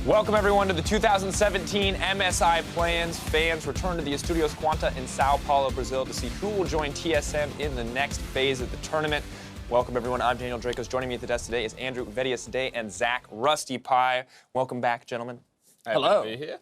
Welcome, everyone, to the 2017 MSI Plans. Fans return to the Estúdios Quanta in Sao Paulo, Brazil to see who will join TSM in the next phase of the tournament. Welcome, everyone. I'm Daniel Dracos. Joining me at the desk today is Andrew Vedius Day and Zach Rusty Pie. Welcome back, gentlemen. Hello. Happy to be here.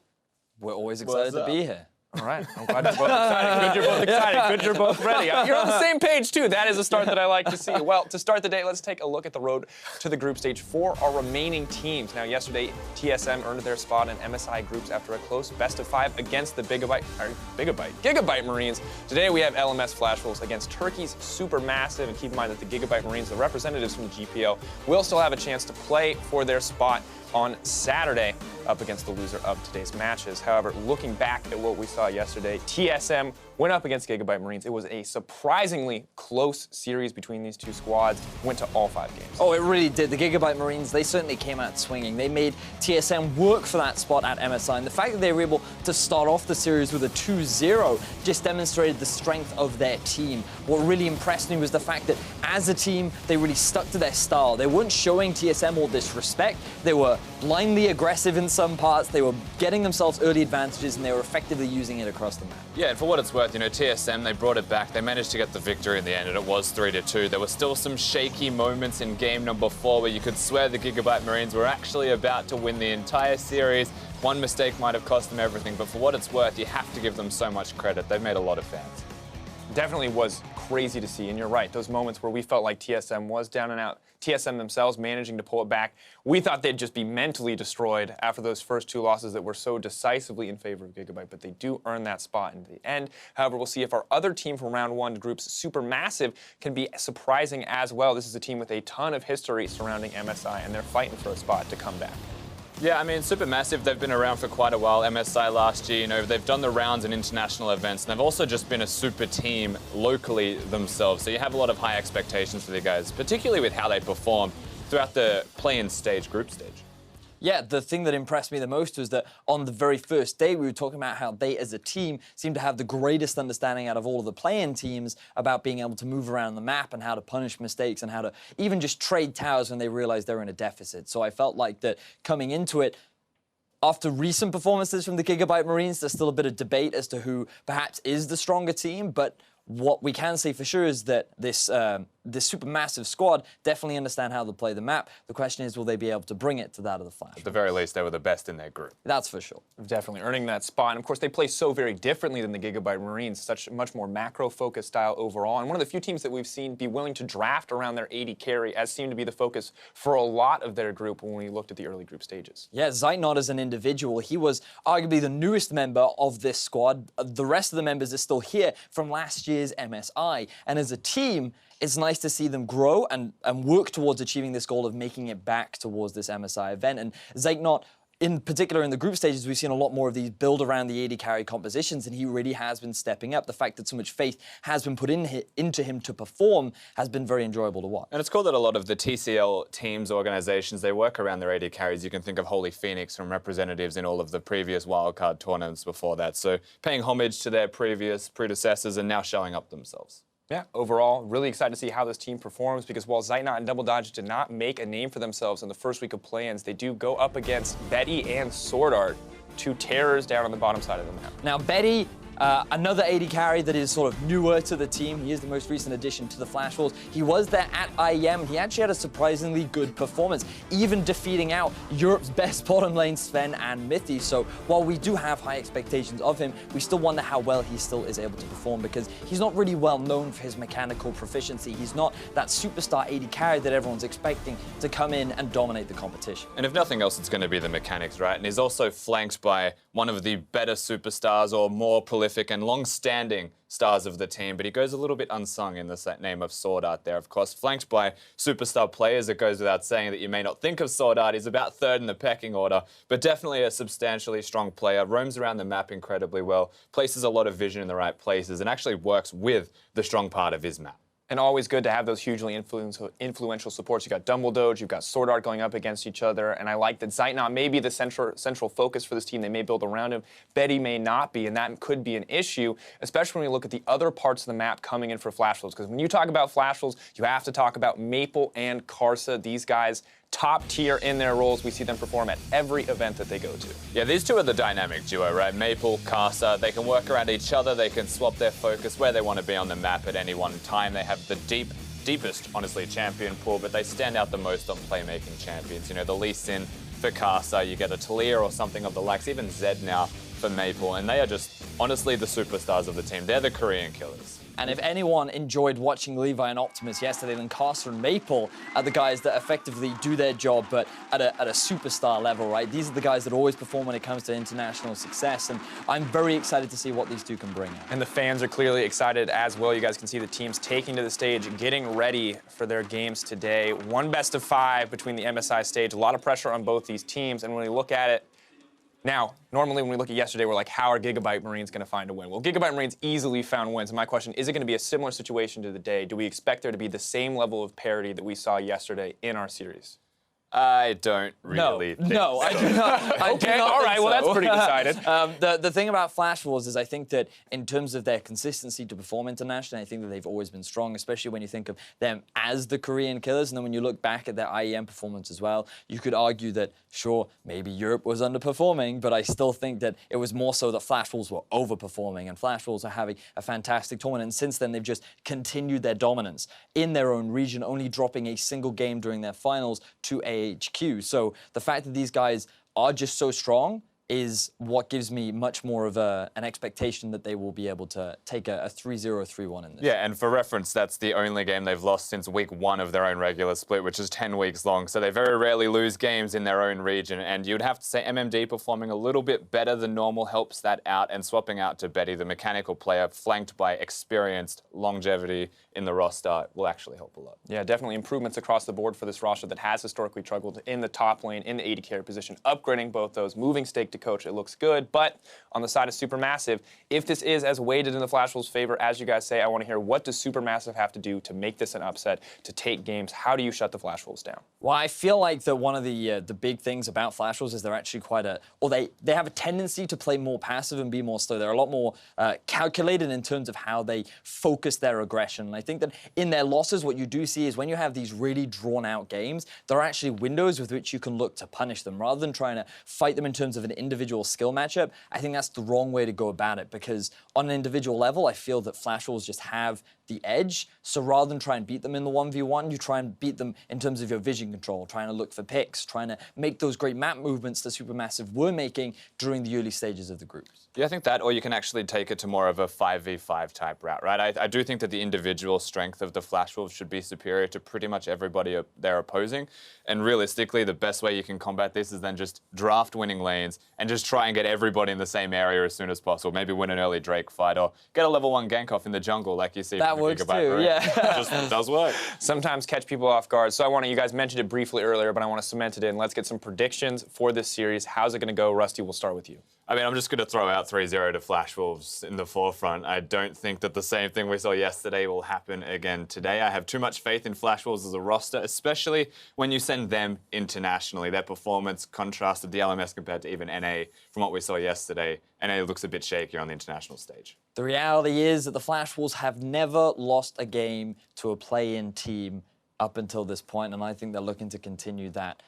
We're always excited to be here. All right. I'm glad you're both excited. Good you're both excited. Good you're both ready. You're on the same page, too. That is a start that I like to see. Well, to start the day, let's take a look at the road to the group stage for our remaining teams. Now, yesterday, TSM earned their spot in MSI groups after a close best-of-5 against the Gigabyte Marines. Today, we have LMS Flash Wolves against Turkey's SuperMassive. And keep in mind that the Gigabyte Marines, the representatives from the GPO, will still have a chance to play for their spot on Saturday up against the loser of today's matches. However, looking back at what we saw yesterday, TSM went up against Gigabyte Marines. It was a surprisingly close series between these two squads, went to all 5 games. Oh, it really did. The Gigabyte Marines, they certainly came out swinging. They made TSM work for that spot at MSI, and the fact that they were able to start off the series with a 2-0 just demonstrated the strength of their team. What really impressed me was the fact that as a team, they really stuck to their style. They weren't showing TSM all disrespect. They were blindly aggressive in some parts. They were getting themselves early advantages, and they were effectively using it across the map. Yeah, and for what it's worth, you know, TSM, they brought it back. They managed to get the victory in the end, and it was 3-2. There were still some shaky moments in game number 4 where you could swear the Gigabyte Marines were actually about to win the entire series. One mistake might have cost them everything, but for what it's worth, you have to give them so much credit. They've made a lot of fans. Definitely was crazy to see, and you're right. Those moments where we felt like TSM was down and out, TSM themselves managing to pull it back, we thought they'd just be mentally destroyed after those first 2 losses that were so decisively in favor of Gigabyte, but they do earn that spot in the end. However, we'll see if our other team from round 1 groups, SuperMassive, can be surprising as well. This is a team with a ton of history surrounding MSI, and they're fighting for a spot to come back. Yeah, I mean, SuperMassive, they've been around for quite a while. MSI last year, you know, they've done the rounds in international events, and they've also just been a super team locally themselves. So you have a lot of high expectations for the guys, particularly with how they perform throughout the play-in stage, group stage. Yeah, the thing that impressed me the most was that on the very first day, we were talking about how they, as a team, seem to have the greatest understanding out of all of the play-in teams about being able to move around the map and how to punish mistakes and how to even just trade towers when they realize they're in a deficit. So I felt like that coming into it, after recent performances from the Gigabyte Marines, there's still a bit of debate as to who perhaps is the stronger team, but what we can say for sure is that this SuperMassive squad definitely understand how to play the map. The question is, will they be able to bring it to that of the Flash? At the very least, they were the best in their group. That's for sure. Definitely earning that spot. And of course, they play so very differently than the Gigabyte Marines, such much more macro-focused style overall. And one of the few teams that we've seen be willing to draft around their AD carry, as seemed to be the focus for a lot of their group when we looked at the early group stages. Yeah, Zeitnot as an individual, he was arguably the newest member of this squad. The rest of the members are still here from last year's MSI. And as a team, it's nice to see them grow and work towards achieving this goal of making it back towards this MSI event. And Zeitnot, in particular in the group stages, we've seen a lot more of these build around the AD carry compositions, and he really has been stepping up. The fact that so much faith has been put into him to perform has been very enjoyable to watch. And it's cool that a lot of the TCL teams, organizations, they work around their AD carries. You can think of Holy Phoenix from representatives in all of the previous wildcard tournaments before that. So paying homage to their previous predecessors and now showing up themselves. Yeah, overall, really excited to see how this team performs, because while Zeitnot and Double Dodge did not make a name for themselves in the first week of play-ins, they do go up against Betty and Sword Art, 2 terrors down on the bottom side of the map. Now, Betty, another AD carry that is sort of newer to the team. He is the most recent addition to the Flash Wolves. He was there at IEM, and he actually had a surprisingly good performance, even defeating out Europe's best bottom lane, Sven and Mithy. So while we do have high expectations of him, we still wonder how well he still is able to perform, because he's not really well known for his mechanical proficiency. He's not that superstar AD carry that everyone's expecting to come in and dominate the competition. And if nothing else, it's going to be the mechanics, right? And he's also flanked by one of the better superstars or more prolific and long-standing stars of the team, but he goes a little bit unsung in the name of Sword Art there, of course. Flanked by superstar players, it goes without saying that you may not think of Sword Art. He's about 3rd in the pecking order, but definitely a substantially strong player, roams around the map incredibly well, places a lot of vision in the right places, and actually works with the strong part of his map. And always good to have those hugely influential supports. You got Dumbledore, you've got Sword Art going up against each other, and I like that Zeitnot may be the central focus for this team. They may build around him. Betty may not be, and that could be an issue, especially when we look at the other parts of the map coming in for Flash Wolves. Because when you talk about Flash Wolves, you have to talk about Maple and Karsa. These guys top tier in their roles. We see them perform at every event that they go to. Yeah, these two are the dynamic duo, right? Maple, Casa, they can work around each other, they can swap their focus where they want to be on the map at any one time. They have the deepest, honestly, champion pool, but they stand out the most on playmaking champions. You know, the Lee Sin for Casa, you get a Talia or something of the likes, even Zed now for Maple, and they are just, honestly, the superstars of the team. They're the Korean killers. And if anyone enjoyed watching Levi and Optimus yesterday, then Casa and Maple are the guys that effectively do their job, but at a superstar level, right? These are the guys that always perform when it comes to international success, and I'm very excited to see what these two can bring out. And the fans are clearly excited as well. You guys can see the teams taking to the stage, getting ready for their games today. One best of 5 between the MSI stage. A lot of pressure on both these teams, and when we look at it, now, normally when we look at yesterday, we're like, how are Gigabyte Marines going to find a win? Well, Gigabyte Marines easily found wins. And my question, is it going to be a similar situation to the day? Do we expect there to be the same level of parity that we saw yesterday in our series? I don't really think No, so. I do not. Okay, all right, well, that's pretty decided. The thing about Flash Wars is I think that in terms of their consistency to perform internationally, I think that they've always been strong, especially when you think of them as the Korean killers. And then when you look back at their IEM performance as well, you could argue that, sure, maybe Europe was underperforming, but I still think that it was more so that Flash Wolves were overperforming, and Flash Wolves are having a fantastic tournament. And since then, they've just continued their dominance in their own region, only dropping a single game during their finals to AHQ. So the fact that these guys are just so strong is what gives me much more of an expectation that they will be able to take a 3-0, 3-1 in this. Yeah, and for reference, that's the only game they've lost since week 1 of their own regular split, which is 10 weeks long. So they very rarely lose games in their own region. And you'd have to say MMD performing a little bit better than normal helps that out, and swapping out to Betty, the mechanical player, flanked by experienced longevity in the roster, will actually help a lot. Yeah, definitely improvements across the board for this roster that has historically struggled in the top lane, in the AD carry position, upgrading both those, moving Stake to coach. It looks good, but on the side of Supermassive, if this is as weighted in the Flash Wolves' favor as you guys say, I want to hear, what does Supermassive have to do to make this an upset, to take games? How do you shut the Flash Wolves down? Well, I feel like that one of the big things about Flash Wolves is they're actually they have a tendency to play more passive and be more slow. They're a lot more calculated in terms of how they focus their aggression. And I think that in their losses, what you do see is when you have these really drawn-out games, there are actually windows with which you can look to punish them. Rather than trying to fight them in terms of an individual skill matchup, I think that's the wrong way to go about it, because on an individual level, I feel that Flash Wolves just have the edge. So rather than try and beat them in the 1v1, you try and beat them in terms of your vision control, trying to look for picks, trying to make those great map movements that Supermassive were making during the early stages of the groups. Yeah, I think that, or you can actually take it to more of a 5v5 type route, right? I do think that the individual strength of the Flash Wolves should be superior to pretty much everybody they're opposing. And realistically, the best way you can combat this is then just draft winning lanes and just try and get everybody in the same area as soon as possible. Maybe win an early Drake fight or get a level 1 gank off in the jungle like you see That from works Gigabyte too, Marine. yeah. It just does work. Sometimes catch people off guard. So you guys mentioned it briefly earlier, but I want to cement it in. Let's get some predictions for this series. How's it going to go? Rusty, we'll start with you. I mean, I'm just going to throw out 3-0 to Flash Wolves in the forefront. I don't think that the same thing we saw yesterday will happen again today. I have too much faith in Flash Wolves as a roster, especially when you send them internationally. Their performance contrasted the LMS compared to even NA from what we saw yesterday. NA looks a bit shakier on the international stage. The reality is that the Flash Wolves have never lost a game to a play-in team up until this point, and I think they're looking to continue that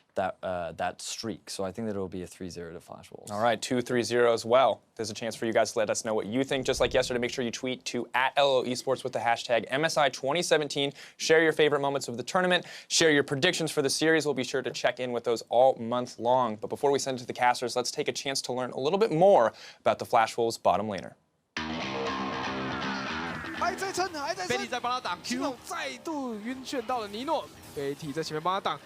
streak. So I think that it'll be a 3-0 to Flash Wolves. All right, 2-3-0 as well. There's a chance for you guys to let us know what you think. Just like yesterday, make sure you tweet to @LO eSports with the hashtag MSI2017. Share your favorite moments of the tournament. Share your predictions for the series. We'll be sure to check in with those all month long. But before we send it to the casters, let's take a chance to learn a little bit more about the Flash Wolves bottom laner. 还在撑，还在撑。Betty 在帮他挡 Q， 再度晕眩到了尼诺。Betty 在前面帮他挡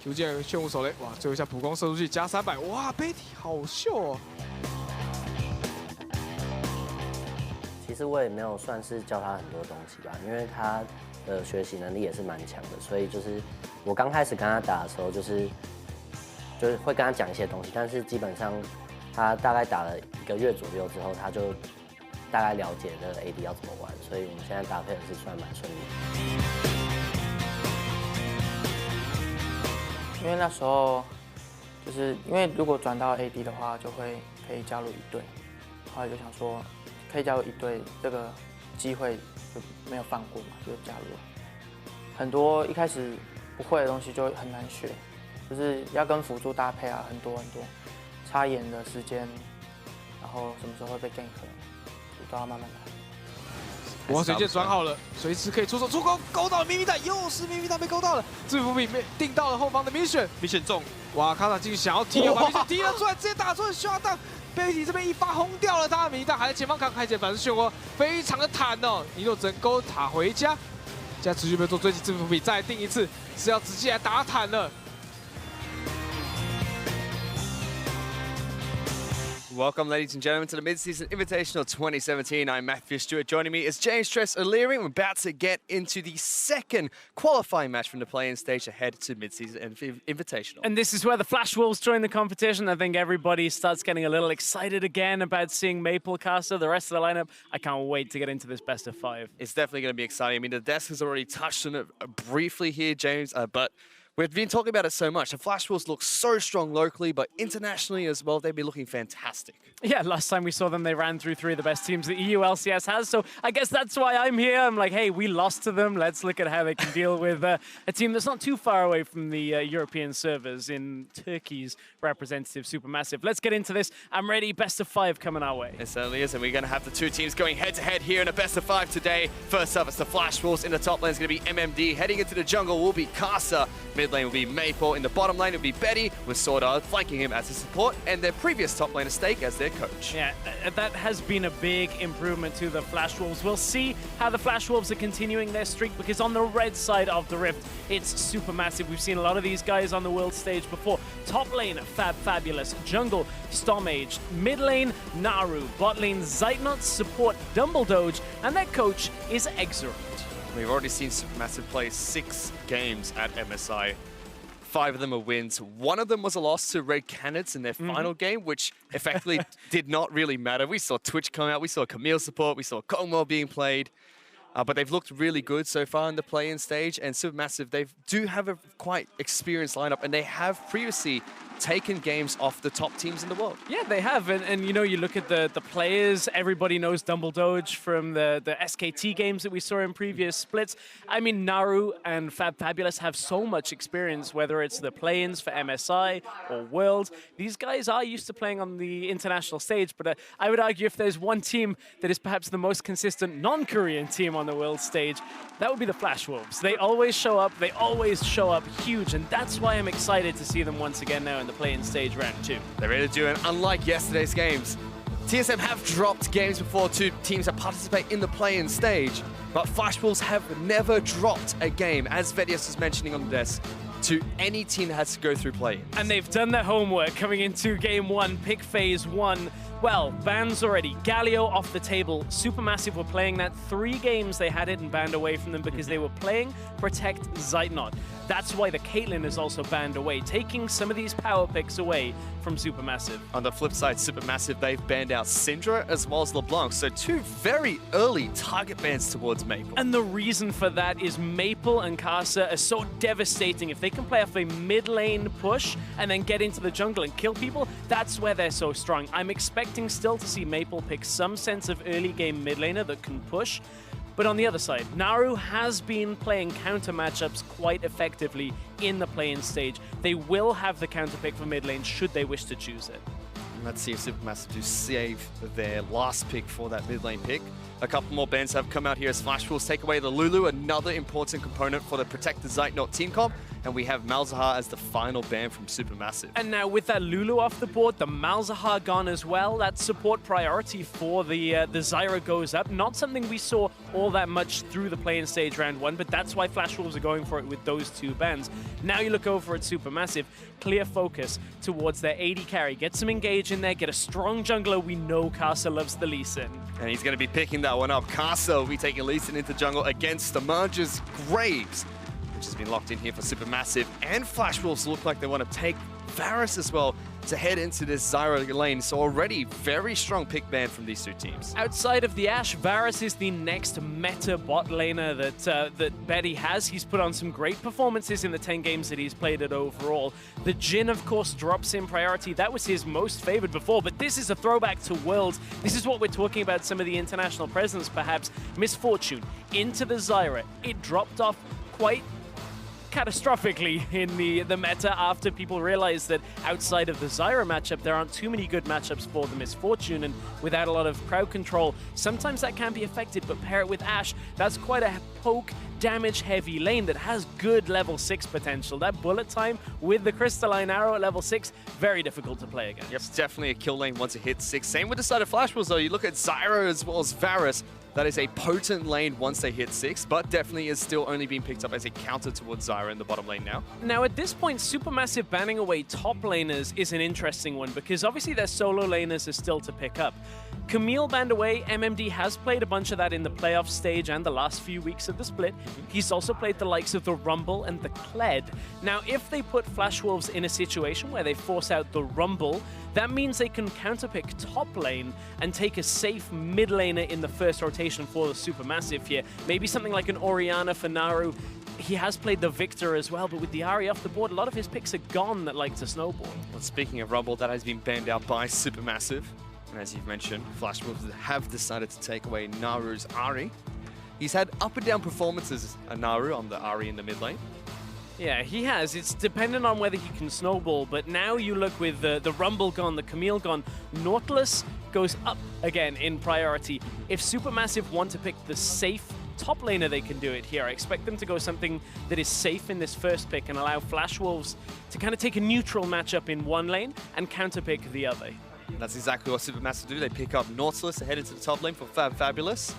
Q 键炫舞手雷，哇！最后一下普攻射出去加300，哇 ！Betty 好秀哦。其实我也没有算是教他很多东西吧，因为他的学习能力也是蛮强的，所以就是我刚开始跟他打的时候，就是会跟他讲一些东西，但是基本上他大概打了1个月左右之后，他就大概了解这个 AD 要怎么玩，所以我们现在搭配的是算蛮顺利的。因为那时候就是因为如果转到 AD 的话，就可以加入一队，后来就想说可以加入一队，这个机会就没有放过嘛，就加入了。很多一开始不会的东西就很难学，就是要跟辅助搭配啊，很多插眼的时间，然后什么时候会被 gank，都要慢慢来。哇，水箭转好了，随时可以出手出钩，勾到了咪咪蛋，又是咪咪蛋被勾到了，制服品被定到了后方的mission中，哇，卡塔继续想要踢，把mission踢了出来，直接打出了shot down，贝蒂这边一发轰掉了他，咪咪蛋还在前方开启反噬漩涡，非常的坦哦，尼诺只能勾塔回家，现在持续被做追击，制服品再定一次，是要直接来打坦了。Welcome, ladies and gentlemen, to the Mid-Season Invitational 2017. I'm Matthew Stewart. Joining me is James Stress O'Leary. We're about to get into the second qualifying match from the play-in stage ahead to Mid-Season Invitational. And this is where the Flash Wolves join the competition. I think everybody starts getting a little excited again about seeing Maple, Casa, the rest of the lineup. I can't wait to get into this best of 5. It's definitely going to be exciting. I mean, the desk has already touched on it briefly here, James, but we've been talking about it so much. The Flash Wolves look so strong locally, but internationally as well, they've been looking fantastic. Yeah, last time we saw them, they ran through 3 of the best teams the EU LCS has. So I guess that's why I'm here. I'm like, hey, we lost to them. Let's look at how they can deal with a team that's not too far away from the European servers in Turkey's representative SuperMassive. Let's get into this. I'm ready. Best of 5 coming our way. It certainly is, and we're going to have the 2 teams going head-to-head here in a best of 5 today. First up, it's the Flash Wolves. In the top lane is going to be MMD. Heading into the jungle will be Casa. Mid lane will be Maple. In the bottom lane will be Betty, with Swordard flanking him as his support, and their previous top laner Stake as their coach. Yeah, that has been a big improvement to the Flash Wolves. We'll see how the Flash Wolves are continuing their streak, because on the red side of the Rift, it's SuperMassive. We've seen a lot of these guys on the world stage before. Top lane, Fabulous. Jungle, Stormage. Mid lane, Naru. Bot lane, Zeitnot. Support, Dumbledoge. And their coach is Exorant. We've already seen SuperMassive play 6 games at MSI. 5 of them are wins. 1 of them was a loss to Red Canids in their final game, which effectively did not really matter. We saw Twitch come out, we saw Camille support, we saw Conwell being played. But they've looked really good so far in the play-in stage, and SuperMassive, they do have a quite experienced lineup, and they have previously taken games off the top teams in the world. Yeah, they have, and you know, you look at the players, everybody knows Dumbledoge from the SKT games that we saw in previous splits. I mean, Naru and Fabulous have so much experience, whether it's the play-ins for MSI or Worlds. These guys are used to playing on the international stage, but I would argue if there's one team that is perhaps the most consistent non-Korean team on the world stage, that would be the Flash Wolves. They always show up huge, and that's why I'm excited to see them once again now in the play-in stage round 2. They're ready to do it, unlike yesterday's games. TSM have dropped games before to teams that participate in the play-in stage, but Flash Wolves have never dropped a game, as Vedius was mentioning on the desk, to any team that has to go through play-ins. And they've done their homework coming into game 1, pick phase 1. Well, bans already. Galio off the table. SuperMassive were playing that 3 games. They had it and banned away from them because they were playing Protect Zeitnot. That's why the Caitlyn is also banned away, taking some of these power picks away from SuperMassive. On the flip side, SuperMassive, they've banned out Syndra as well as LeBlanc, so 2 very early target bans towards Maple. And the reason for that is Maple and Casa are so devastating. If they can play off a mid lane push and then get into the jungle and kill people, that's where they're so strong. I'm expecting still to see Maple pick some sense of early game mid laner that can push. But on the other side, Naru has been playing counter matchups quite effectively in the play-in stage. They will have the counter pick for mid lane should they wish to choose it. Let's see if SuperMassive do save their last pick for that mid lane pick. A couple more bans have come out here as Flash Wolves take away the Lulu, another important component for the Protect the Zeitnot team comp. And we have Malzahar as the final ban from SuperMassive. And now with that Lulu off the board, the Malzahar gone as well, that support priority for the Zyra goes up. Not something we saw all that much through the play-in stage round 1, but that's why Flash Wolves are going for it with those 2 bans. Now you look over at SuperMassive, clear focus towards their AD carry. Get some engage in there, get a strong jungler. We know Casa loves the Lee Sin. And he's going to be picking that one up. Casa will be taking Lee Sin into jungle against Damanja's Graves, which has been locked in here for SuperMassive. And Flash Wolves look like they want to take Varus as well to head into this Zyra lane. So already very strong pick ban from these 2 teams. Outside of the Ashe, Varus is the next meta bot laner that Betty has. He's put on some great performances in the 10 games that he's played at overall. The Jhin, of course, drops in priority. That was his most favored before, but this is a throwback to Worlds. This is what we're talking about, some of the international presence, perhaps. Misfortune into the Zyra. It dropped off quite catastrophically in the meta after people realized that outside of the Zyra matchup, there aren't too many good matchups for the Misfortune, and without a lot of crowd control, sometimes that can be effective, but pair it with Ashe, that's quite a poke, damage-heavy lane that has good level 6 potential. That bullet time with the Crystalline Arrow at level 6, very difficult to play against. Yep, definitely a kill lane once it hits 6. Same with the side of Flash Wolves, though. You look at Zyra as well as Varus. That is a potent lane once they hit 6, but definitely is still only being picked up as a counter towards Zyra in the bottom lane now. Now, at this point, SuperMassive banning away top laners is an interesting one because obviously their solo laners are still to pick up. Camille banned away. MMD has played a bunch of that in the playoff stage and the last few weeks of the split. He's also played the likes of the Rumble and the Kled. Now, if they put Flash Wolves in a situation where they force out the Rumble, that means they can counterpick top lane and take a safe mid laner in the first rotation for the Supermassive here. Maybe something like an Orianna for Naru. He has played the Victor as well, but with the Ahri off the board, a lot of his picks are gone that like to snowball. Well, speaking of Rumble, that has been banned out by Supermassive. And as you've mentioned, Flash Wolves have decided to take away Naru's Ahri. He's had up and down performances, Naru on the Ahri in the mid lane. Yeah, he has. It's dependent on whether he can snowball, but now you look with the Rumble gone, the Camille gone, Nautilus goes up again in priority. If Supermassive want to pick the safe top laner, they can do it here. I expect them to go something that is safe in this first pick and allow Flash Wolves to kind of take a neutral matchup in one lane and counterpick the other. That's exactly what Supermassive do. They pick up Nautilus ahead into the top lane for Fabulous.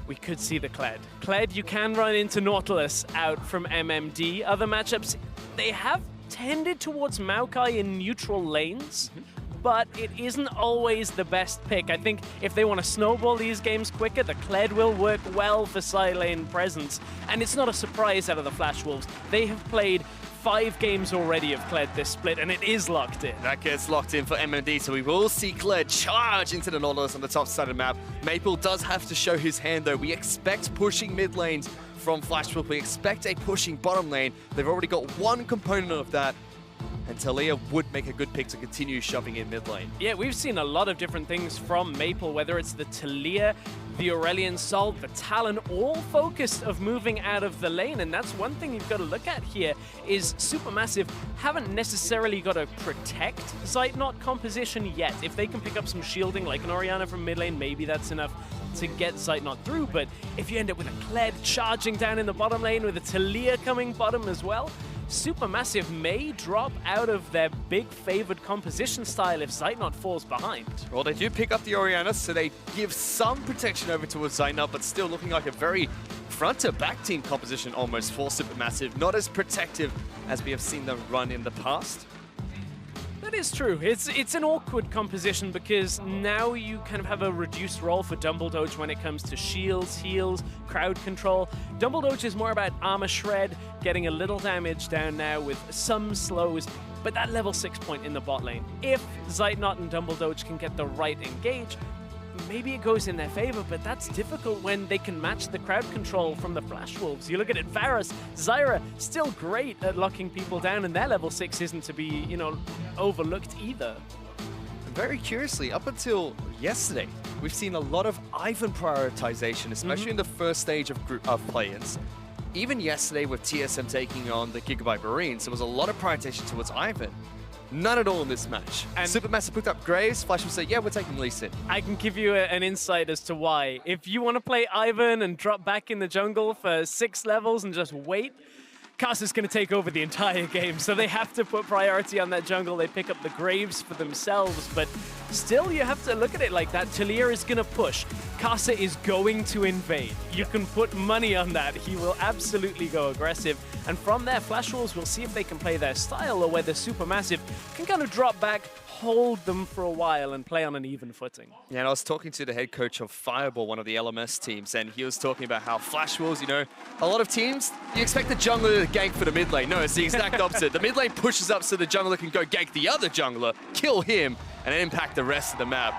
We could see the Kled. Kled, you can run into Nautilus out from MMD. Other matchups, they have tended towards Maokai in neutral lanes, but it isn't always the best pick. I think if they want to snowball these games quicker, the Kled will work well for side lane presence. And it's not a surprise out of the Flash Wolves. They have played 5 games already of Kled this split, and it is locked in. That gets locked in for MMD, so we will see Kled charge into the Nautilus on the top side of the map. Maple does have to show his hand, though. We expect pushing mid lanes from Flash Wolf. We expect a pushing bottom lane. They've already got one component of that, and Talia would make a good pick to continue shoving in mid lane. Yeah, we've seen a lot of different things from Maple, whether it's the Talia, the Aurelion Sol, the Talon, all focused of moving out of the lane. And that's one thing you've got to look at here is Supermassive haven't necessarily got to protect Zeitnot composition yet. If they can pick up some shielding like an Orianna from mid lane, maybe that's enough to get Zeitnot through. But if you end up with a Kled charging down in the bottom lane with a Talia coming bottom as well, Supermassive may drop out of their big favored composition style if Zeitnot falls behind. Well, they do pick up the Orianna, so they give some protection over towards Zeitnot, but still looking like a very front-to-back team composition almost for Supermassive. Not as protective as we have seen them run in the past. That is true. It's an awkward composition because now you kind of have a reduced role for Dumbledoge when it comes to shields, heals, crowd control. Dumbledoge is more about armor shred, getting a little damage down now with some slows, but that level 6 point in the bot lane. If Zeitnot and Dumbledoge can get the right engage, maybe it goes in their favor, but that's difficult when they can match the crowd control from the Flash Wolves. You look at it, Varus, Zyra, still great at locking people down, and their level 6 isn't to be, overlooked either. Very curiously, up until yesterday, we've seen a lot of Ivan prioritization, especially in the first stage of play-ins. Even yesterday with TSM taking on the Gigabyte Marines, there was a lot of prioritization towards Ivan. None at all in this match. And Supermassive picked up Graves. Flash will say, yeah, we're taking Lee Sin. I can give you an insight as to why. If you want to play Ivan and drop back in the jungle for 6 levels and just wait, Casa's going to take over the entire game, so they have to put priority on that jungle. They pick up the Graves for themselves, but still you have to look at it like that. Talia is going to push. Casa is going to invade. You can put money on that. He will absolutely go aggressive. And from there, Flash Wolves will see if they can play their style or whether Supermassive can kind of drop back, hold them for a while and play on an even footing. Yeah, and I was talking to the head coach of Fireball, one of the LMS teams, and he was talking about how Flash Wolves, a lot of teams, you expect the jungler to gank for the mid lane. No, it's the exact opposite. The mid lane pushes up so the jungler can go gank the other jungler, kill him, and impact the rest of the map.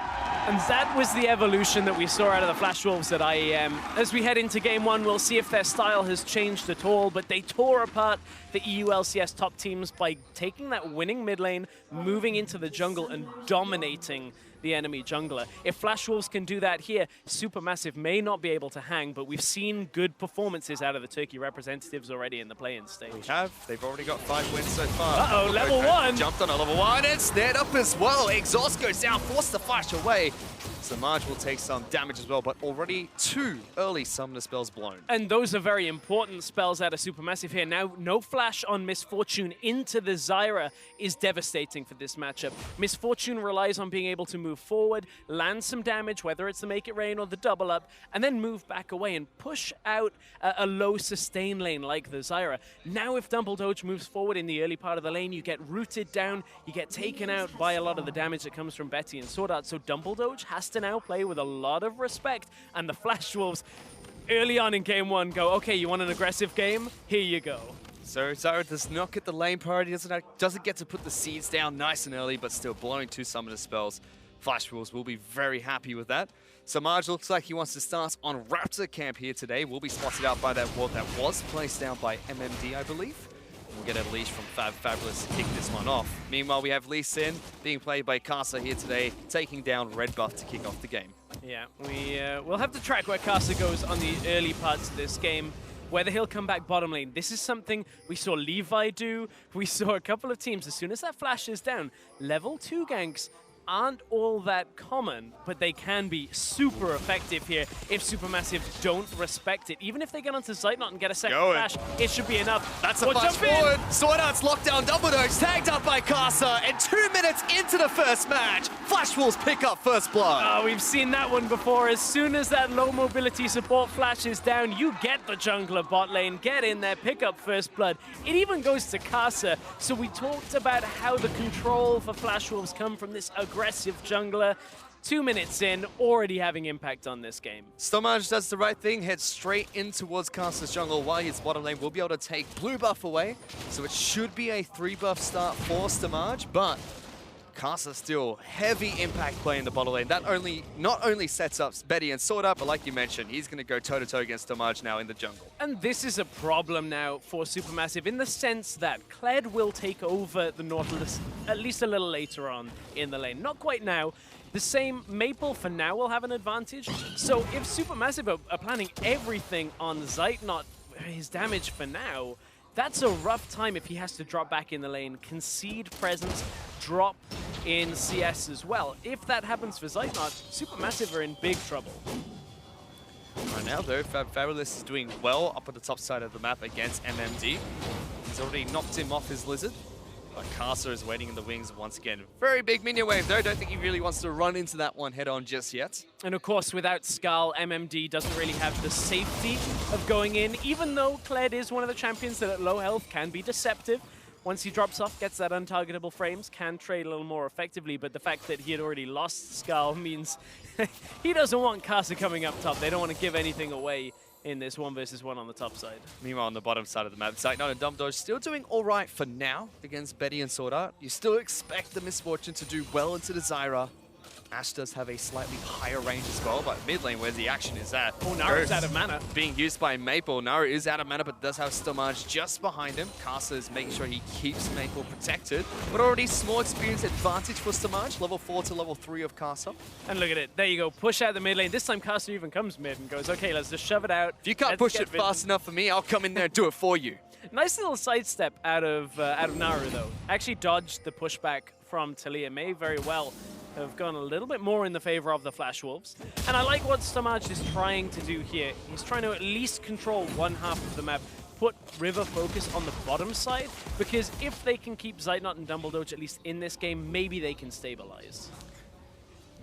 And that was the evolution that we saw out of the Flash Wolves at IEM. As we head into Game 1, we'll see if their style has changed at all, but they tore apart the EU LCS top teams by taking that winning mid lane, moving into the jungle and dominating the enemy jungler. If Flash Wolves can do that here, SuperMassive may not be able to hang, but we've seen good performances out of the Turkey representatives already in the play-in stage. They've already got 5 wins so far. Uh-oh, level 1! Jumped on a level 1 and snared up as well. Exhaust goes down, forced the flash away. Samaj will take some damage as well, but already 2 early summoner spells blown. And those are very important spells out of SuperMassive here. Now, no flash on Misfortune into the Zyra is devastating for this matchup. Misfortune relies on being able to move forward, land some damage, whether it's the Make It Rain or the double up, and then move back away and push out a low sustain lane like the Zyra. Now, if Dumbledoge moves forward in the early part of the lane, you get rooted down, you get taken out by a lot of the damage that comes from Betty and Sword Art. So Dumbledoge has to now play with a lot of respect, and the Flash Wolves early on in game 1 go, okay, you want an aggressive game? Here you go. So Zyra does not get the lane priority, doesn't get to put the seeds down nice and early, but still blowing 2 summoner spells. Flash Wolves will be very happy with that. Samaj looks like he wants to start on Raptor camp here today. Will be spotted out by that ward that was placed down by MMD, I believe. We'll get a leash from Fabulous to kick this one off. Meanwhile, we have Lee Sin being played by Kasa here today, taking down Red Buff to kick off the game. Yeah, we'll have to track where Kasa goes on the early parts of this game, whether he'll come back bottom lane. This is something we saw Levi do. We saw a couple of teams, as soon as that flash is down, level 2 ganks aren't all that common, but they can be super effective here if SuperMassive don't respect it. Even if they get onto Zeitnot and get a second flash, it should be enough. That's a flash forward. Sword Art's locked down Dumbledore, tagged up by Kasa, and 2 minutes into the first match, Flash Wolves pick up first blood. Oh, we've seen that one before. As soon as that low mobility support flash is down, you get the jungler bot lane, get in there, pick up first blood. It even goes to Kasa. So we talked about how the control for Flash Wolves come from this aggressive jungler. 2 minutes in, already having impact on this game. Stomaj does the right thing, heads straight in towards Kasa's jungle while his bottom lane will be able to take blue buff away. So it should be a 3 buff start for Stomaj, but Kasa still heavy impact play in the bottom lane. That not only sets up Betty and Sword Art, but like you mentioned, he's going to go toe-to-toe against Stomaj now in the jungle. And this is a problem now for SuperMassive in the sense that Kled will take over the Nautilus at least a little later on in the lane. Not quite now. The same Maple for now will have an advantage. So if SuperMassive are planning everything on Zeitnot, his damage for now, that's a rough time if he has to drop back in the lane, concede presence, drop in CS as well. If that happens for Zeitnot, SuperMassive are in big trouble. Right now, though, Fabulous is doing well up at the top side of the map against MMD. He's already knocked him off his Lizard. But Kasa is waiting in the wings once again. Very big minion wave, though. Don't think he really wants to run into that one head-on just yet. And of course, without Skull, MMD doesn't really have the safety of going in, even though Kled is one of the champions that at low health can be deceptive. Once he drops off, gets that untargetable frames, can trade a little more effectively, but the fact that he had already lost Skull means he doesn't want Kasa coming up top. They don't want to give anything away in this 1v1 on the top side. Meanwhile, on the bottom side of the map, Zeitnot and Dumbledore still doing all right for now against Betty and Sword Art. You still expect the Misfortune to do well into the Zyra. Ash does have a slightly higher range as well, but mid lane where the action is at. Oh, Naru's out of mana. Being used by Maple. Naru is out of mana, but does have Stomaj just behind him. Kasa is making sure he keeps Maple protected, but already small experience advantage for Stomaj, level 4 to level 3 of Kasa. And look at it. There you go. Push out the mid lane. This time Kasa even comes mid and goes, okay, let's just shove it out. If you can't push it fast enough for me, I'll come in there and do it for you. Nice little sidestep out of Naru, though. Actually dodged the pushback from Talia. May very well have gone a little bit more in the favor of the Flash Wolves. And I like what Stomaj is trying to do here. He's trying to at least control one half of the map, put River focus on the bottom side, because if they can keep Zeitnot and Dumbledoge at least in this game, maybe they can stabilize.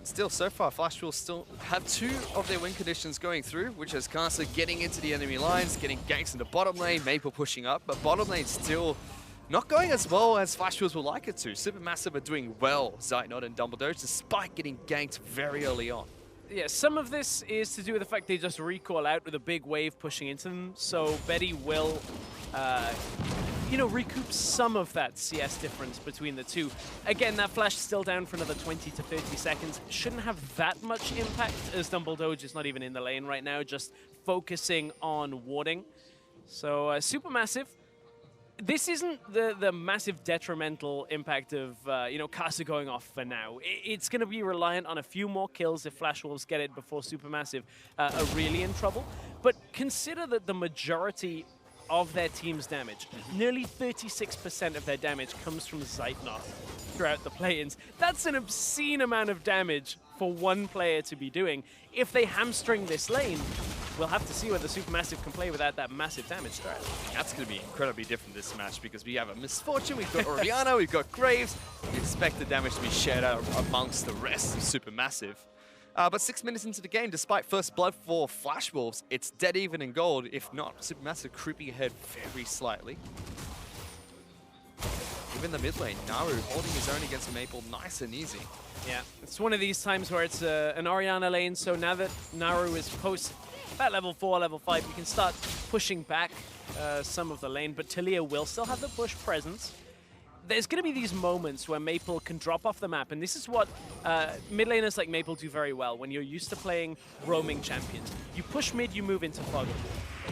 Still, so far, Flash will still have 2 of their win conditions going through, which is Kasa getting into the enemy lines, getting ganks in the bottom lane, Maple pushing up, but bottom lane still not going as well as Flash Wolves would like it to. SuperMassive are doing well, Zeitnot and Dumbledore, despite getting ganked very early on. Yeah, some of this is to do with the fact they just recall out with a big wave pushing into them, so Betty will recoup some of that CS difference between the two. Again, that flash is still down for another 20 to 30 seconds. Shouldn't have that much impact, as Dumbledore is not even in the lane right now, just focusing on warding. So SuperMassive this isn't the massive detrimental impact of, Casa going off for now. It's going to be reliant on a few more kills if Flash Wolves get it before Supermassive are really in trouble. But consider that the majority of their team's damage, nearly 36% of their damage comes from Zeitnot throughout the play-ins. That's an obscene amount of damage for one player to be doing. If they hamstring this lane, we'll have to see whether Supermassive can play without that massive damage threat. That's going to be incredibly different this match because we have a Misfortune, we've got Oriana, we've got Graves. We expect the damage to be shared out amongst the rest of Supermassive. But 6 minutes into the game, despite first blood for Flash Wolves, it's dead even in gold. If not, Supermassive creeping ahead very slightly. Even the mid lane, Naru holding his own against Maple nice and easy. Yeah, it's one of these times where it's an Oriana lane, so now that Naru is post about level 4, level 5, you can start pushing back some of the lane, but Talia will still have the push presence. There's going to be these moments where Maple can drop off the map, and this is what mid laners like Maple do very well when you're used to playing roaming champions. You push mid, you move into Fog.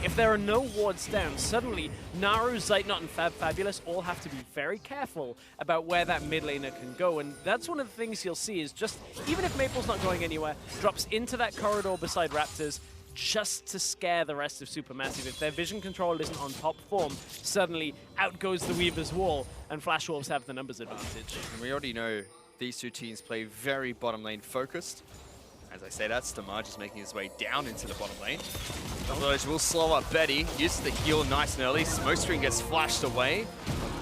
If there are no wards down, suddenly Naru, Zeitnot, and Fabulous all have to be very careful about where that mid laner can go, and that's one of the things you'll see is just, even if Maple's not going anywhere, drops into that corridor beside Raptors, just to scare the rest of Supermassive. If their vision control isn't on top form, suddenly out goes the Weaver's Wall, and Flash Wolves have the numbers advantage. And we already know these two teams play very bottom lane focused. As I say that, Stamaj is making his way down into the bottom lane. Otherwise, will slow up Betty, uses the heal nice and early. Smokescreen gets flashed away.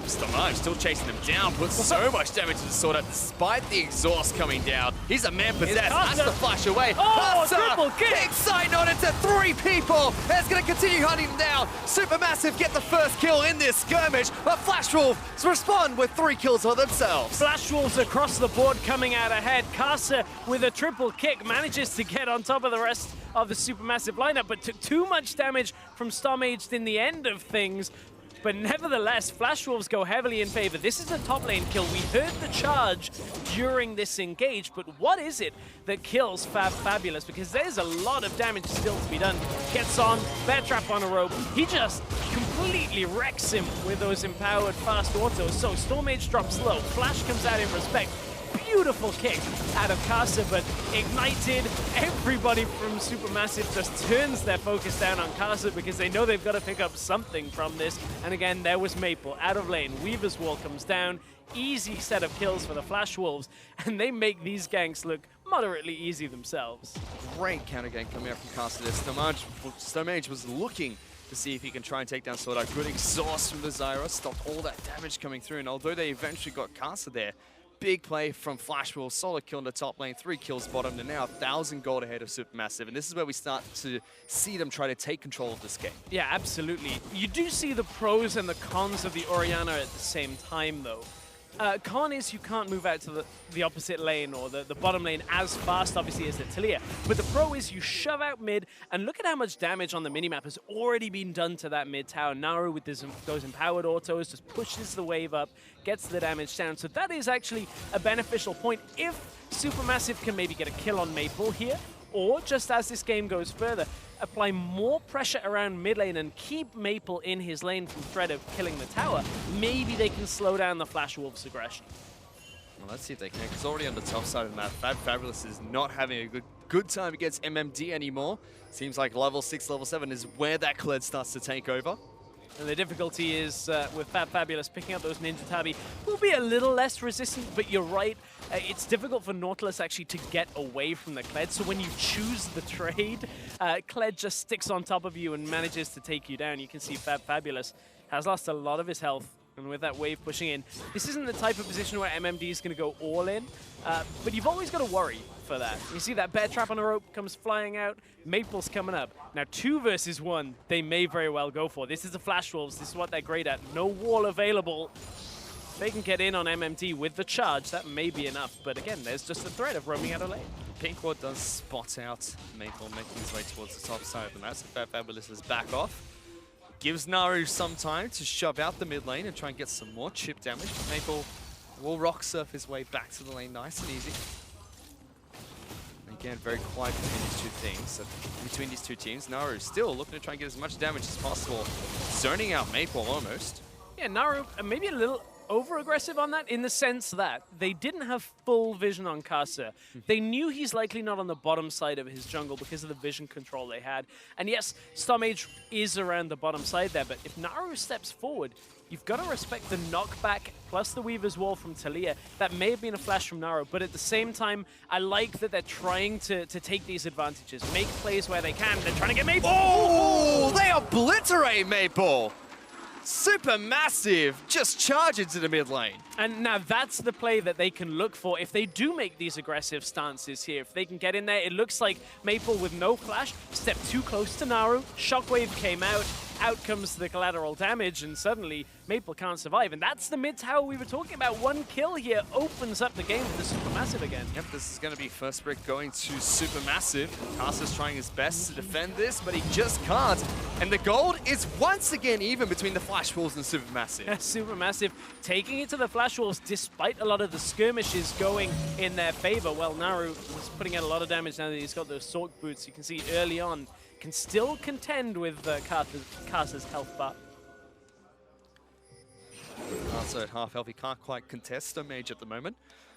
Stamaj still chasing them down, puts so much damage to the sword out despite the exhaust coming down. He's a man possessed, has to flash away. Oh, triple kick! Big side note into 3 people. That's going to continue hunting them down. Supermassive get the first kill in this skirmish, but Flash Wolves respond with 3 kills for themselves. Flash Wolves across the board coming out ahead. Casa with a triple kick manages to get on top of the rest of the Supermassive lineup, but took too much damage from Stormaged in the end of things. But nevertheless, Flash Wolves go heavily in favor. This is a top lane kill. We heard the charge during this engage, but what is it that kills Fabulous? Because there's a lot of damage still to be done. Gets on, bear trap on a rope. He just completely wrecks him with those empowered fast autos. So Stormage drops low. Flash comes out in respect. Beautiful kick out of Casa, but ignited. Everybody from Supermassive just turns their focus down on Casa because they know they've got to pick up something from this. And again, there was Maple out of lane. Weaver's Wall comes down. Easy set of kills for the Flash Wolves, and they make these ganks look moderately easy themselves. Great counter gank coming out from Casa there. Stomage was looking to see if he can try and take down Sword Art. Good exhaust from the Zyra, stopped all that damage coming through, and although they eventually got Casa there, big play from Flash Wolves, solid kill in the top lane, 3 kills bottom, and now 1,000 gold ahead of Supermassive. And this is where we start to see them try to take control of this game. Yeah, absolutely. You do see the pros and the cons of the Oriana at the same time, though. Con is you can't move out to the opposite lane or the bottom lane as fast, obviously, as the Talia. But the pro is you shove out mid, and look at how much damage on the minimap has already been done to that mid tower. Naru with those empowered autos just pushes the wave up, gets the damage down. So that is actually a beneficial point if Supermassive can maybe get a kill on Maple here, or just as this game goes further, apply more pressure around mid lane and keep Maple in his lane from threat of killing the tower. Maybe they can slow down the Flash Wolves' aggression. Well, let's see if they can, because already on the top side of the map, Fabulous is not having a good time against MMD anymore. Seems like level 6, level 7 is where that Kled starts to take over. And the difficulty is with Fabulous picking up those Ninja Tabi will be a little less resistant, but you're right. It's difficult for Nautilus actually to get away from the Kled, so when you choose the trade, Kled just sticks on top of you and manages to take you down. You can see Fabulous has lost a lot of his health, and with that wave pushing in, this isn't the type of position where MMD is going to go all in, but you've always got to worry for that. You see that bear trap on a rope comes flying out, Maple's coming up. Now 2 versus 1, they may very well go for. This is the Flash Wolves, this is what they're great at. No wall available. If they can get in on MMD with the charge, that may be enough, but again, there's just a threat of roaming out of lane. Pinkward does spot out Maple making his way towards the top side of the map, so Fabulous is back off. Gives Naru some time to shove out the mid lane and try and get some more chip damage. Maple will rock surf his way back to the lane nice and easy. Again, very quiet between these two teams. Naru still looking to try and get as much damage as possible. Zoning out Maple almost. Yeah, Naru, maybe a little over-aggressive on that in the sense that they didn't have full vision on Kasa. They knew he's likely not on the bottom side of his jungle because of the vision control they had. And yes, Stormage is around the bottom side there, but if Naru steps forward, you've got to respect the knockback plus the Weaver's Wall from Talia. That may have been a flash from Naru, but at the same time, I like that they're trying to take these advantages, make plays where they can. They're trying to get Maple. Oh, they obliterate Maple. SuperMassive just charge into the mid lane. And now that's the play that they can look for if they do make these aggressive stances here. If they can get in there, it looks like Maple with no flash stepped too close to Naru. Shockwave came out comes the collateral damage, and suddenly Maple can't survive. And that's the mid tower we were talking about. One kill here opens up the game for the SuperMassive again. Yep, this is going to be first brick going to SuperMassive. Casa's trying his best to defend this, but he just can't. And the gold is once again even between the Flash Wolves and SuperMassive. SuperMassive taking it to the Flash Wolves despite a lot of the skirmishes going in their favor. Well, Naru was putting out a lot of damage now that he's got those Sork boots. You can see early on, can still contend with Casa's health bar. Also at half health, he can't quite contest Stormage at the moment.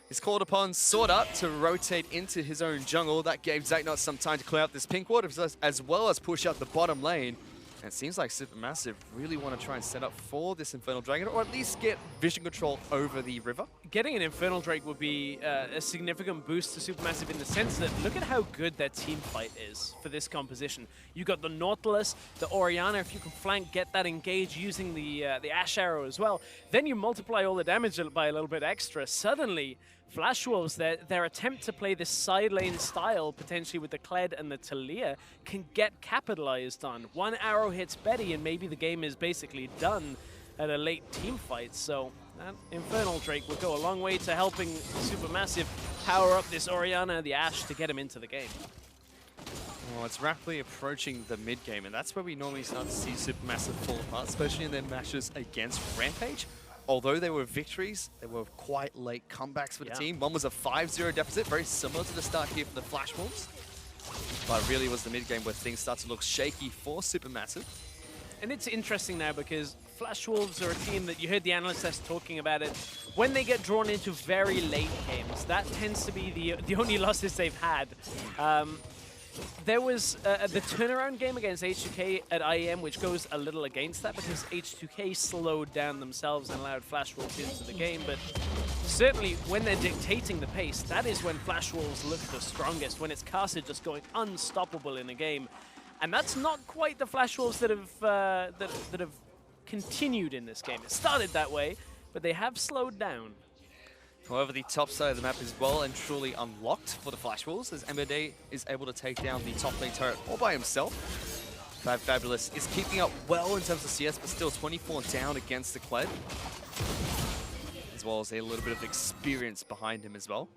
He's called upon Sword Art to rotate into his own jungle. That gave Zeitnot some time to clear out this pink ward, as well as push out the bottom lane. And it seems like SuperMassive really want to try and set up for this Infernal Dragon, or at least get vision control over the river. Getting an Infernal Drake would be a significant boost to SuperMassive in the sense that look at how good their team fight is for this composition. You got the Nautilus, the Orianna, if you can flank, get that engage using the Ash Arrow as well. Then you multiply all the damage by a little bit extra. Suddenly, Flash Wolves, their attempt to play this side lane style, potentially with the Kled and the Talia, can get capitalized on. One arrow hits Betty, and maybe the game is basically done at a late team fight. So that Infernal Drake will go a long way to helping SuperMassive power up this Orianna, the Ashe, to get him into the game. Well, it's rapidly approaching the mid game, and that's where we normally start to see SuperMassive fall apart, especially in their matches against Rampage. Although they were victories, they were quite late comebacks for the team. One was a 5-0 deficit, very similar to the start here for the Flash Wolves. But really was the mid game where things start to look shaky for SuperMassive. And it's interesting now because Flash Wolves are a team that you heard the analysts talking about it. When they get drawn into very late games, that tends to be the only losses they've had. There was the turnaround game against H2K at IEM, which goes a little against that because H2K slowed down themselves and allowed Flash Wolves into the game. But certainly when they're dictating the pace, that is when Flash Wolves look the strongest, when it's Casa just going unstoppable in a game. And that's not quite the Flash Wolves that have continued in this game. It started that way, but they have slowed down. However, the top side of the map is well and truly unlocked for the Flash Wolves, as MBD is able to take down the top lane turret all by himself. Fabulous is keeping up well in terms of CS, but still 24 down against the Kled, as well as a little bit of experience behind him as well.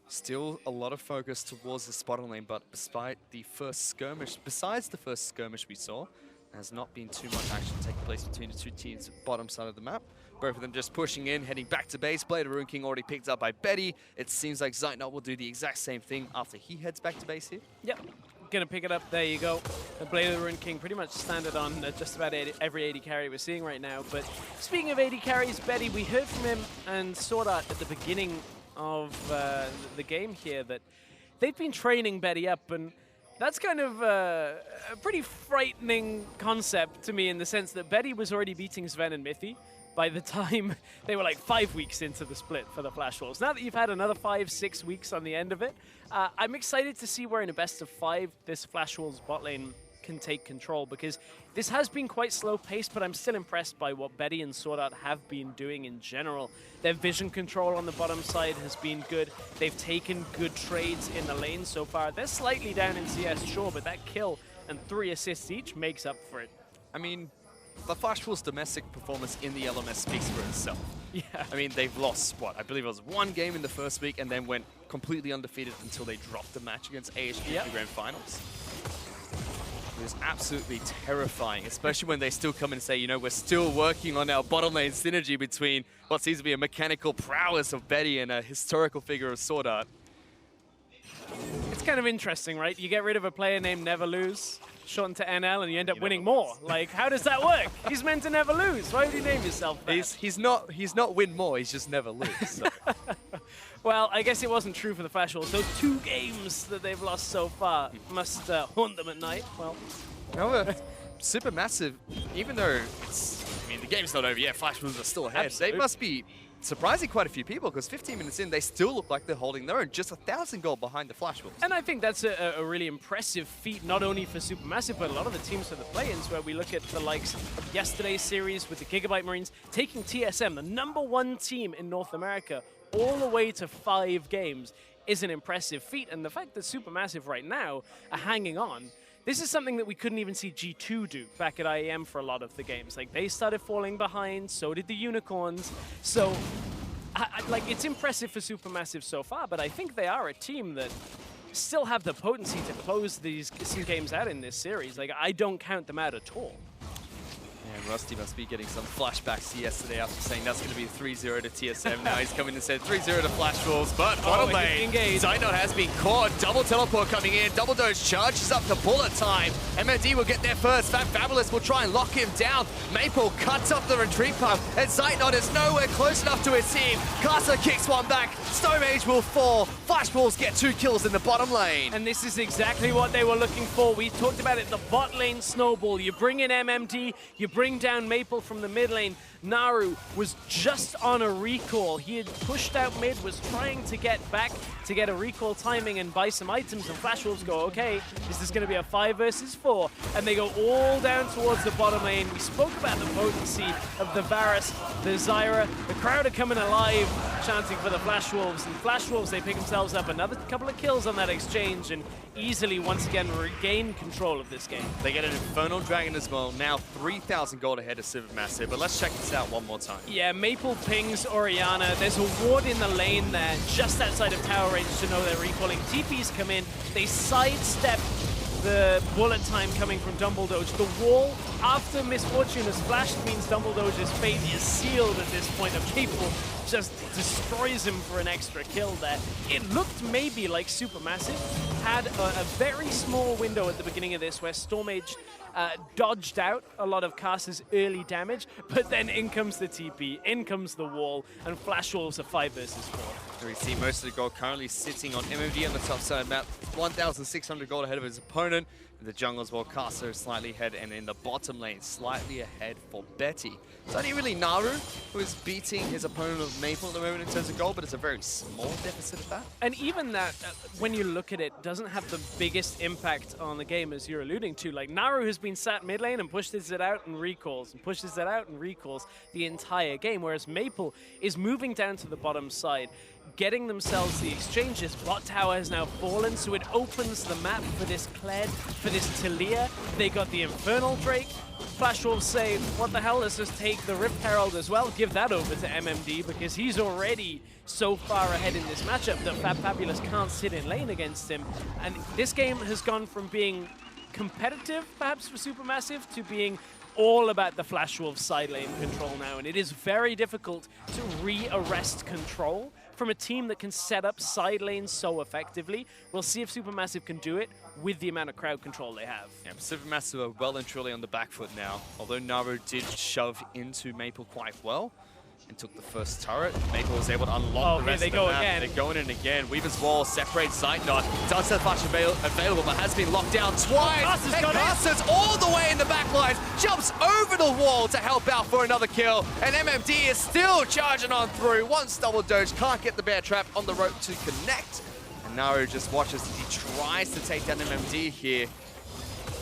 Still a lot of focus towards the bottom lane, but besides the first skirmish we saw, there has not been too much action taking place between the two teams bottom side of the map. Both of them just pushing in, heading back to base. Blade of Rune King already picked up by Betty. It seems like Zeitnot will do the exact same thing after he heads back to base here. Yep, gonna pick it up. There you go. The Blade of the Rune King pretty much standard on just about every 80 carry we're seeing right now. But speaking of 80 carries, Betty, we heard from him and Sword Art at the beginning of the game here that they've been training Betty up, and that's kind of a pretty frightening concept to me in the sense that Betty was already beating Sven and Mithy by the time they were like 5 weeks into the split for the Flash Wolves. Now that you've had another 5-6 weeks on the end of it, I'm excited to see where in a best of 5 this Flash Wolves bot lane can take control, because this has been quite slow paced, but I'm still impressed by what Betty and Sword Art have been doing in general. Their vision control on the bottom side has been good. They've taken good trades in the lane so far. They're slightly down in CS, sure, but that kill and 3 assists each makes up for it. I mean, the Flash Wolves' domestic performance in the LMS speaks for itself. Yeah. I mean, they've lost, what, I believe it was 1 game in the first week and then went completely undefeated until they dropped the match against AHQ in the Grand Finals. It was absolutely terrifying, especially when they still come in and say, you know, we're still working on our bottom lane synergy between what seems to be a mechanical prowess of Betty and a historical figure of Sword Art. It's kind of interesting, right? You get rid of a player named Never Lose, shortened to NL, and you end up winning more. Like, how does that work? He's meant to never lose. Why would you name yourself that? He's not win more. He's just never lose. So. Well, I guess it wasn't true for the Flash Wolves. Those 2 games that they've lost so far must haunt them at night. Well, however, SuperMassive, even though the game's not over yet, Flash Wolves are still ahead. Absolutely. They must be surprising quite a few people, because 15 minutes in, they still look like they're holding their own, just 1,000 gold behind the Flash Wolves. and I think that's a really impressive feat, not only for SuperMassive, but a lot of the teams for the play-ins, where we look at the likes of yesterday's series with the Gigabyte Marines, taking TSM, the #1 team in North America, all the way to 5 games is an impressive feat. And the fact that SuperMassive right now are hanging on, this is something that we couldn't even see G2 do back at IEM for a lot of the games. Like, they started falling behind, so did the Unicorns. So, like, it's impressive for SuperMassive so far, but I think they are a team that still have the potency to close some games out in this series. Like, I don't count them out at all. And Rusty must be getting some flashbacks to yesterday after saying that's going to be 3-0 to TSM. Now he's coming and said 3-0 to Flash Wolves, but bottom lane, Zynot has been caught. Double teleport coming in. Double Doge charges up to bullet time. MMD will get there first. Fabulous will try and lock him down. Maple cuts up the retreat path, and Zynot is nowhere close enough to his team. Casa kicks one back. Stone Age will fall. Flash Wolves get 2 kills in the bottom lane. And this is exactly what they were looking for. We talked about it, the bot lane snowball. You bring in MMD, you bring down Maple from the mid lane. Naru was just on a recall. He had pushed out mid, was trying to get back to get a recall timing and buy some items, and Flash Wolves go, okay, is this going to be a 5 versus 4? And they go all down towards the bottom lane. We spoke about the potency of the Varus, the Zyra. The crowd are coming alive, chanting for the Flash Wolves. And Flash Wolves, they pick themselves up another couple of kills on that exchange and easily, once again, regain control of this game. They get an Infernal Dragon as well, now 3,000 gold ahead of SuperMassive, but let's check this out one more time. Yeah, Maple pings Orianna. There's a ward in the lane there, just outside of tower range to know they're recalling. TPs come in, they sidestep the bullet time coming from Dumbledoge. The wall, after Misfortune has flashed, means Dumbledoge's fate is sealed at this point. Of Maple just destroys him for an extra kill there. It looked maybe like SuperMassive had a very small window at the beginning of this where Stormage dodged out a lot of Casa's early damage, but then in comes the TP, in comes the wall, and Flash Wolves are 5 versus 4. We see most of the gold currently sitting on MMD on the top side map, 1,600 gold ahead of his opponent. In the jungle as well, Casa is slightly ahead, and in the bottom lane, slightly ahead for Betty. It's only really Naru who is beating his opponent of Maple at the moment in terms of gold, but it's a very small deficit of that. And even that, when you look at it, doesn't have the biggest impact on the game as you're alluding to. Like, Naru has been sat mid lane and pushes it out and recalls, and pushes it out and recalls the entire game, whereas Maple is moving down to the bottom side, getting themselves the exchanges. Bot tower has now fallen, so it opens the map for this Kled, for this Talia. They got the Infernal Drake. Flash Wolves say, what the hell, let's just take the Rift Herald as well, give that over to MMD, because he's already so far ahead in this matchup that Fabulous can't sit in lane against him. And this game has gone from being competitive, perhaps for SuperMassive, to being all about the Flash Wolves side lane control now, and it is very difficult to re-arrest control from a team that can set up side lanes so effectively. We'll see if SuperMassive can do it with the amount of crowd control they have. Yeah, SuperMassive are well and truly on the back foot now, although Naru did shove into Maple quite well and took the first turret. Maple was able to unlock the rest of the map. Again. They're going in again. Weaver's Wall separates Zynot. Does have flash available, but has been locked down twice. And Caster's all the way in the back lines, jumps over the wall to help out for another kill. And MMD is still charging on through. Once Double Doge can't get the bear trap on the rope to connect. And Naru just watches as he tries to take down MMD here.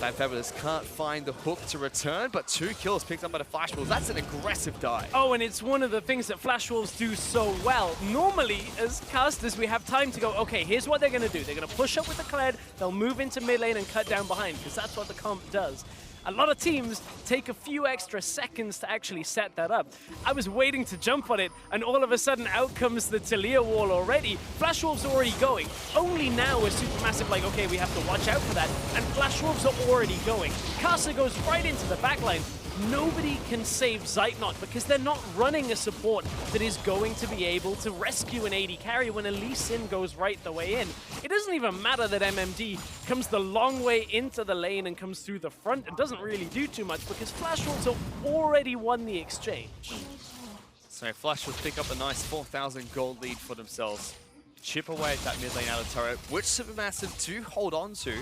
Fabulous can't find the hook to return, but 2 kills picked up by the Flash Wolves. That's an aggressive dive. Oh, and it's one of the things that Flash Wolves do so well. Normally, as casters, we have time to go, okay, here's what they're going to do. They're going to push up with the Kled, they'll move into mid lane and cut down behind, because that's what the comp does. A lot of teams take a few extra seconds to actually set that up. I was waiting to jump on it, and all of a sudden out comes the Talia wall already. Flash Wolves are already going. Only now is SuperMassive like, okay, we have to watch out for that, and Flash Wolves are already going. Casa goes right into the backline. nobody can save Zeitnot because they're not running a support that is going to be able to rescue an AD carry when a Lee Sin goes right the way in. It doesn't even matter that MMD comes the long way into the lane and comes through the front and doesn't really do too much because Flash Wolves have already won the exchange. So Flash will pick up a nice 4,000 gold lead for themselves. Chip away at that mid lane out of turret, which SuperMassive do hold on to.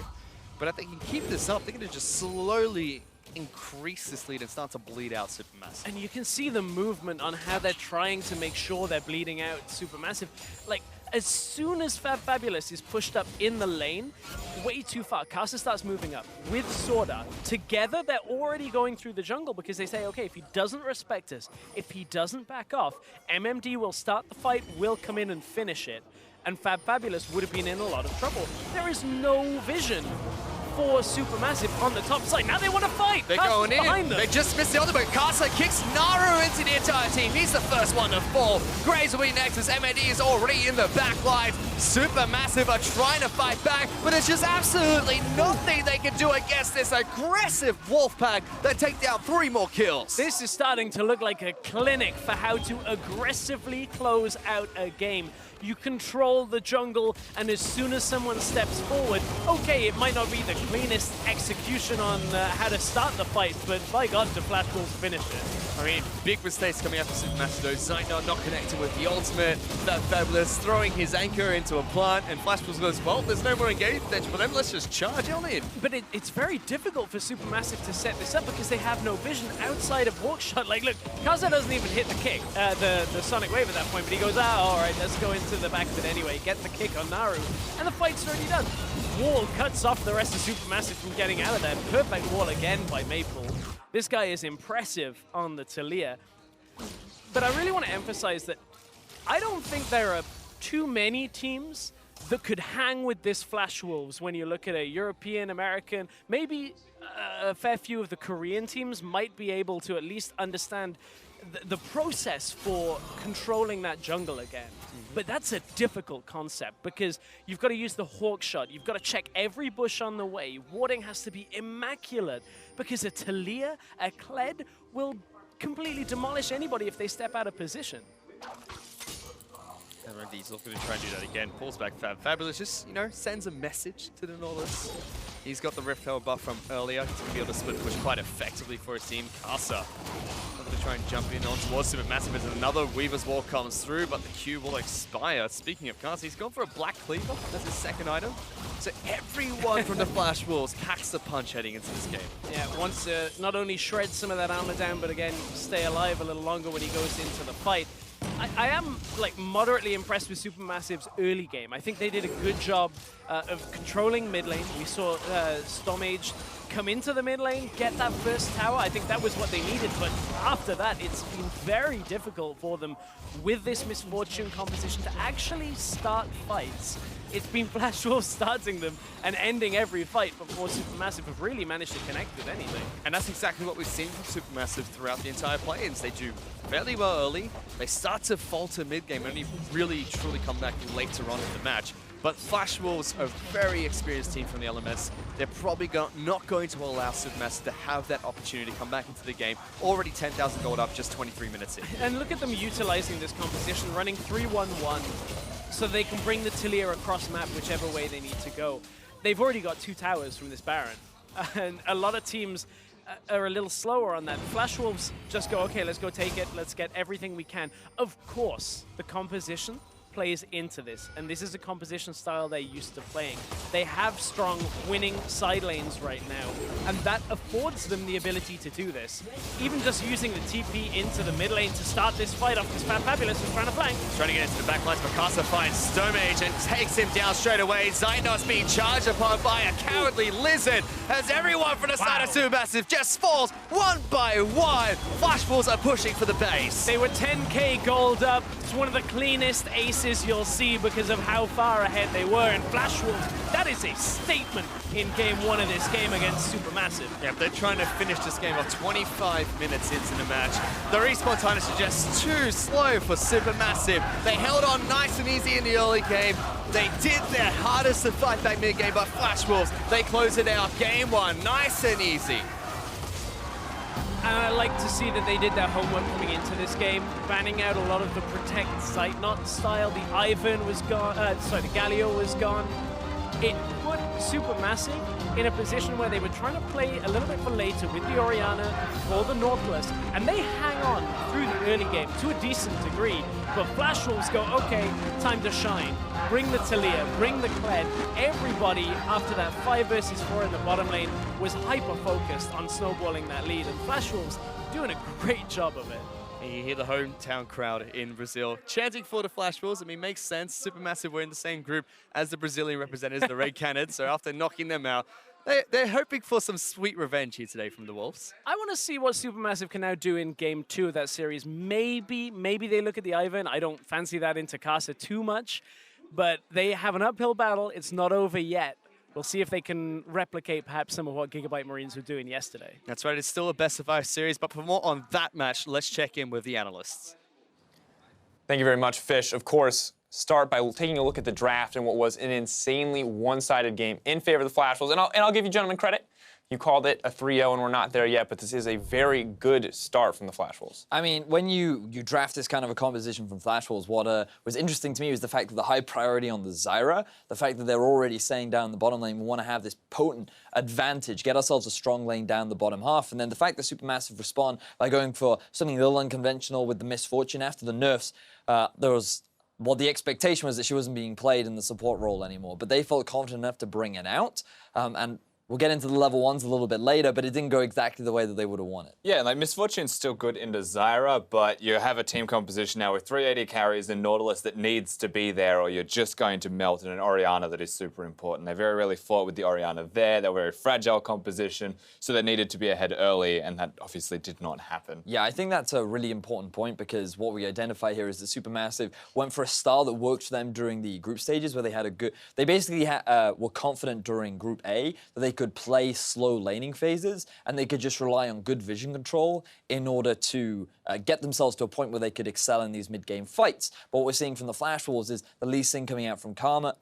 But if they can keep this up, they're going to just slowly increase this lead and start to bleed out SuperMassive. And you can see the movement on how they're trying to make sure they're bleeding out SuperMassive. Like, as soon as Fabulous is pushed up in the lane, way too far, Kasa starts moving up with Sorda. Together, they're already going through the jungle because they say, okay, if he doesn't respect us, if he doesn't back off, MMD will start the fight, will come in and finish it. And Fabulous would have been in a lot of trouble. There is no vision for SuperMassive on the top side. Now they want to fight. They're Kasa's going in. behind them. They just missed the other, but Kasa kicks Naru into the entire team. He's the first one to fall. Graves will be next as MAD is already in the back line. SuperMassive are trying to fight back, but there's just absolutely nothing they can do against this aggressive Wolfpack that take down 3 more kills. This is starting to look like a clinic for how to aggressively close out a game. You control the jungle, and as soon as someone steps forward, okay, it might not be the cleanest execution on how to start the fight, but by God, the Flash Wolves finish it. I mean, big mistakes coming up for SuperMassive though. Zeitnot not connecting with the ultimate, that Fabulous throwing his anchor into a plant, and Flash Wolves goes, well, there's no more engagement for them, let's just charge on in. But it's very difficult for SuperMassive to set this up because they have no vision outside of Hawkshot. Like, look, Kaza doesn't even hit the kick, the Sonic Wave at that point, but he goes, all right, let's go into the back of it anyway, get the kick on Naru, and the fight's already done. Wall cuts off the rest of SuperMassive from getting out of there. Perfect wall again by Maple. This guy is impressive on the Talia. But I really want to emphasize that I don't think there are too many teams that could hang with this Flash Wolves when you look at a European, American, maybe a fair few of the Korean teams might be able to at least understand the process for controlling that jungle again. But that's a difficult concept because you've got to use the hawk shot. You've got to check every bush on the way. Warding has to be immaculate because a Talia, a Kled will completely demolish anybody if they step out of position. And Randy's looking to try and do that again. Pulls back Fabulous, just, you know, sends a message to the Nautilus. He's got the Rift Power buff from earlier. He's going to be able to split push quite effectively for his team. Kasa looking to try and jump in on towards SuperMassive as another Weaver's Wall comes through, but the Q will expire. Speaking of Kasa, he's gone for a Black Cleaver. That's his second item. So everyone from the Flash Wolves packs the punch heading into this game. Yeah, wants to not only shred some of that armor down, but again, stay alive a little longer when he goes into the fight. I am like moderately impressed with SuperMassive's early game. I think they did a good job of controlling mid lane. We saw Stormage come into the mid lane, get that first tower. I think that was what they needed, but after that, it's been very difficult for them with this Misfortune composition to actually start fights. It's been Flash Wolves starting them and ending every fight before SuperMassive have really managed to connect with anything. And that's exactly what we've seen from SuperMassive throughout the entire play-ins. They do fairly well early. They start to falter mid-game and only really truly come back later on in the match. But Flash Wolves are a very experienced team from the LMS. They're probably not going to allow SuperMassive to have that opportunity to come back into the game. Already 10,000 gold up just 23 minutes in. And look at them utilizing this composition, running 3-1-1. So they can bring the Talia across map whichever way they need to go. They've already got 2 towers from this Baron. And a lot of teams are a little slower on that. Flash Wolves just go, okay, let's go take it. Let's get everything we can. Of course, the composition plays into this, and this is a composition style they're used to playing. They have strong winning side lanes right now, and that affords them the ability to do this. Even just using the TP into the mid lane to start this fight off, because Fabulous is trying to flank. Trying to get into the backlines, but Kasa finds Stomage and takes him down straight away. Zeitnot's being charged upon by a cowardly lizard as everyone from the side of SuperMassive just falls one by one. Flash Wolves are pushing for the base. They were 10k gold up. It's one of the cleanest aces you'll see because of how far ahead they were. And Flash Wolves, that is a statement in game 1 of this game against SuperMassive. Yeah, they're trying to finish this game off 25 minutes into the match. The respawn time is just too slow for SuperMassive. They held on nice and easy in the early game. They did their hardest to fight back mid-game, but Flash Wolves, they close it out. Game 1, nice and easy. And I like to see that they did their homework coming into this game, banning out a lot of the protect Zeitnot style. The Ivan was gone, the Galio was gone. It put SuperMassive in a position where they were trying to play a little bit for later with the Orianna for the Nautilus, and they hang on through the early game to a decent degree. But Flash Wolves go, okay, time to shine. Bring the Talia, bring the Kled. Everybody, after that 5 versus 4 in the bottom lane, was hyper-focused on snowballing that lead, and Flash Wolves doing a great job of it. And you hear the hometown crowd in Brazil chanting for the Flash Wolves. I mean, makes sense. SuperMassive were in the same group as the Brazilian representatives, the Red Canids. So after knocking them out, they're hoping for some sweet revenge here today from the Wolves. I want to see what SuperMassive can now do in Game 2 of that series. Maybe they look at the Ivan. I don't fancy that into Casa too much, but they have an uphill battle. It's not over yet. We'll see if they can replicate perhaps some of what Gigabyte Marines were doing yesterday. That's right, it's still a best-of-5 series, but for more on that match, let's check in with the analysts. Thank you very much, Fish. Of course, start by taking a look at the draft and what was an insanely one-sided game in favor of the Flash Wolves. And I'll give you gentlemen credit. You called it a 3-0, and we're not there yet, but this is a very good start from the Flash Wolves. I mean, when you draft this kind of a composition from Flash Wolves, what was interesting to me was the fact that the high priority on the Zyra, the fact that they're already saying down the bottom lane, we want to have this potent advantage, get ourselves a strong lane down the bottom half, and then the fact that SuperMassive respond by going for something a little unconventional with the Misfortune after the nerfs, the expectation was that she wasn't being played in the support role anymore, but they felt confident enough to bring it out, and we'll get into the level 1s a little bit later, but it didn't go exactly the way that they would have wanted. Yeah, like Misfortune's still good into Zyra, but you have a team composition now with 380 carries and Nautilus that needs to be there, or you're just going to melt in an Orianna that is super important. They very rarely fought with the Orianna there. They were a very fragile composition, so they needed to be ahead early, and that obviously did not happen. Yeah, I think that's a really important point, because what we identify here is that SuperMassive went for a style that worked for them during the group stages, where they had they basically were confident during Group A that they could play slow laning phases, and they could just rely on good vision control in order to get themselves to a point where they could excel in these mid-game fights. But what we're seeing from the Flash Wolves is the Lee Sin coming out from Casa,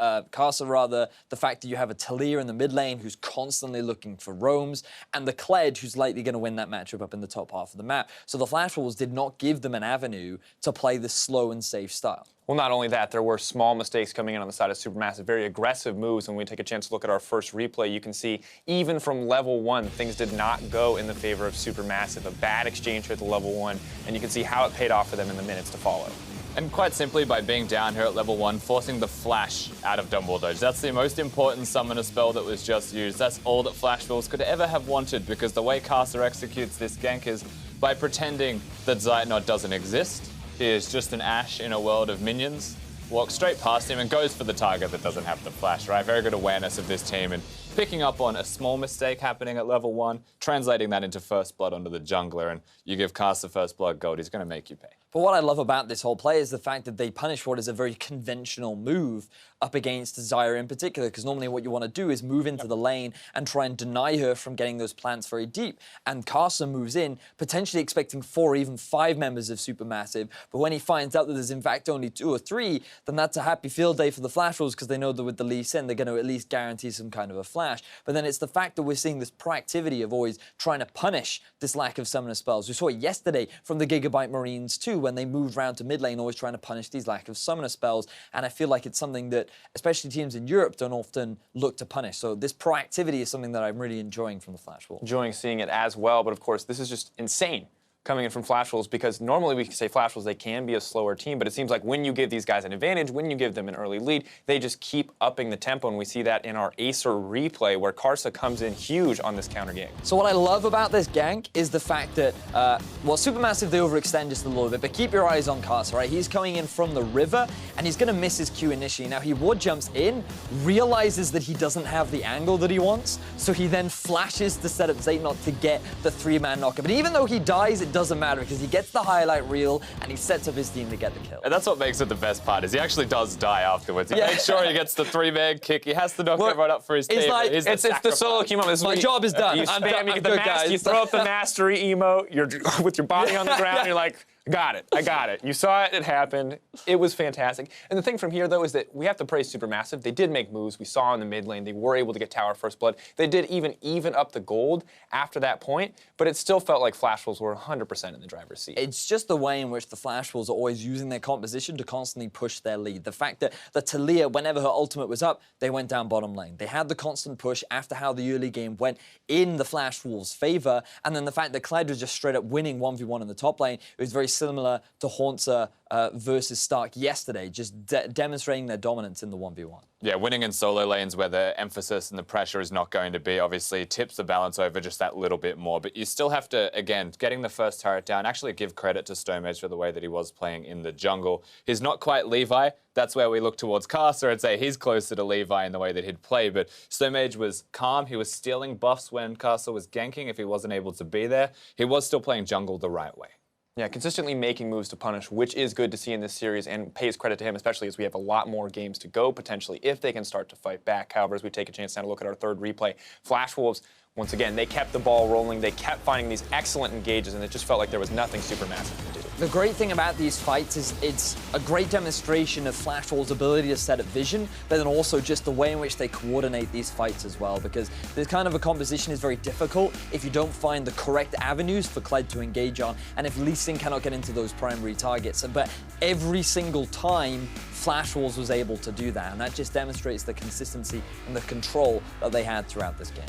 the fact that you have a Talia in the mid lane who's constantly looking for roams, and the Kled who's likely going to win that matchup up in the top half of the map. So the Flash Wolves did not give them an avenue to play this slow and safe style. Well, not only that, there were small mistakes coming in on the side of SuperMassive, very aggressive moves. When we take a chance to look at our first replay, you can see even from level 1, things did not go in the favor of SuperMassive. A bad exchange here at the level 1, and you can see how it paid off for them in the minutes to follow. And quite simply, by being down here at level 1, forcing the Flash out of Dumble Dodge. That's the most important summoner spell that was just used. That's all that Flash Wolves could ever have wanted, because the way Casa executes this gank is by pretending that Zeitnot doesn't exist. He is just an Ashe in a world of minions, walks straight past him and goes for the target that doesn't have the flash, right? Very good awareness of this team and picking up on a small mistake happening at level 1, translating that into first blood onto the jungler, and you give Casa first blood gold, he's going to make you pay. But what I love about this whole play is the fact that they punish what is a very conventional move up against Zyra in particular, because normally what you want to do is move into the lane and try and deny her from getting those plants very deep. And Casa moves in, potentially expecting 4 or even 5 members of SuperMassive, but when he finds out that there's in fact only 2 or 3, then that's a happy field day for the Flash Wolves, because they know that with the Lee Sin, they're going to at least guarantee some kind of a flash. But then it's the fact that we're seeing this proactivity of always trying to punish this lack of summoner spells. We saw it yesterday from the Gigabyte Marines too, when they moved around to mid lane, always trying to punish these lack of summoner spells. And I feel like it's something that, especially teams in Europe, don't often look to punish. So this proactivity is something that I'm really enjoying from the Flash Wolves. Enjoying seeing it as well, but of course, this is just insane coming in from Flash Wolves, because normally we can say Flash Wolves, they can be a slower team, but it seems like when you give these guys an advantage, when you give them an early lead, they just keep upping the tempo, and we see that in our Acer replay where Karsa comes in huge on this counter game. So what I love about this gank is the fact that, well, SuperMassive, they overextend just a little bit, but keep your eyes on Karsa, right? He's coming in from the river, and he's going to miss his Q initially. Now, he wood jumps in, realizes that he doesn't have the angle that he wants, so he then flashes to set up Zeitnot to get the 3-man knocker. But even though he dies, it doesn't matter, because he gets the highlight reel and he sets up his team to get the kill. And that's what makes it the best part, is he actually does die afterwards. He makes sure he gets the 3-man kick. He has to knock everyone up for his team. Like, it's the solo queue moment. My job is done. You spam, you get the good, guys. you throw up the mastery emote, you're with your body on the ground, you're like, Got it. I got it. You saw it. It happened. It was fantastic. And the thing from here, though, is that we have to praise SuperMassive. They did make moves. We saw in the mid lane. They were able to get Tower First Blood. They did even up the gold after that point, but it still felt like Flash Wolves were 100% in the driver's seat. It's just the way in which the Flash Wolves are always using their composition to constantly push their lead. The fact that Talia, whenever her ultimate was up, they went down bottom lane. They had the constant push after how the early game went in the Flash Wolves' favor, and then the fact that Clyde was just straight up winning 1v1 in the top lane, it was very similar to Haunter versus Stark yesterday, just demonstrating their dominance in the 1v1. Yeah, winning in solo lanes where the emphasis and the pressure is not going to be obviously tips the balance over just that little bit more. But you still have to, again, getting the first turret down, actually give credit to StoneMage for the way that he was playing in the jungle. He's not quite Levi. That's where we look towards Casa and say he's closer to Levi in the way that he'd play. But StoneMage was calm. He was stealing buffs when Casa was ganking if he wasn't able to be there. He was still playing jungle the right way. Yeah, consistently making moves to punish, which is good to see in this series and pays credit to him, especially as we have a lot more games to go, potentially, if they can start to fight back. However, as we take a chance now to look at our third replay, Flash Wolves, once again, they kept the ball rolling. They kept finding these excellent engages, and it just felt like there was nothing SuperMassive could do. The great thing about these fights is it's a great demonstration of Flash Wolves' ability to set up vision, but then also just the way in which they coordinate these fights as well, because this kind of a composition is very difficult if you don't find the correct avenues for Kled to engage on, and if Lee Sin cannot get into those primary targets. But every single time, Flash Wolves was able to do that, and that just demonstrates the consistency and the control that they had throughout this game.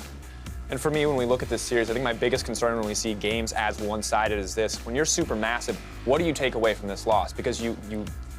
And for me, when we look at this series, I think my biggest concern when we see games as one-sided is this. When you're SuperMassive, what do you take away from this loss? Because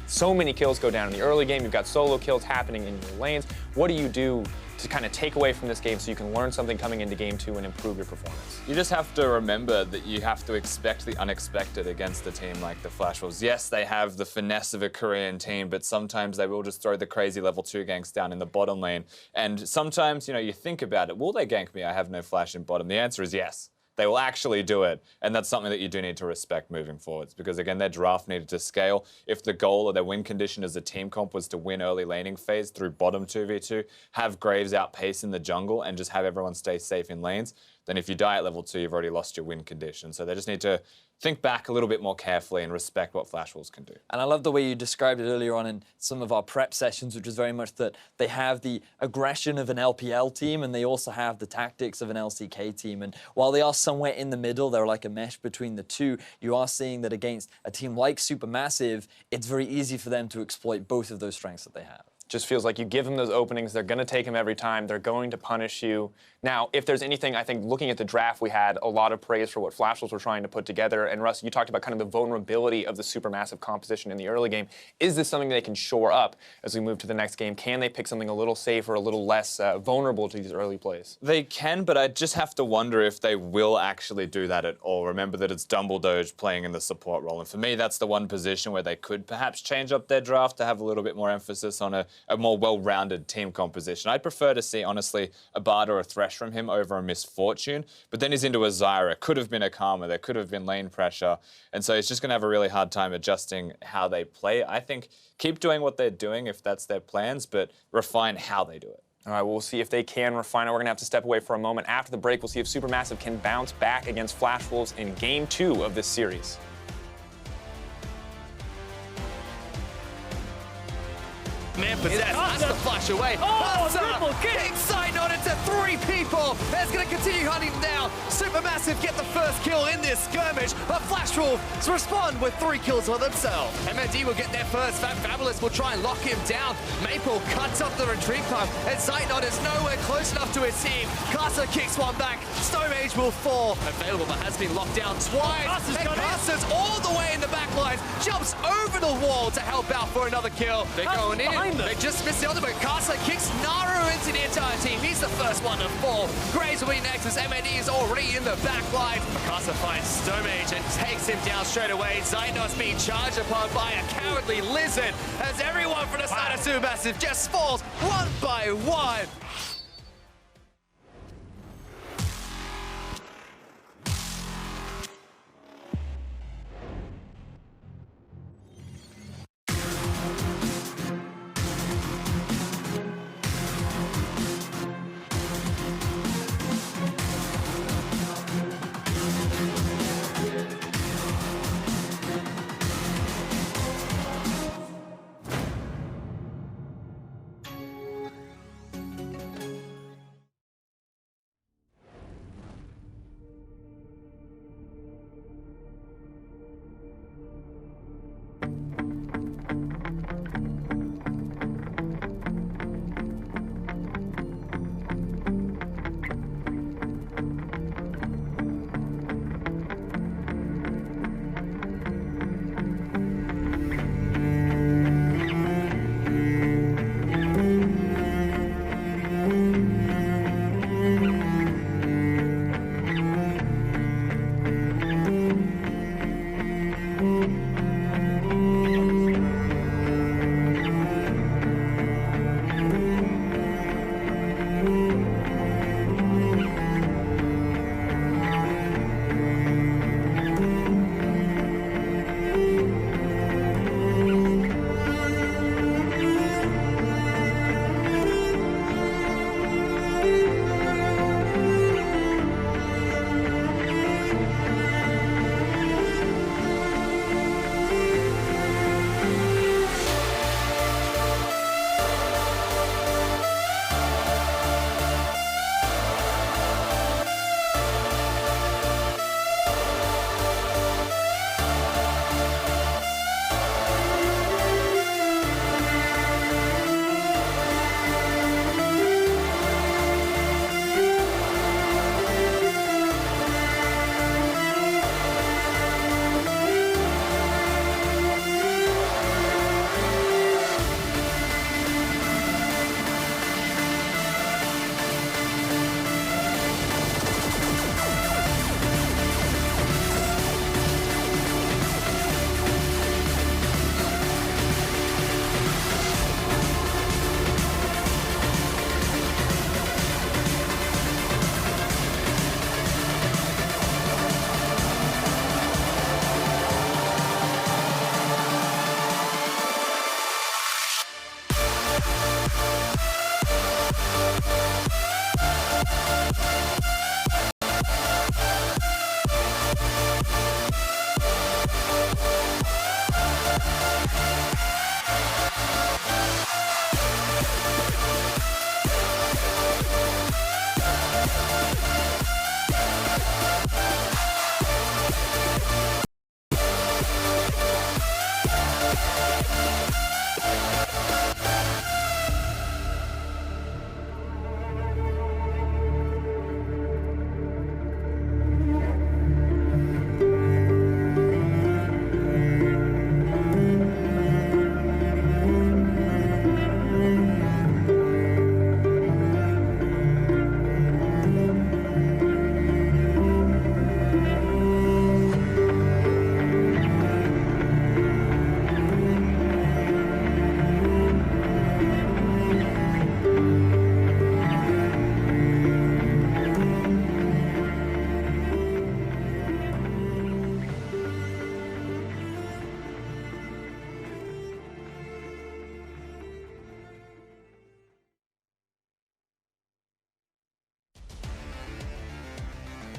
so many kills go down in the early game. You've got solo kills happening in your lanes. What do you do to kind of take away from this game so you can learn something coming into game 2 and improve your performance? You just have to remember that you have to expect the unexpected against a team like the Flash Wolves. Yes, they have the finesse of a Korean team, but sometimes they will just throw the crazy level 2 ganks down in the bottom lane. And sometimes, you think about it, will they gank me? I have no flash in bottom. The answer is yes. They will actually do it, and that's something that you do need to respect moving forwards, because again, their draft needed to scale. If the goal or their win condition as a team comp was to win early laning phase through bottom 2v2, have Graves outpace in the jungle, and just have everyone stay safe in lanes, then if you die at level 2, you've already lost your win condition. So they just need to think back a little bit more carefully and respect what Flash Wolves can do. And I love the way you described it earlier on in some of our prep sessions, which is very much that they have the aggression of an LPL team and they also have the tactics of an LCK team. And while they are somewhere in the middle, they're like a mesh between the two, you are seeing that against a team like SuperMassive, it's very easy for them to exploit both of those strengths that they have. Just feels like you give them those openings, they're going to take them every time, they're going to punish you. Now, if there's anything, I think looking at the draft, we had a lot of praise for what Flash Wolves were trying to put together. And Russ, you talked about kind of the vulnerability of the SuperMassive composition in the early game. Is this something they can shore up as we move to the next game? Can they pick something a little safer, a little less vulnerable to these early plays? They can, but I just have to wonder if they will actually do that at all. Remember that it's Dumbledore playing in the support role. And for me, that's the one position where they could perhaps change up their draft to have a little bit more emphasis on a more well-rounded team composition. I'd prefer to see, honestly, a Bard or a Thresh from him over a Misfortune, but then he's into a Zyra. Could have been a Karma. There could have been lane pressure. And so he's just going to have a really hard time adjusting how they play. I think keep doing what they're doing if that's their plans, but refine how they do it. All right, well, we'll see if they can refine it. We're going to have to step away for a moment. After the break, we'll see if SuperMassive can bounce back against Flash Wolves in Game 2 of this series. Man possessed, that's the flash away. Triple kick! Getting side nodded to 3 people. There's going to continue hunting down. SuperMassive get the first kill in this skirmish, but Flash Wolves respond with 3 kills for themselves. MND will get their first. Fabulous will try and lock him down. Maple cuts off the retreat pump, and Zaytnot is nowhere close enough to his team. Casa kicks one back. StoneMage will fall. Available, but has been locked down twice. And Casa's all the way in the back lines, jumps over the wall to help out for another kill. They're going in. They just missed the ultimate. Casa kicks Naru into the entire team. He's the first one to fall. Graves will be next as MND is already in the back line. Casa finds StoneMage and takes him down straight away. Zaytnot's being charged upon by a cowardly lizard as everyone from the side of SuperMassive just falls one by one.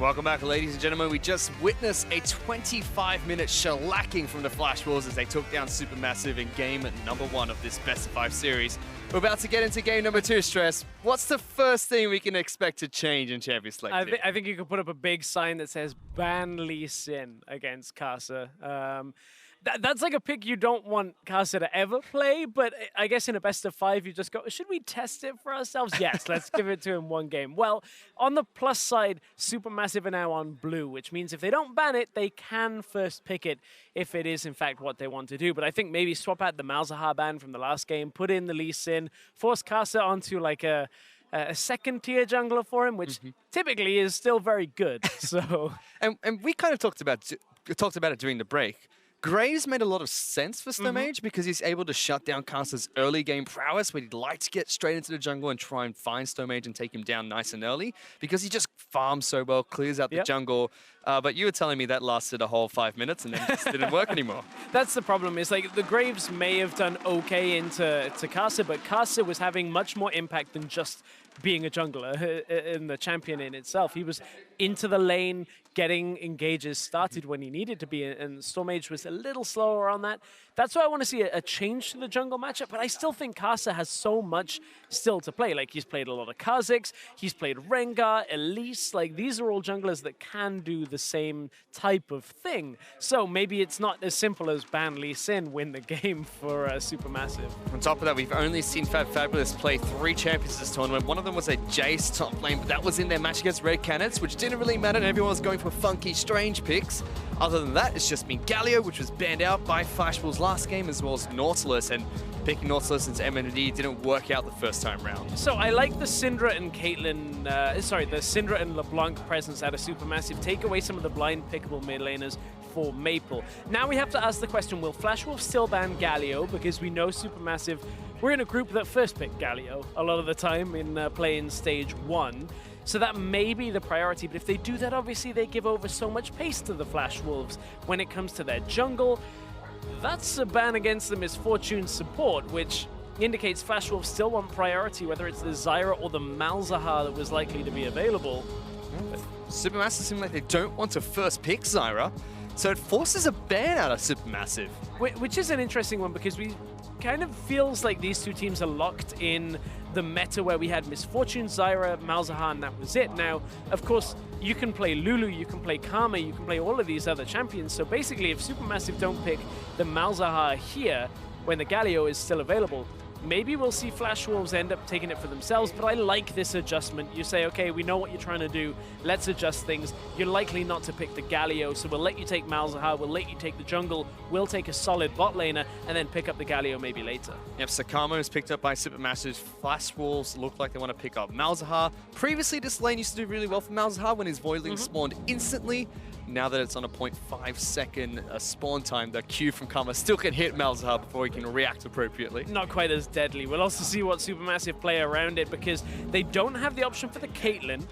Welcome back, ladies and gentlemen. We just witnessed a 25-minute shellacking from the Flash Wolves as they took down SuperMassive in game number 1 of this best of 5 series. We're about to get into game number 2, Stress. What's the first thing we can expect to change in Champions Select? I think you could put up a big sign that says ban Lee Sin against Casa. That's like a pick you don't want Casa to ever play, but I guess in a best of 5, you just go, should we test it for ourselves? Yes, let's give it to him one game. Well, on the plus side, SuperMassive are now on blue, which means if they don't ban it, they can first pick it if it is in fact what they want to do. But I think maybe swap out the Malzahar ban from the last game, put in the Lee Sin, force Casa onto like a second-tier jungler for him, which typically is still very good. So, and we kind of talked about it during the break. Graves made a lot of sense for StoneMage because he's able to shut down Casa's early game prowess, where he'd like to get straight into the jungle and try and find StoneMage and take him down nice and early because he just farms so well, clears out the jungle. But you were telling me that lasted a whole 5 minutes and then just didn't work anymore. That's the problem, is like the Graves may have done okay into Casa, but Casa was having much more impact than just being a jungler in the champion in itself. He was into the lane, getting engages started when he needed to be, and StoneMage was a little slower on that. That's why I want to see a change to the jungle matchup, but I still think Casa has so much still to play. Like, he's played a lot of Kha'Zix, he's played Rengar, Elise, like these are all junglers that can do the same type of thing. So maybe it's not as simple as ban Lee Sin, win the game for SuperMassive. On top of that, we've only seen Fabulous play 3 champions this tournament. One of them was a Jace top lane, but that was in their match against Red Canids, which didn't really matter, and everyone was going for funky, strange picks. Other than that, it's just been Galio, which was banned out by Flash Wolves last game, as well as Nautilus, and picking Nautilus since MND didn't work out the first time round. So I like the Syndra and Caitlyn, the Syndra and LeBlanc presence out of SuperMassive. Take away some of the blind pickable mid laners for Maple. Now we have to ask the question, will Flash Wolves still ban Galio? Because we know SuperMassive, we're in a group that first picked Galio a lot of the time in playing stage 1. So that may be the priority, but if they do that, obviously they give over so much pace to the Flash Wolves when it comes to their jungle. That's a ban against the Misfortune support, which indicates Flash Wolves still want priority, whether it's the Zyra or the Malzahar that was likely to be available. SuperMassive seem like they don't want to first pick Zyra, so it forces a ban out of SuperMassive. Which is an interesting one, because we kind of feels like these two teams are locked in the meta where we had Misfortune, Zyra, Malzahar, and that was it. Now, of course, you can play Lulu, you can play Karma, you can play all of these other champions. So basically, if SuperMassive don't pick the Malzahar here, when the Galio is still available, maybe we'll see Flash Wolves end up taking it for themselves, but I like this adjustment. You say, okay, we know what you're trying to do, let's adjust things. You're likely not to pick the Galio, so we'll let you take Malzahar, we'll let you take the jungle, we'll take a solid bot laner, and then pick up the Galio maybe later. Yep, Sakamo is picked up by SuperMassive. Flash Wolves look like they want to pick up Malzahar. Previously, this lane used to do really well for Malzahar when his Voidling spawned instantly. Now that it's on a 0.5 second spawn time, the Q from Karma still can hit Malzahar before he can react appropriately. Not quite as deadly. We'll also see what SuperMassive play around it, because they don't have the option for the Caitlyn.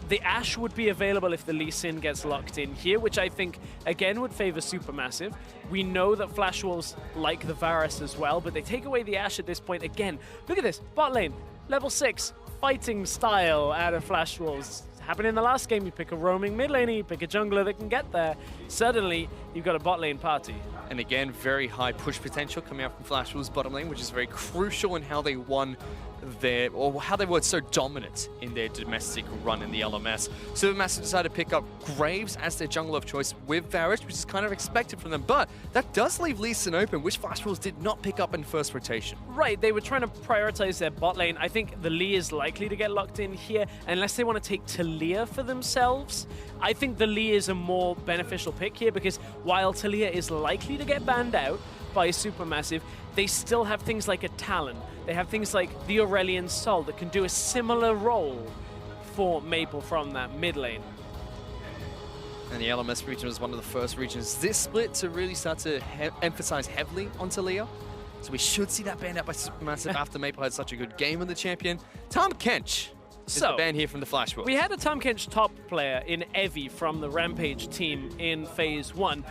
The Ashe would be available if the Lee Sin gets locked in here, which I think, again, would favor SuperMassive. We know that Flash Wolves like the Varus as well, but they take away the Ashe at this point. Again, look at this. Bot lane, level 6, fighting style out of Flash Wolves. Happened in the last game, you pick a roaming mid laner, you pick a jungler that can get there. Suddenly, you've got a bot lane party. And again, very high push potential coming out from Flash Wolves' bottom lane, which is very crucial in how they won their, or how they were so dominant in their domestic run in the LMS. SuperMassive decided to pick up Graves as their jungle of choice with Varus, which is kind of expected from them, but that does leave Lee Sin open, which Flash Wolves did not pick up in first rotation. Right, they were trying to prioritize their bot lane. I think the Lee is likely to get locked in here, unless they want to take Talia for themselves. I think the Lee is a more beneficial pick here, because while Talia is likely to get banned out by SuperMassive, they still have things like a Talon. They have things like the Aurelion Sol that can do a similar role for Maple from that mid lane. And the LMS region was one of the first regions this split to really start to emphasize heavily on Talia. So we should see that banned out by SuperMassive after Maple had such a good game with the champion. Tahm Kench is the ban here from the Flash Wolves. We had a Tahm Kench top player in Evi from the Rampage team in Phase 1.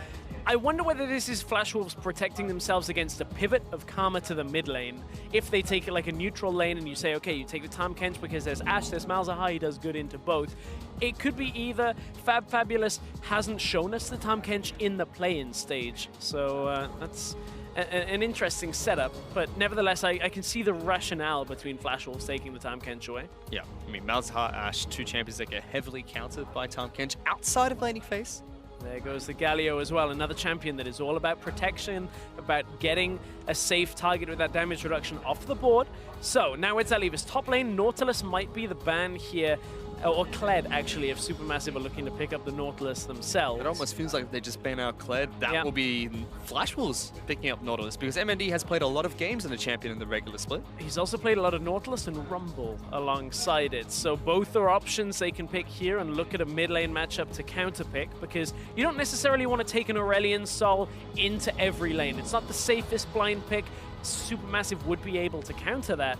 I wonder whether this is Flash Wolves protecting themselves against a pivot of Karma to the mid lane. If they take it like a neutral lane and you say, okay, you take the Tahm Kench because there's Ashe, there's Malzahar, he does good into both. It could be either Fabulous hasn't shown us the Tahm Kench in the play-in stage. So that's an interesting setup, but nevertheless, I can see the rationale between Flash Wolves taking the Tahm Kench away. Yeah, I mean, Malzahar, Ashe, two champions that get heavily countered by Tahm Kench outside of laning phase. There goes the Galio as well, another champion that is all about protection, about getting a safe target with that damage reduction off the board. So now where does that leave us? Top lane, Nautilus might be the ban here, or Kled actually, if Supermassive are looking to pick up the Nautilus themselves. It almost feels like they just ban out Kled. That will be Flash Wolves picking up Nautilus, because MND has played a lot of games in the champion in the regular split. He's also played a lot of Nautilus and Rumble alongside it, so both are options they can pick here and look at a mid lane matchup to counter pick, because you don't necessarily want to take an Aurelion Sol into every lane. It's not the safest blind pick. Supermassive would be able to counter that.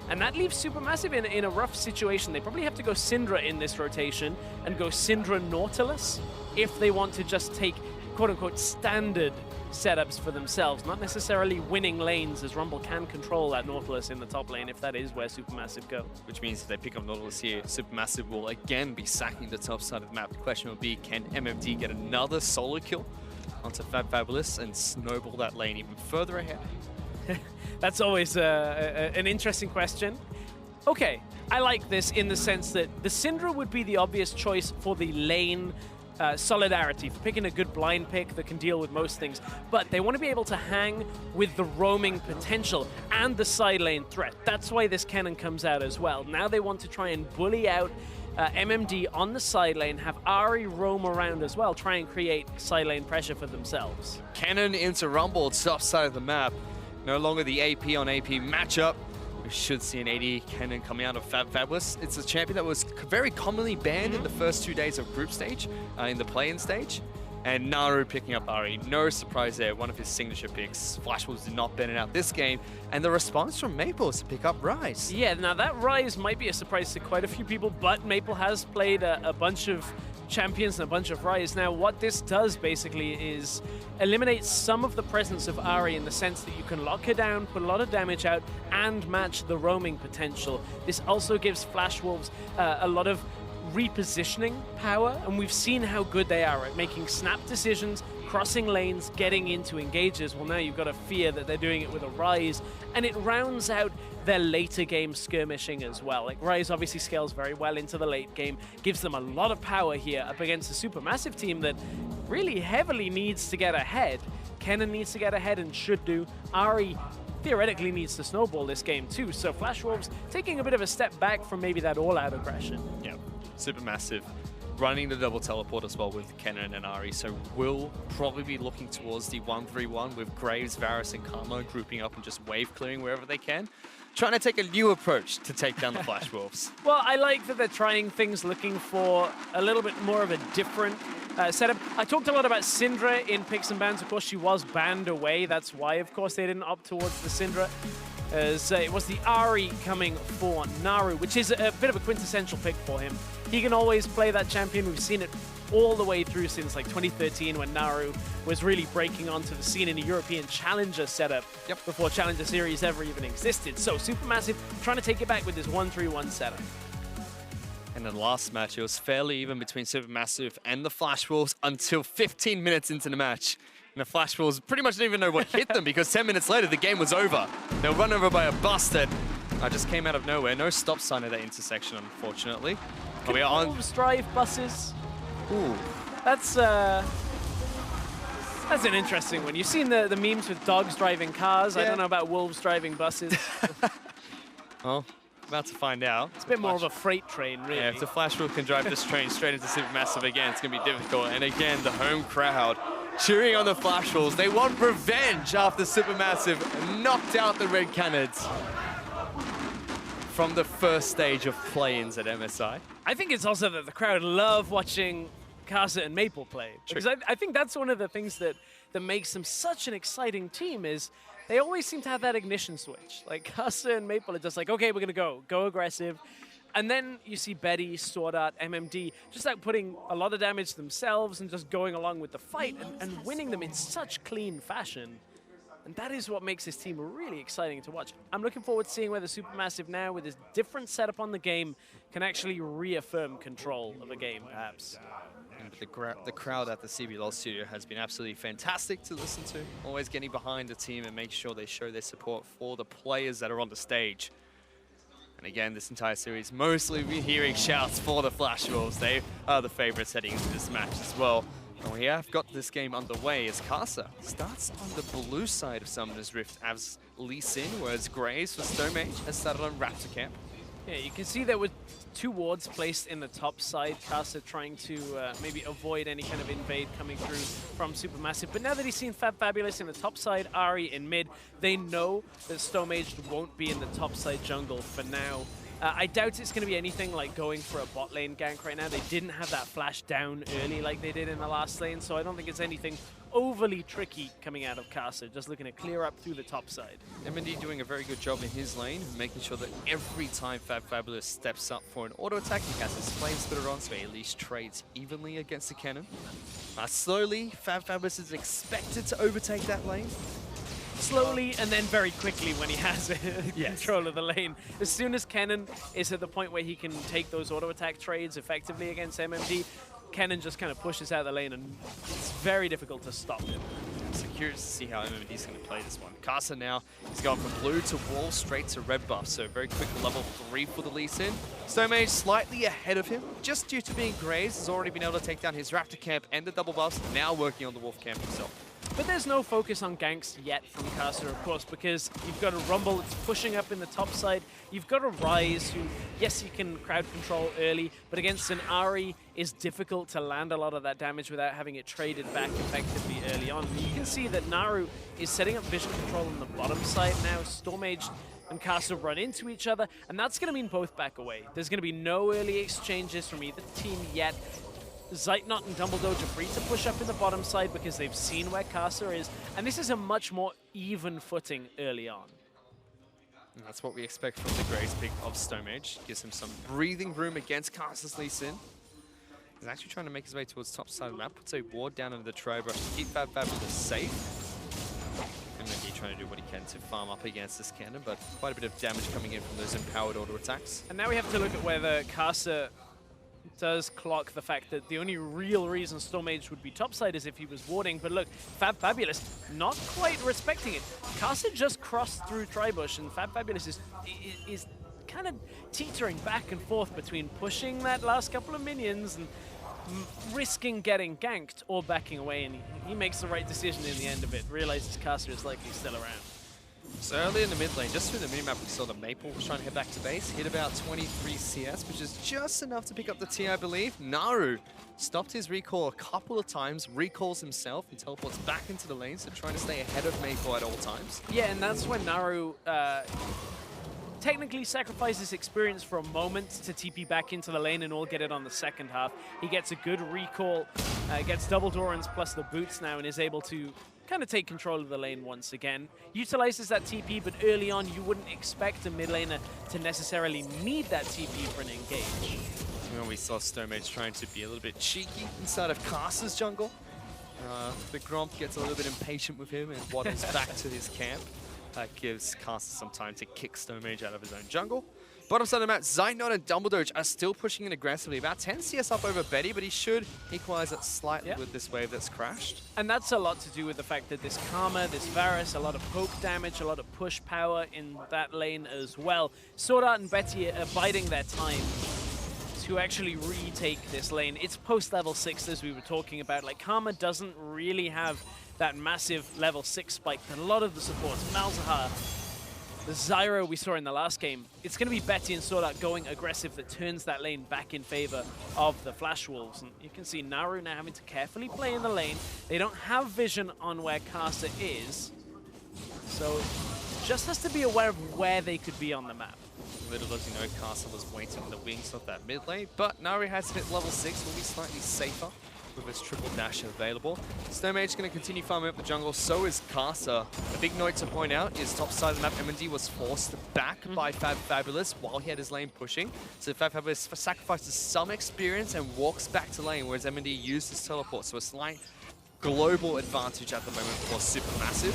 And that leaves Supermassive in a rough situation. They probably have to go Syndra in this rotation and go Syndra Nautilus if they want to just take quote-unquote standard setups for themselves, not necessarily winning lanes, as Rumble can control that Nautilus in the top lane if that is where Supermassive go. Which means if they pick up Nautilus here, Supermassive will again be sacking the top side of the map. The question will be, can MMD get another solo kill onto Fabulous and snowball that lane even further ahead? That's always an interesting question. Okay, I like this in the sense that the Syndra would be the obvious choice for the lane solidarity, for picking a good blind pick that can deal with most things. But they want to be able to hang with the roaming potential and the side lane threat. That's why this cannon comes out as well. Now they want to try and bully out MMD on the side lane, have Ahri roam around as well, try and create side lane pressure for themselves. Cannon into Rumble, top side of the map. No longer the AP on AP matchup. We should see an AD cannon coming out of Fabulous. It's a champion that was very commonly banned in the first 2 days of group stage, in the play-in stage. And Naru picking up Ahri. No surprise there, one of his signature picks. Flash Wolves did not ban it out this game. And the response from Maple is to pick up Ryze. Yeah, now that Ryze might be a surprise to quite a few people, but Maple has played a bunch of champions and a bunch of Ryze. Now, what this does basically is eliminate some of the presence of Ahri in the sense that you can lock her down, put a lot of damage out, and match the roaming potential. This also gives Flash Wolves a lot of repositioning power, and we've seen how good they are at making snap decisions, crossing lanes, getting into engages. Well, now you've got to fear that they're doing it with a Ryze, and it rounds out their later game skirmishing as well. Like, Ryze obviously scales very well into the late game, gives them a lot of power here up against a Supermassive team that really heavily needs to get ahead. Kennen needs to get ahead and should do. Ahri theoretically needs to snowball this game too, so Flash Wolves taking a bit of a step back from maybe that all-out aggression. Yeah, Supermassive running the double teleport as well with Kennen and Ahri, so we'll probably be looking towards the 1-3-1 with Graves, Varus, and Karma grouping up and just wave clearing wherever they can. Trying to take a new approach to take down the Flash Wolves. Well, I like that they're trying things, looking for a little bit more of a different setup. I talked a lot about Syndra in picks and bans. Of course, she was banned away. That's why, of course, they didn't opt towards the Syndra. As it was the Ahri coming for Naru, which is a bit of a quintessential pick for him. He can always play that champion. We've seen it all the way through since like 2013 when Naru was really breaking onto the scene in a European Challenger setup before Challenger Series ever even existed. So Supermassive trying to take it back with this 1-3-1 setup. And the last match, it was fairly even between Supermassive and the Flash Wolves until 15 minutes into the match. And the Flash Wolves pretty much didn't even know what hit them because 10 minutes later, the game was over. They were run over by a bus that just came out of nowhere. No stop sign at that intersection, unfortunately. We are on Wolves drive buses. Ooh. That's an interesting one. You've seen the memes with dogs driving cars. Yeah. I don't know about wolves driving buses. Well, about to find out. It's a bit more of a freight train, really. Yeah, if the Flash Wolf can drive this train straight into Supermassive again, it's going to be difficult. And again, the home crowd cheering on the Flash Wolves. They want revenge after Supermassive knocked out the Red Canids from the first stage of play-ins at MSI. I think it's also that the crowd love watching Kasa and Maple play. Because I think that's one of the things that makes them such an exciting team is they always seem to have that ignition switch. Like Kasa and Maple are just like, okay, we're going to go aggressive. And then you see Betty, Sword Art, MMD just like putting a lot of damage themselves and just going along with the fight and winning them in such clean fashion. And that is what makes this team really exciting to watch. I'm looking forward to seeing whether SuperMassive now, with this different setup on the game, can actually reaffirm control of the game, perhaps. The crowd at the CBLOL studio has been absolutely fantastic to listen to. Always getting behind the team and make sure they show their support for the players that are on the stage. And again, this entire series, mostly we're hearing shouts for the Flash Wolves. They are the favorites heading into this match as well. And we have got this game underway as Kasa starts on the blue side of Summoner's Rift as Lee Sin, whereas Graves for Stonemage has started on Raptor Camp. Yeah, you can see there were 2 wards placed in the top side. Kasa trying to maybe avoid any kind of invade coming through from SuperMassive. But now that he's seen Fabulous in the top side, Ari in mid, they know that Stonemage won't be in the top side jungle for now. I doubt it's going to be anything like going for a bot lane gank right now. They didn't have that flash down early like they did in the last lane, so I don't think it's anything overly tricky coming out of Kasa, just looking to clear up through the top side. MND doing a very good job in his lane, making sure that every time Fabulous steps up for an auto attack, he has his flame splitter on, so he at least trades evenly against the cannon. Slowly, Fabulous is expected to overtake that lane. Slowly and then very quickly when he has control of the lane. As soon as Kennen is at the point where he can take those auto attack trades effectively against MMD, Kennen just kind of pushes out the lane and it's very difficult to stop him. So curious to see how MMD is going to play this one. Kasa now is going from blue to wall straight to red buff, so very quick level 3 for the Lee Sin. Stonemage slightly ahead of him, just due to being Graves, has already been able to take down his Raptor camp and the double buffs, now working on the Wolf camp himself. But there's no focus on ganks yet from Kasa, of course, because you've got a Rumble that's pushing up in the top side. You've got a Ryze who, yes, he can crowd control early, but against an Ari is difficult to land a lot of that damage without having it traded back effectively early on. And you can see that Naru is setting up vision control on the bottom side now. Stormage and Kasa run into each other, and that's going to mean both back away. There's going to be no early exchanges from either team yet. Zeitnot and Dumbledore are free to push up in the bottom side because they've seen where Kasa is, and this is a much more even footing early on. And that's what we expect from the Graves pick of Stonemage. Gives him some breathing room against Kasa's Lee Sin. He's actually trying to make his way towards top side of the map, puts a ward down under the Troll Brush to keep Fabulous safe. And then he's trying to do what he can to farm up against this cannon, but quite a bit of damage coming in from those empowered auto attacks. And now we have to look at whether Kasa does clock the fact that the only real reason Stormage would be topside is if he was warding, but look, Fabulous not quite respecting it. Kasa just crossed through Tribush, and Fabulous is kind of teetering back and forth between pushing that last couple of minions and risking getting ganked or backing away, and he makes the right decision in the end of it, realizes Kasa is likely still around. So early in the mid lane, just through the minimap, we saw that Maple was trying to head back to base, hit about 23 CS, which is just enough to pick up the T, I believe. Naru stopped his recall a couple of times, recalls himself, and teleports back into the lane, so trying to stay ahead of Maple at all times. Yeah, and that's when Naru technically sacrifices experience for a moment to TP back into the lane and all get it on the second half. He gets a good recall, gets double Dorans plus the boots now, and is able to kind of take control of the lane once again. Utilizes that TP, but early on you wouldn't expect a mid laner to necessarily need that TP for an engage. Well, we saw Stonemage trying to be a little bit cheeky inside of Kasa's jungle. The Gromp gets a little bit impatient with him and waddles back to his camp. That gives Kasa some time to kick Stonemage out of his own jungle. Bottom side of the map, Zeitnot and Dumbledore are still pushing in aggressively. About 10 CS up over Betty, but he should equalize it slightly with this wave that's crashed. And that's a lot to do with the fact that this Karma, this Varus, a lot of poke damage, a lot of push power in that lane as well. Sword Art and Betty are biding their time to actually retake this lane. It's post-level 6 as we were talking about. Like, Karma doesn't really have that massive level 6 spike that a lot of the supports, Malzahar, the Zyro we saw in the last game, it's going to be Betty and Sword Art going aggressive that turns that lane back in favor of the Flash Wolves. And you can see Naru now having to carefully play in the lane. They don't have vision on where Kasa is, so just has to be aware of where they could be on the map. Little does he know, Kasa was waiting in the wings of that mid lane, but Naru has hit level 6, will be slightly safer. with his triple dash available. SuperMassive going to continue farming up the jungle, so is Karsa. A big note to point out is top side of the map, MND was forced back by Fabulous while he had his lane pushing. So Fabulous sacrifices some experience and walks back to lane, whereas MND used his teleport. So a slight global advantage at the moment for SuperMassive.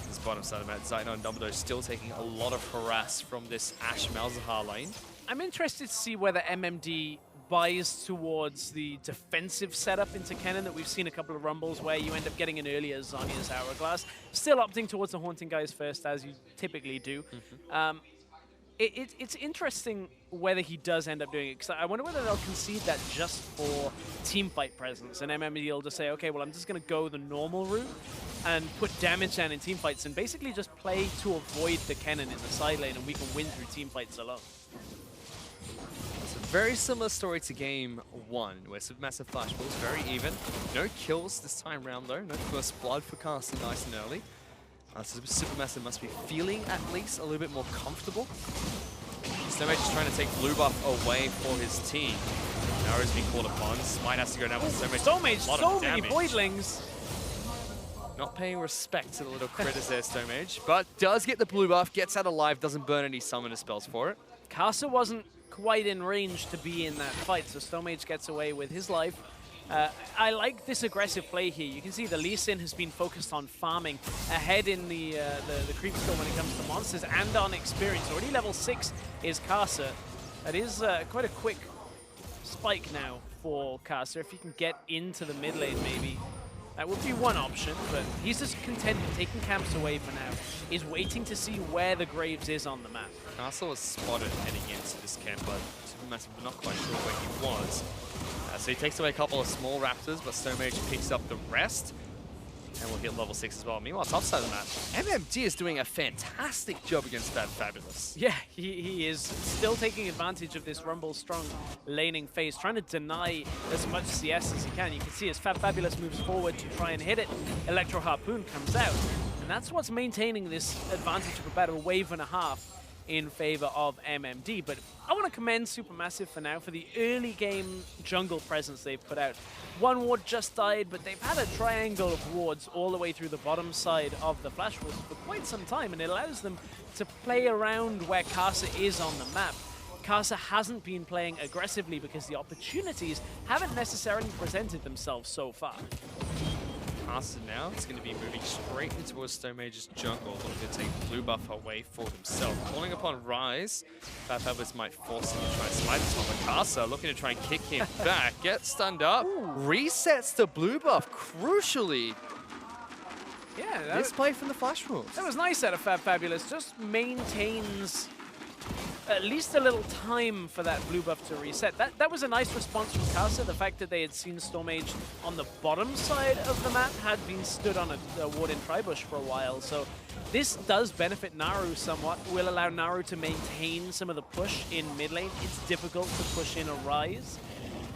This bottom side of the map, Zaino and Dumbledore still taking a lot of harass from this Ashe Malzahar lane. I'm interested to see whether MMD buys towards the defensive setup into Kennen that we've seen a couple of rumbles where you end up getting an earlier Zhonya's Hourglass. Still opting towards the Haunting guys first, as you typically do. It's interesting whether he does end up doing it, because I wonder whether they'll concede that just for teamfight presence, and MMD will just say, okay, well, I'm just going to go the normal route and put damage down in teamfights and basically just play to avoid the Kennen in the side lane, and we can win through teamfights alone. It's a very similar story to game 1, where SuperMassive Flash Balls very even. No kills this time round though, no first blood for Karsa nice and early. So SuperMassive must be feeling at least a little bit more comfortable. SuperMassive is trying to take blue buff away for his team. Naru's being called upon. Smite has to go down with SuperMassive. So many Voidlings. Not paying respect to the little critters there, SuperMassive, but does get the blue buff, gets out alive, doesn't burn any summoner spells for it. Karsa wasn't quite in range to be in that fight, so SuperMassive gets away with his life. I like this aggressive play here. You can see the Lee Sin has been focused on farming ahead in the creep store when it comes to monsters and on experience. Already level 6 is Karsa. That is quite a quick spike now for Karsa. If he can get into the mid lane maybe, that would be one option, but he's just content with taking camps away for now. He's waiting to see where the Graves is on the map. Karsa was spotted heading into this camp, but SuperMassive were not quite sure where he was. So he takes away a couple of small raptors, but SuperMassive picks up the rest. And we'll hit level 6 as well. Meanwhile, top side of the map, MMD is doing a fantastic job against that Fabulous. Yeah, he is still taking advantage of this Rumble strong laning phase, trying to deny as much CS as he can. You can see as Fabulous moves forward to try and hit it, Electro Harpoon comes out. And that's what's maintaining this advantage of about a wave and a half in favor of MMD. But I want to commend SuperMassive for now for the early game jungle presence they've put out. One ward just died, but they've had a triangle of wards all the way through the bottom side of the Flash Wolves for quite some time, and it allows them to play around where Karsa is on the map. Karsa hasn't been playing aggressively because the opportunities haven't necessarily presented themselves so far. Karsa now is going to be moving straight into towards SuperMassive's jungle, looking to take blue buff away for himself. Calling upon Rise, Fabulous might force him to try and smite this one, but Karsa looking to try and kick him back, gets stunned up, resets the blue buff crucially. Yeah, This play from the Flash Wolves. That was nice out of Fabulous. Just maintains at least a little time for that blue buff to reset. That was a nice response from Karsa. The fact that they had seen Stormage on the bottom side of the map had been stood on a ward in Tribush for a while. So this does benefit Naru somewhat. Will allow Naru to maintain some of the push in mid lane. It's difficult to push in a Rise,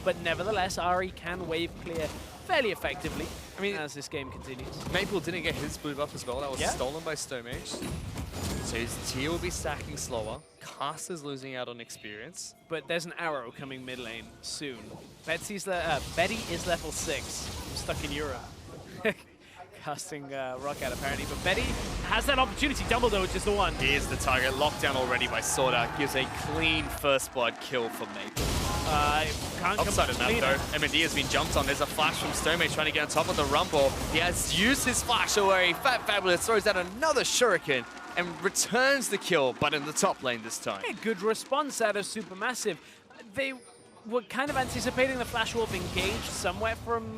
but nevertheless, Ahri can wave clear fairly effectively, I mean, as this game continues. Maple didn't get his blue buff as well. That was stolen by SuperMassive. So his tier will be stacking slower. Karsa's losing out on experience. But there's an arrow coming mid lane soon. Betty is level 6. I'm stuck in Europe. Casting rock out apparently, but Betty has that opportunity. Dumbledore, which is the one. Here's the target, locked down already by SwordArt. Gives a clean first blood kill for Maple. Can't Outside of that though, MND has been jumped on. There's a flash from SuperMassive trying to get on top of the Rumble. He has used his flash away. Fabulous throws out another shuriken and returns the kill, but in the top lane this time. Yeah, good response out of SuperMassive. They were kind of anticipating the Flash Wolf engage somewhere from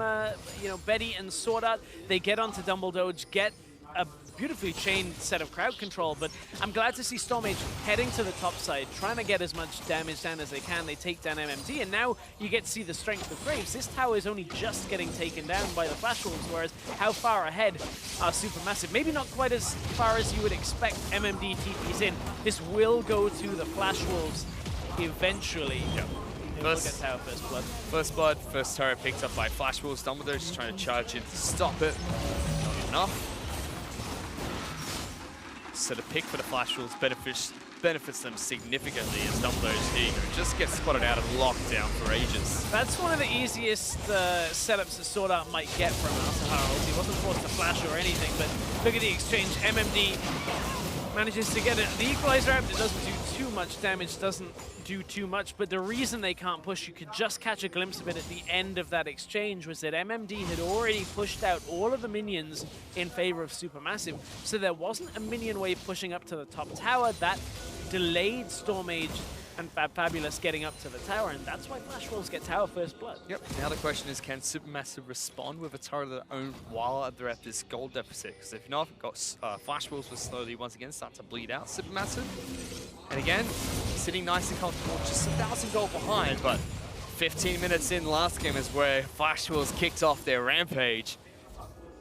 Betty and SwordArt. They get onto Dumbledore, get a beautifully chained set of crowd control, but I'm glad to see Stormage heading to the top side, trying to get as much damage down as they can. They take down MMD, and now you get to see the strength of Graves. This tower is only just getting taken down by the Flash Wolves, whereas how far ahead are SuperMassive? Maybe not quite as far as you would expect. MMD TP's in. This will go to the Flash Wolves eventually. Yeah. First blood. First blood, first turret picked up by Flash Wolves. Dumbledore just trying to charge in to stop it. Not enough. So the pick for the Flash Wolves benefits them significantly as Dumbledore just gets spotted out of lockdown for ages. That's one of the easiest setups that Sword Art might get from Harold. He wasn't forced to flash or anything, but look at the exchange. MMD manages to get it. The equalizer out, it doesn't do too much damage, doesn't do too much, but the reason they can't push, you could just catch a glimpse of it at the end of that exchange, was that MMD had already pushed out all of the minions in favor of Supermassive, so there wasn't a minion wave pushing up to the top tower. That delayed Stormage and Fabulous getting up to the tower, and that's why Flash Wolves get tower first blood. Yep, now the question is, can Supermassive respond with a turret of their own while they're at this gold deficit? Because if not, Flash Wolves will slowly once again start to bleed out Supermassive. And again, sitting nice and comfortable, just 1,000 gold behind, but 15 minutes in last game is where Flash Wolves kicked off their rampage.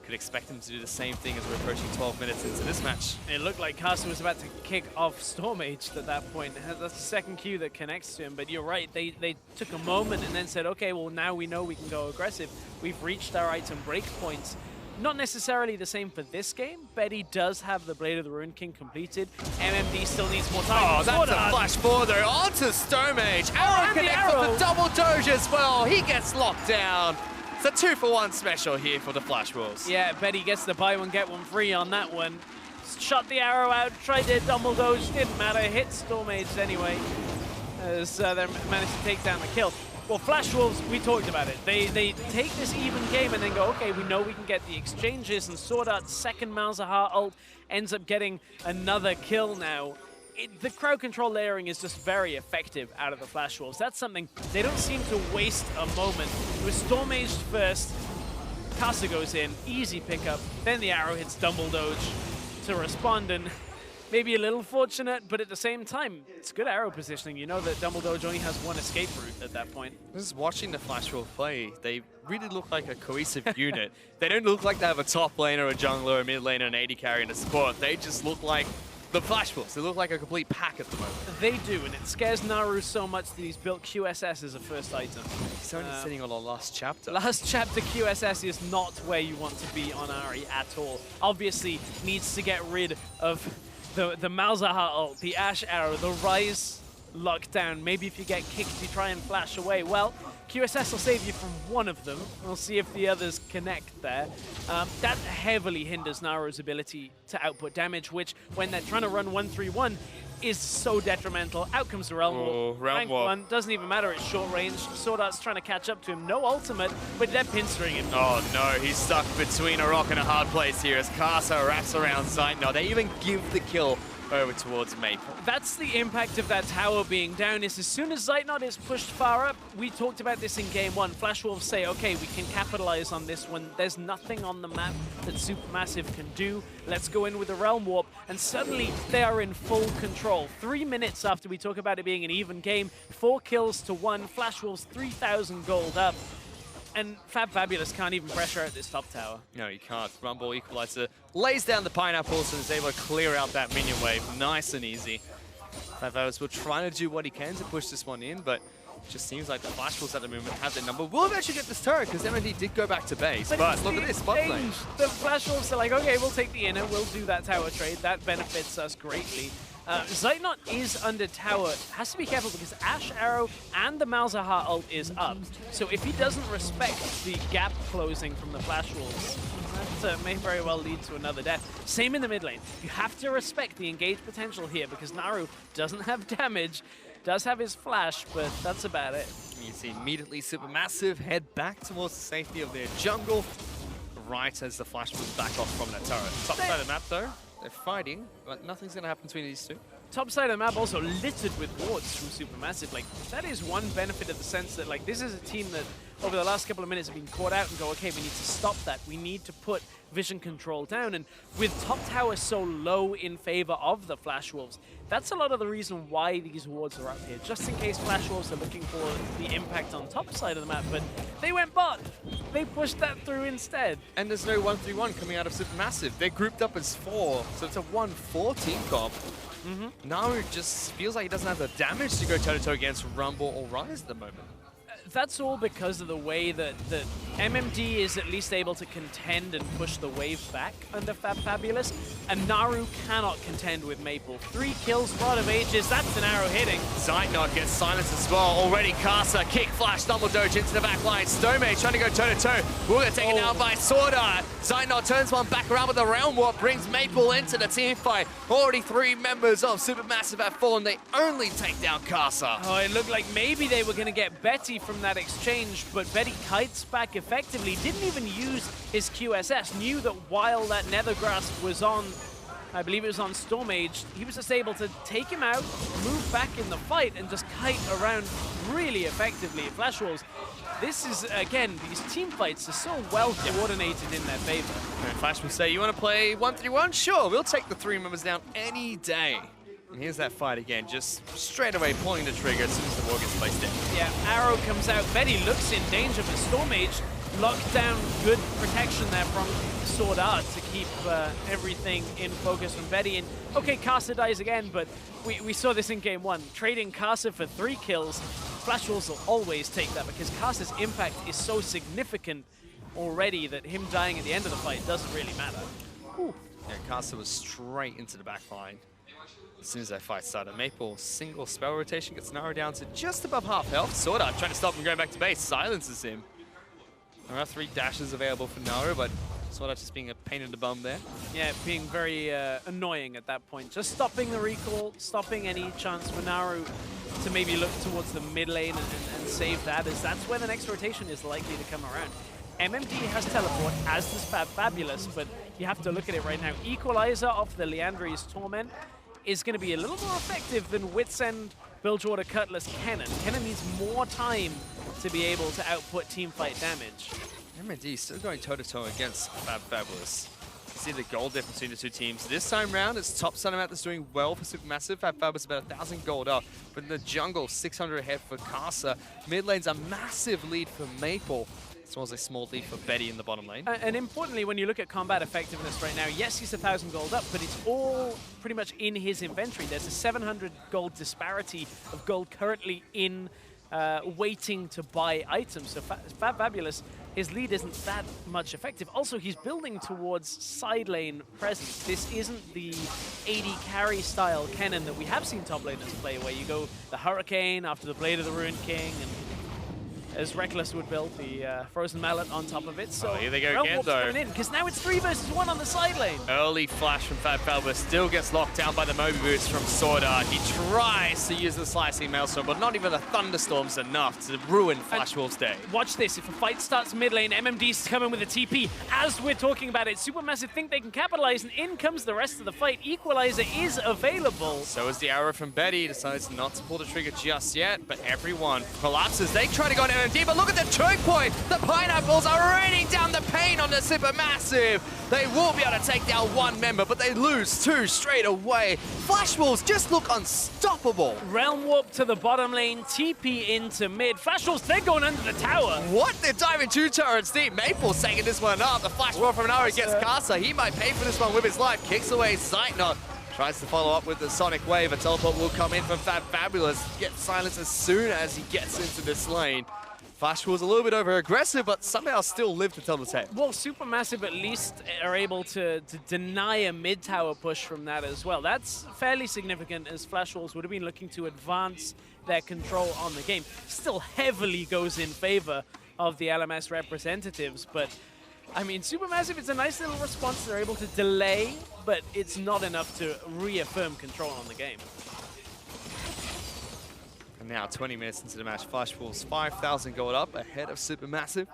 Could expect them to do the same thing as we're approaching 12 minutes into this match. It looked like Castle was about to kick off Stormage at that point. That's the second Q that connects to him, but you're right, they took a moment and then said, okay, well now we know we can go aggressive. We've reached our item break points. Not necessarily the same for this game. Betty does have the Blade of the Ruined King completed. MMD still needs more time. Oh, that's a flash forward though, onto Stormage. Arrow connects with the double doge as well. He gets locked down. It's a 2-for-1 special here for the Flash Wolves. Yeah, Betty gets the buy one, get one free on that one. Shot the arrow out, tried to double doge, didn't matter, hit Stormage anyway, as they managed to take down the kill. Well, Flash Wolves, we talked about it. They take this even game and then go, okay, we know we can get the exchanges, and Sword Art's second Malzahar ult ends up getting another kill now. The crowd control layering is just very effective out of the Flash Wolves. That's something, they don't seem to waste a moment. It was Stormage first, Casa goes in, easy pickup, then the arrow hits Dumble Doge to respond, and maybe a little fortunate, but at the same time, it's good arrow positioning. You know that Dumble Doge only has one escape route at that point. Just watching the Flash Wolf play, they really look like a cohesive unit. They don't look like they have a top laner, a jungler, a mid laner, an AD carry, and a support. They just look like the Flash Wolves. They look like a complete pack at the moment. They do, and it scares Naru so much that he's built QSS as a first item. He's only sitting on the last chapter. Last chapter QSS is not where you want to be on Ahri at all. Obviously, needs to get rid of the Malzahar ult, the Ash arrow, the Rise lockdown. Maybe if you get kicked, you try and flash away. Well, QSS will save you from one of them. We'll see if the others connect there. That heavily hinders Naru's ability to output damage, which, when they're trying to run 1-3-1, is so detrimental. Out comes the Realm Warp. Rank 1, doesn't even matter, it's short range. Sword Art's trying to catch up to him. No ultimate, but they're pinstering him. Oh no, he's stuck between a rock and a hard place here as Casa wraps around Zeitnot. They even give the kill over towards Maple. That's the impact of that tower being down, is as soon as Zeitnot is pushed far up, we talked about this in game 1, Flash Wolves say, okay, we can capitalize on this one. There's nothing on the map that Supermassive can do. Let's go in with the Realm Warp, and suddenly they are in full control. 3 minutes after we talk about it being an even game, 4 kills to 1, Flash Wolves 3,000 gold up. And Fabulous can't even pressure out this top tower. No, he can't. Rumble Equalizer lays down the pineapples and is able to clear out that minion wave nice and easy. Fabulous will try to do what he can to push this one in, but it just seems like the Flash Wolves at the moment have their number. We'll eventually get this turret because MND did go back to base, but look at this, bot lane. The Flash Wolves are like, okay, we'll take the inner, we'll do that tower trade. That benefits us greatly. Zeitnot is under tower. Has to be careful because Ash Arrow and the Malzahar ult is up. So if he doesn't respect the gap closing from the Flash Wolves, that may very well lead to another death. Same in the mid lane. You have to respect the engaged potential here because Naru doesn't have damage, does have his flash, but that's about it. You see immediately Supermassive head back towards the safety of their jungle, right as the Flash Wolves back off from that turret. Top side of the map though. They're fighting, but nothing's going to happen between these two. Top side of the map also littered with wards from Supermassive. Like, that is one benefit of the sense that, like, this is a team that over the last couple of minutes have been caught out and go, okay, we need to stop that. We need to put vision control down. And with top tower so low in favor of the Flash Wolves, that's a lot of the reason why these wards are up here. Just in case Flash Wolves are looking for the impact on top side of the map, but they went bot. They pushed that through instead. And there's no 1-3-1 coming out of Supermassive. They're grouped up as 4, so it's a 1-4 team comp. Naru just feels like he doesn't have the damage to go toe-to-toe against Rumble or Rise at the moment. That's all because of the way that MMD is at least able to contend and push the wave back under Fabulous, and Naru cannot contend with Maple. 3 kills, Rod of Ages, that's an arrow hitting. Zeitnot gets silenced as well. Already Casa, kick flash, double doge into the back line. Stomage trying to go toe-to-toe. Will get taken down by Sword Art. Zeitnot turns one back around with the Realm Warp, brings Maple into the team fight. Already 3 members of SuperMassive have fallen. They only take down Casa. Oh, it looked like maybe they were going to get Betty from that exchange, but Betty kites back effectively. Didn't even use his QSS. Knew that while that Nether Grasp was on, I believe it was on Stormage, he was just able to take him out, move back in the fight, and just kite around really effectively. Flash Wolves, this is, again, these team fights are so well coordinated in their favor. And Flash will say, you want to play 1-3-1? Sure, we'll take the 3 members down any day. And here's that fight again, just straight away pulling the trigger as soon as the wall gets placed in. Yeah, arrow comes out. Betty looks in danger, but Stormage locked down, good protection there from Sword Art to keep everything in focus from Betty. And okay, Casa dies again, but we saw this in game 1. Trading Casa for 3 kills, Flash Wolves will always take that because Casa's impact is so significant already that him dying at the end of the fight doesn't really matter. Whew. Yeah, Casa was straight into the back line. As soon as that fight started, Maple single spell rotation gets narrowed down to just above half health. Sword Art trying to stop him going back to base, silences him. There are 3 dashes available for Naru, but Sword Art just being a pain in the bum there. Yeah, being very annoying at that point. Just stopping the recall, stopping any chance for Naru to maybe look towards the mid lane and save that, as that's where the next rotation is likely to come around. MMD has teleport, as does Fabulous, but you have to look at it right now. Equalizer off the Leandri's Torment is going to be a little more effective than Wits End, Bilgewater Cutlass, Kennen. Kennen needs more time to be able to output teamfight damage. MMD still going toe-to-toe against Fabulous. You see the gold difference between the 2 teams. This time round, it's top Sunamount that's doing well for SuperMassive. Fabulous about 1,000 gold up, but in the jungle, 600 ahead for Casa. Mid lane's a massive lead for Maple, as well as a small lead for Betty in the bottom lane. And importantly, when you look at combat effectiveness right now, yes, he's 1,000 gold up, but it's all pretty much in his inventory. There's a 700 gold disparity of gold currently in waiting to buy items. So Fabulous, his lead isn't that much effective. Also, he's building towards side lane presence. This isn't the AD carry style Kennen that we have seen top laners play, where you go the Hurricane after the Blade of the Ruined King, and as Reckless would build the Frozen Mallet on top of it. So here they go again, though. Because now it's 3 versus 1 on the side lane. Early flash from Fabulous still gets locked down by the Moby Boots from Sword Art. He tries to use the Slicing Maelstrom, but not even the Thunderstorm's enough to ruin Flash Wolf's day. Watch this. If a fight starts mid lane, MMD's coming with a TP. As we're talking about it, SuperMassive think they can capitalize, and in comes the rest of the fight. Equalizer is available. So is the arrow from Betty. Decides not to pull the trigger just yet, but everyone collapses. They try to go on MMD, but look at the choke point. The Pineapples are raining down the pain on the SuperMassive. They will be able to take down 1 member, but they lose 2 straight away. Flash Wolves just look unstoppable. Realm Warp to the bottom lane, TP into mid. Flash Wolves, they're going under the tower. What? They're diving 2 turrets deep. Maple's taking this one up. The Flash Wolf from Naru gets Casa. He might pay for this one with his life. Kicks away Zeitnot. Tries to follow up with the Sonic Wave. A teleport will come in from Fabulous. Gets silenced as soon as he gets into this lane. Flash was a little bit over-aggressive, but somehow still lived to tell the tale. Well, SuperMassive at least are able to deny a mid-tower push from that as well. That's fairly significant, as Flash Wolves would have been looking to advance their control on the game. Still heavily goes in favor of the LMS representatives, but I mean, SuperMassive, it's a nice little response. They're able to delay, but it's not enough to reaffirm control on the game. And now, 20 minutes into the match, Flash Wolves 5,000 gold up ahead of SuperMassive.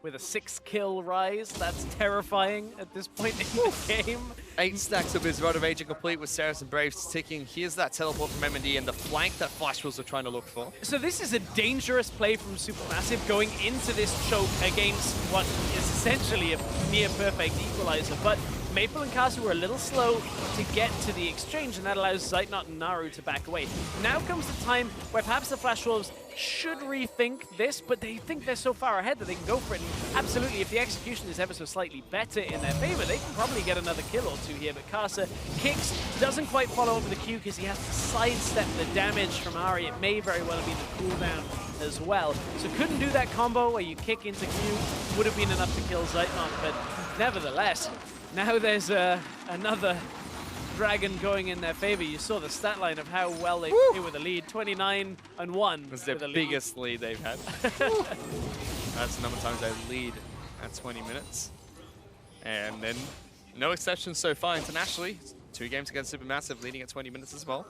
With a 6-kill rise, that's terrifying at this point in the game. 8 stacks of his Rod of Age complete with Saracen Braves ticking. Here's that teleport from MMD and the flank that Flash Wolves are trying to look for. So this is a dangerous play from SuperMassive going into this choke against what is essentially a near-perfect equalizer. But Maple and Casa were a little slow to get to the exchange, and that allows Zeitnot and Naru to back away. Now comes the time where perhaps the Flash Wolves should rethink this, but they think they're so far ahead that they can go for it. And absolutely, if the execution is ever so slightly better in their favor, they can probably get another kill or 2 here. But Casa kicks, doesn't quite follow over the Q because he has to sidestep the damage from Ari. It may very well have been the cooldown as well. So couldn't do that combo where you kick into Q. Would have been enough to kill Zeitnot, but nevertheless, now there's another Dragon going in their favor. You saw the stat line of how well they play with a lead. 29-1. That's their biggest lead they've had. That's the number of times they lead at 20 minutes. And then no exceptions so far internationally. 2 games against SuperMassive, leading at 20 minutes as well.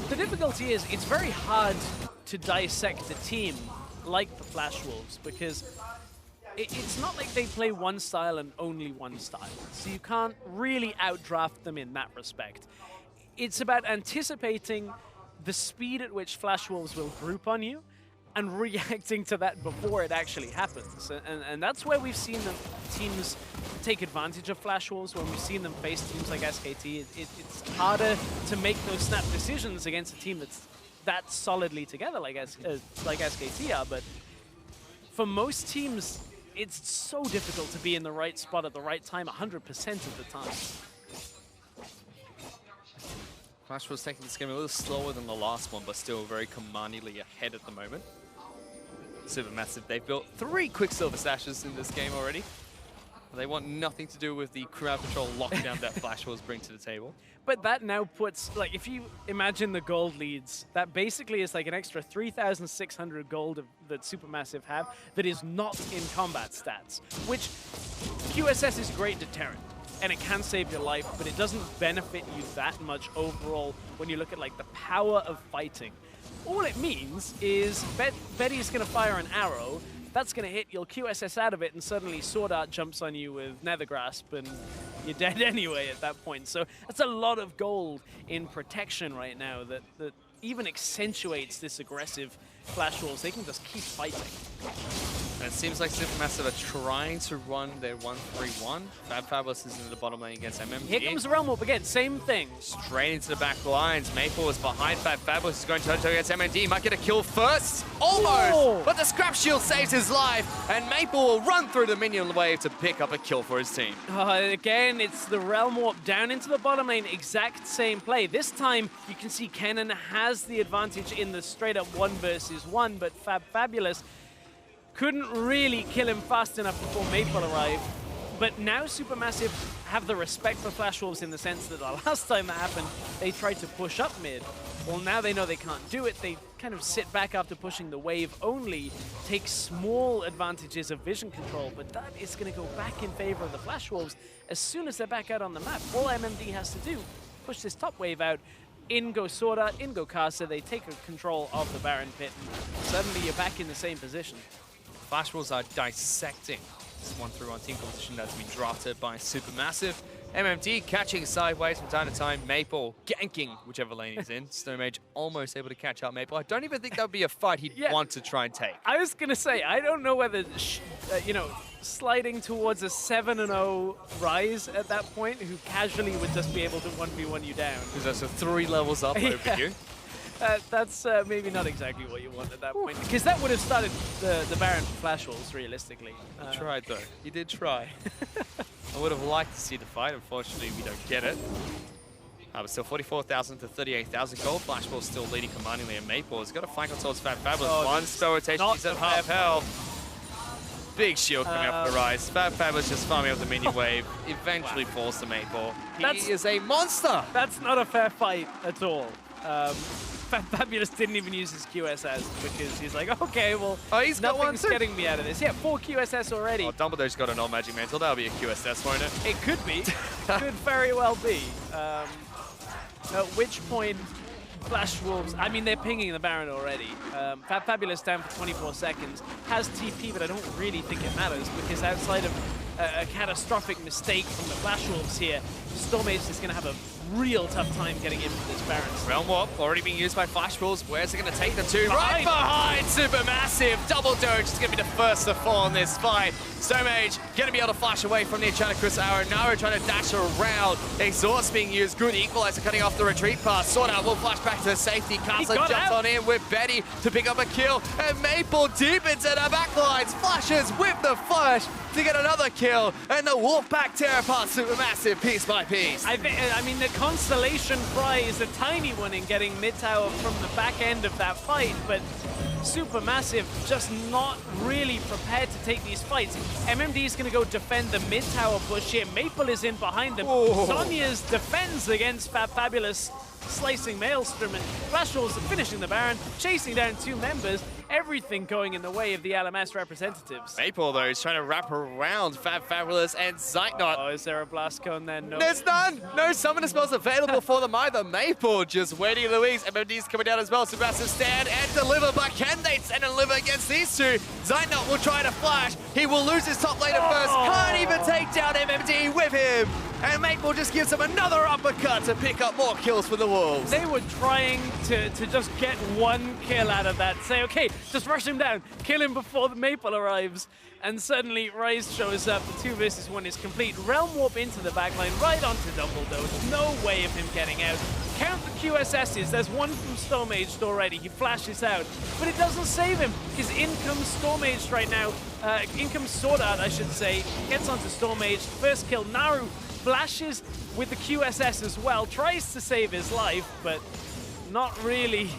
The difficulty is it's very hard to dissect a team like the Flash Wolves because it's not like they play one style and only one style. So you can't really outdraft them in that respect. It's about anticipating the speed at which Flash Wolves will group on you and reacting to that before it actually happens. And that's where we've seen the teams take advantage of Flash Wolves when we've seen them face teams like SKT. It's harder to make those snap decisions against a team that's that solidly together like SKT are, but for most teams, it's so difficult to be in the right spot at the right time 100% of the time. Flash was taking this game a little slower than the last one, but still very commandingly ahead at the moment. SuperMassive, they've built 3 Quicksilver stashes in this game already. They want nothing to do with the crowd control lockdown that Flash Wolves bring to the table. But that now puts, like, if you imagine the gold leads, that basically is like an extra 3,600 gold that SuperMassive have that is not in combat stats, which QSS is a great deterrent, and it can save your life, but it doesn't benefit you that much overall when you look at, like, the power of fighting. All it means is Betty's going to fire an arrow, that's going to hit, you'll QSS out of it, and suddenly Sword Art jumps on you with Nether Grasp, and you're dead anyway at that point. So that's a lot of gold in protection right now that even accentuates this aggressive Flash Wolves. They can just keep fighting. And it seems like SuperMassive are trying to run their 1-3-1. Fabulous is in the bottom lane against MMD. Here comes the Realm Warp again, same thing. Straight into the back lines. Maple is behind Fabulous, is going toe-to-toe against MMD. Might get a kill first. Almost! Whoa. But the Scrap Shield saves his life, and Maple will run through the minion wave to pick up a kill for his team. Again, it's the Realm Warp down into the bottom lane, exact same play. This time, you can see Kennen has the advantage in the straight-up 1 versus 1, but Fabulous couldn't really kill him fast enough before Maple arrived. But now SuperMassive have the respect for Flash Wolves in the sense that the last time that happened, they tried to push up mid. Well, now they know they can't do it. They kind of sit back after pushing the wave only, take small advantages of vision control, but that is going to go back in favor of the Flash Wolves as soon as they're back out on the map. All MMD has to do, push this top wave out, in go Sword Art, in go Casa, they take control of the Baron Pit, and suddenly you're back in the same position. Flash Wolves are dissecting this 1-3-1 team competition that's been drafted by SuperMassive. MMD catching sideways from time to time. Maple ganking whichever lane he's in. Snowmage almost able to catch up Maple. I don't even think that would be a fight he'd want to try and take. I was going to say, I don't know whether, sliding towards a 7-0 Rise at that point, who casually would just be able to 1v1 you down. Because that's 3 levels up over you. That's maybe not exactly what you want at that point, because that would have started the Baron Flash Wolves, realistically. He tried, though. He did try. I would have liked to see the fight. Unfortunately, we don't get it. But still 44,000 to 38,000 gold. Flash Wolves still leading commandingly, and Maple has got a flank on towards Fabulous. One spell rotation, he's at half health. Big shield coming up the Rise. Fabulous just farming up the minion wave. Eventually falls to Maple. He is a monster! That's not a fair fight at all. Fabulous didn't even use his QSS because he's like, okay, well, he's got nothing's getting me out of this. Yeah, 4 QSS already. Oh, Dumbledore's got an old magic mantle. That'll be a QSS, won't it? It could be. Could very well be. At which point, Flash Wolves, I mean, they're pinging the Baron already. Fabulous down for 24 seconds. Has TP, but I don't really think it matters because outside of a catastrophic mistake from the Flash Wolves here, Stormage is going to have a real tough time getting into this Baron. Realm Warp already being used by Flash Wolves. Where's it going to take the 2? Right behind SuperMassive. Double Doge is going to be the first to fall in this fight. Snowmage going to be able to flash away from the enchanted Crystal Arrow. Naru trying to dash around. Exhaust being used. Good equalizer cutting off the retreat pass. Sword Art will flash back to safety. Castle jumps on in with Betty to pick up a kill. And Maple deep into the backlines. Flashes with the flash to get another kill. And the Wolf back tear apart SuperMassive piece by piece. I mean, the consolation prize, a tiny one in getting mid tower from the back end of that fight, but SuperMassive just not really prepared to take these fights. MMD is going to go defend the mid tower push here. Maple is in behind them. Sonya's defends against Fabulous, slicing Maelstrom, and Flash Wolves finishing the Baron, chasing down 2 members. Everything going in the way of the LMS representatives. Maple, though, is trying to wrap around Fabulous and Zeitnot. Oh, is there a blast cone then? No. There's none! No summoner spells available for them either. Maple just waiting, Louise. MMD's coming down as well. SuperMassive stand and deliver, but can they stand and deliver against these two? Zeitnot will try to flash. He will lose his top laner first. Can't even take down MMD with him. And Maple just gives him another uppercut to pick up more kills for the Wolves. They were trying to just get 1 kill out of that. Say, okay, just rush him down, kill him before the Maple arrives. And suddenly Rise shows up, the 2 versus 1 is complete. Realm Warp into the backline, right onto Dumbledore. No way of him getting out. Count the QSSs, there's 1 from Stormaged already. He flashes out, but it doesn't save him, because in comes Stormaged right now. In comes Sword Art, I should say. Gets onto Stormaged, first kill. Naru flashes with the QSS as well, tries to save his life, but not really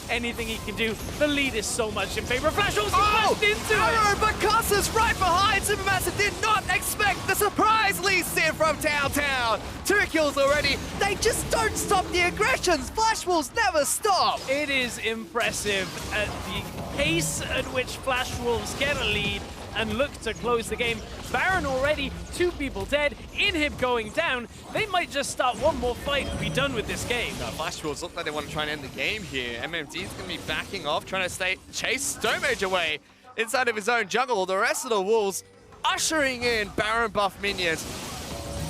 anything he can do. The lead is so much in favor of Flash Wolves. Flashed into Arrow, it! but Casa's right behind. SuperMassive did not expect the surprise lead steer from downtown. 2 kills already. They just don't stop the aggressions. Flash Wolves never stop. It is impressive at the pace at which Flash Wolves get a lead and look to close the game. Baron already, 2 people dead, Inhib going down. They might just start 1 more fight and be done with this game. Flash Wolves look like they want to try and end the game here. MMD's going to be backing off, trying to chase Stomage away inside of his own jungle. The rest of the Wolves ushering in Baron buff minions.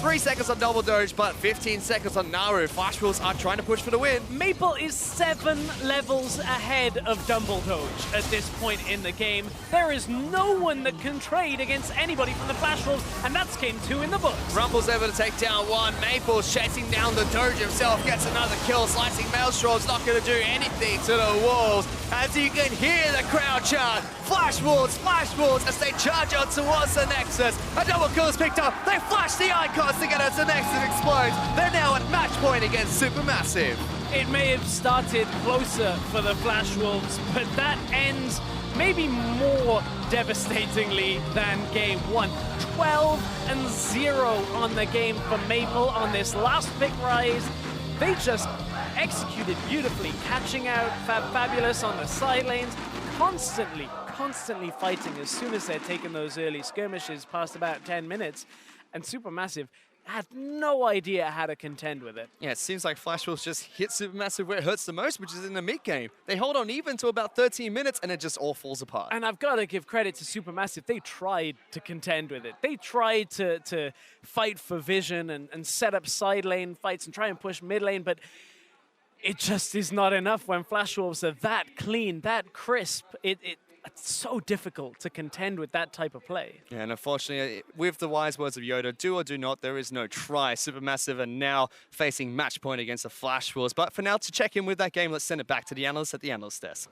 3 seconds on Double Doge, but 15 seconds on Naru. Flash Wolves are trying to push for the win. Maple is 7 levels ahead of Dumbledoge at this point in the game. There is no one that can trade against anybody from the Flash Wolves, and that's game 2 in the books. Rumble's able to take down 1. Maple's chasing down the Doge himself, gets another kill. Slicing Maelstrom's not going to do anything to the Wolves. As you can hear the crowd chant, Flash Wolves, as they charge on towards the Nexus. A double kill is picked up. They flash the icons together as the Nexus explodes. They're now at match point against SuperMassive. It may have started closer for the Flash Wolves, but that ends maybe more devastatingly than game 1. 12-0 on the game for Maple on this last pick Rise. They just executed beautifully, catching out Fabulous on the side lanes, constantly fighting as soon as they're taking those early skirmishes past about 10 minutes. And SuperMassive had no idea how to contend with it. Yeah, it seems like Flash Wolves just hit SuperMassive where it hurts the most, which is in the mid game. They hold on even to about 13 minutes and it just all falls apart. And I've got to give credit to SuperMassive. They tried to contend with it. They tried to fight for vision and set up side lane fights and try and push mid lane, but it just is not enough when Flash Wolves are that clean, that crisp. It's so difficult to contend with that type of play. Yeah, and unfortunately, with the wise words of Yoda, do or do not, there is no try. SuperMassive are now facing match point against the Flash Wolves. But for now, to check in with that game, let's send it back to the analysts at the analyst desk.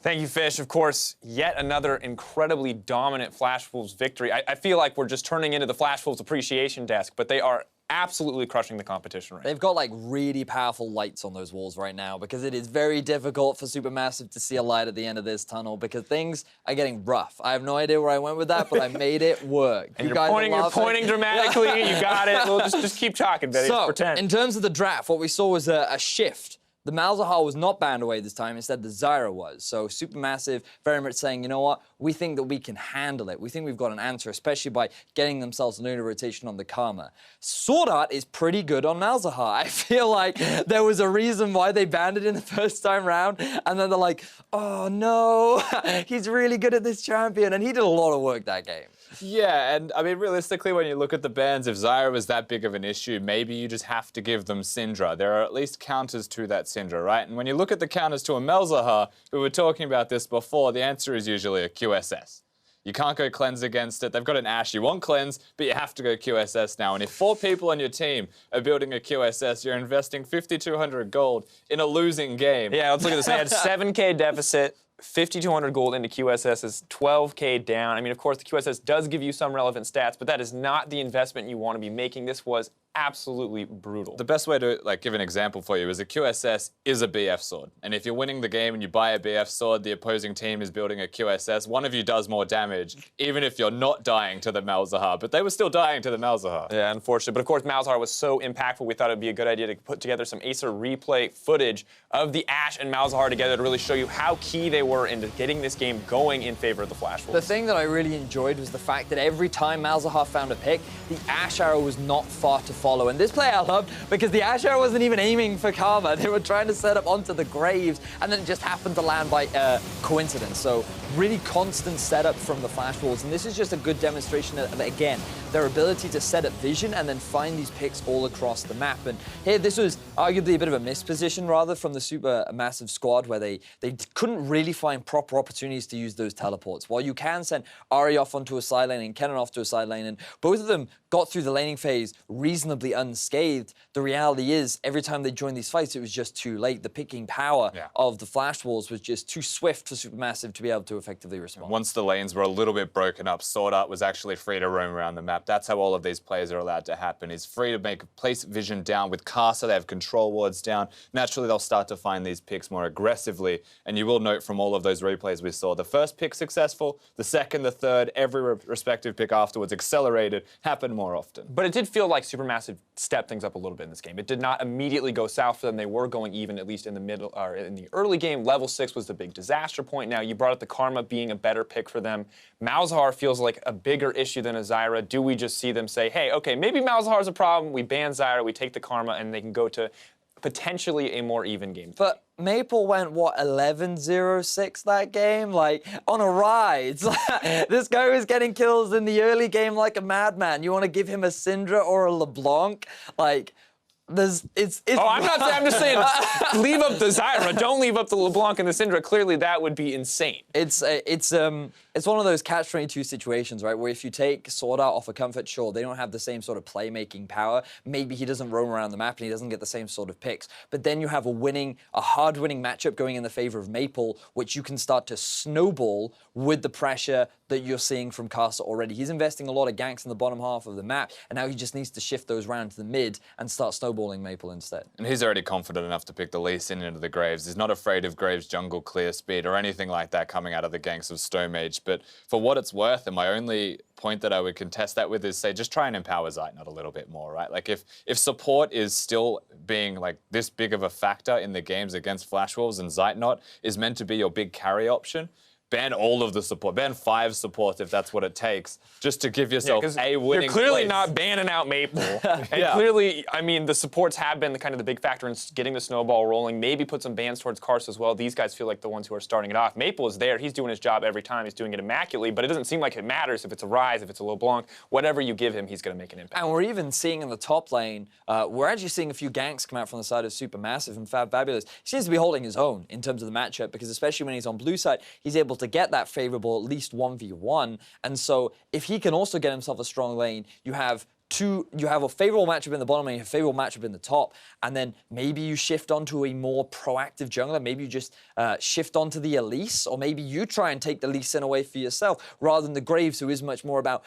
Thank you, Fish. Of course, yet another incredibly dominant Flash Wolves victory. I feel like we're just turning into the Flash Wolves appreciation desk, but they are absolutely crushing the competition right now. They've got like really powerful lights on those walls right now because it is very difficult for SuperMassive to see a light at the end of this tunnel because things are getting rough. I have no idea where I went with that, but I made it work. And you're pointing dramatically. You got it. We'll just keep talking, Betty. So, pretend. in terms of the draft, what we saw was a shift. The Malzahar was not banned away this time. Instead, the Zyra was. So SuperMassive very much saying, you know what? We think that we can handle it. We think we've got an answer, especially by getting themselves lunar rotation on the Karma. Sword Art is pretty good on Malzahar. I feel like there was a reason why they banned it in the first time round. And then they're like, oh, no. He's really good at this champion. And he did a lot of work that game. Yeah, and I mean, realistically, when you look at the bans, if Zyra was that big of an issue, maybe you just have to give them Syndra. There are at least counters to that Syndra, right? And when you look at the counters to a Malzahar, we were talking about this before, the answer is usually a QSS. You can't go cleanse against it. They've got an Ashe. You want cleanse, but you have to go QSS now. And if 4 people on your team are building a QSS, you're investing 5,200 gold in a losing game. Yeah, let's look at this. They had 7K deficit. 5,200 gold into QSS is 12K down. I mean, of course, the QSS does give you some relevant stats, but that is not the investment you want to be making. This was absolutely brutal. The best way to give an example for you is a QSS is a BF sword. And if you're winning the game and you buy a BF sword, the opposing team is building a QSS, one of you does more damage, even if you're not dying to the Malzahar. But they were still dying to the Malzahar. Yeah, unfortunately. But of course, Malzahar was so impactful, we thought it'd be a good idea to put together some Acer replay footage of the Ashe and Malzahar together to really show you how key they were into getting this game going in favor of the Flash Wolves. The thing that I really enjoyed was the fact that every time Malzahar found a pick, the Ashe arrow was not far to follow. And this play I loved because the Ashe arrow wasn't even aiming for Karma. They were trying to set up onto the Graves, and then it just happened to land by coincidence. So really constant setup from the Flash Wolves. And this is just a good demonstration of, again, their ability to set up vision and then find these picks all across the map. And here, this was arguably a bit of a misposition, rather, from the SuperMassive squad, where they couldn't really find proper opportunities to use those teleports. While you can send Ari off onto a side lane and Kennen off to a side lane, and both of them got through the laning phase reasonably unscathed, the reality is every time they joined these fights, it was just too late. The picking power of the Flash Wolves was just too swift for SuperMassive to be able to effectively respond. Once the lanes were a little bit broken up, Sword Art was actually free to roam around the map. That's how all of these plays are allowed to happen. He's free to place vision down. With Casa, they have control wards down. Naturally, they'll start to find these picks more aggressively. And you will note from all of those replays we saw, the first pick successful, the second, the third, every respective pick afterwards accelerated, happened more often. But it did feel like SuperMassive stepped things up a little bit in this game. It did not immediately go south for them. They were going even, at least in the middle, or in the early game. Level 6 was the big disaster point. Now, you brought up the Karma being a better pick for them. Malzahar feels like a bigger issue than a Zyra. Do we just see them say, hey, okay, maybe Malzahar's a problem, we ban Zyra, we take the Karma, and they can go to potentially a more even game? But Maple went, what, 11-0-6 that game? Like, on a ride. This guy was getting kills in the early game like a madman. You want to give him a Syndra or a LeBlanc? Like, it's oh, I'm not saying, I'm just saying, leave up the Zyra. Don't leave up the LeBlanc and the Syndra. Clearly, that would be insane. It's one of those catch-22 situations, right? Where if you take Sword Art off a comfort, sure, they don't have the same sort of playmaking power. Maybe he doesn't roam around the map and he doesn't get the same sort of picks. But then you have a hard-winning matchup going in the favor of Maple, which you can start to snowball with the pressure that you're seeing from Casa already. He's investing a lot of ganks in the bottom half of the map, and now he just needs to shift those round to the mid and start snowballing Maple instead. And he's already confident enough to pick the Lee Sin into the Graves. He's not afraid of Graves' jungle clear speed or anything like that coming out of the ganks of Stonemage. But for what it's worth, and my only point that I would contest that with is, say, just try and empower Zeitnot a little bit more, right? Like, if support is still being like this big of a factor in the games against Flash Wolves, and Zeitnot is meant to be your big carry option, ban all of the support. Ban 5 supports if that's what it takes, just to give yourself a winning You're clearly place. not banning out Maple. And clearly, I mean, the supports have been the big factor in getting the snowball rolling. Maybe put some bans towards Karst as well. These guys feel like the ones who are starting it off. Maple is there. He's doing his job every time. He's doing it immaculately, but it doesn't seem like it matters if it's a Ryze, if it's a LeBlanc. Whatever you give him, he's going to make an impact. And we're even seeing in the top lane, we're actually seeing a few ganks come out from the side of SuperMassive, and Fabulous, he seems to be holding his own in terms of the matchup, because especially when he's on blue side, he's able to get that favorable at least 1v1. And so if he can also get himself a strong lane, you have a favorable matchup in the bottom lane, you have a favorable matchup in the top, and then maybe you shift onto a more proactive jungler. Maybe you just shift onto the Elise, or maybe you try and take the Lee Sin away for yourself, rather than the Graves, who is much more about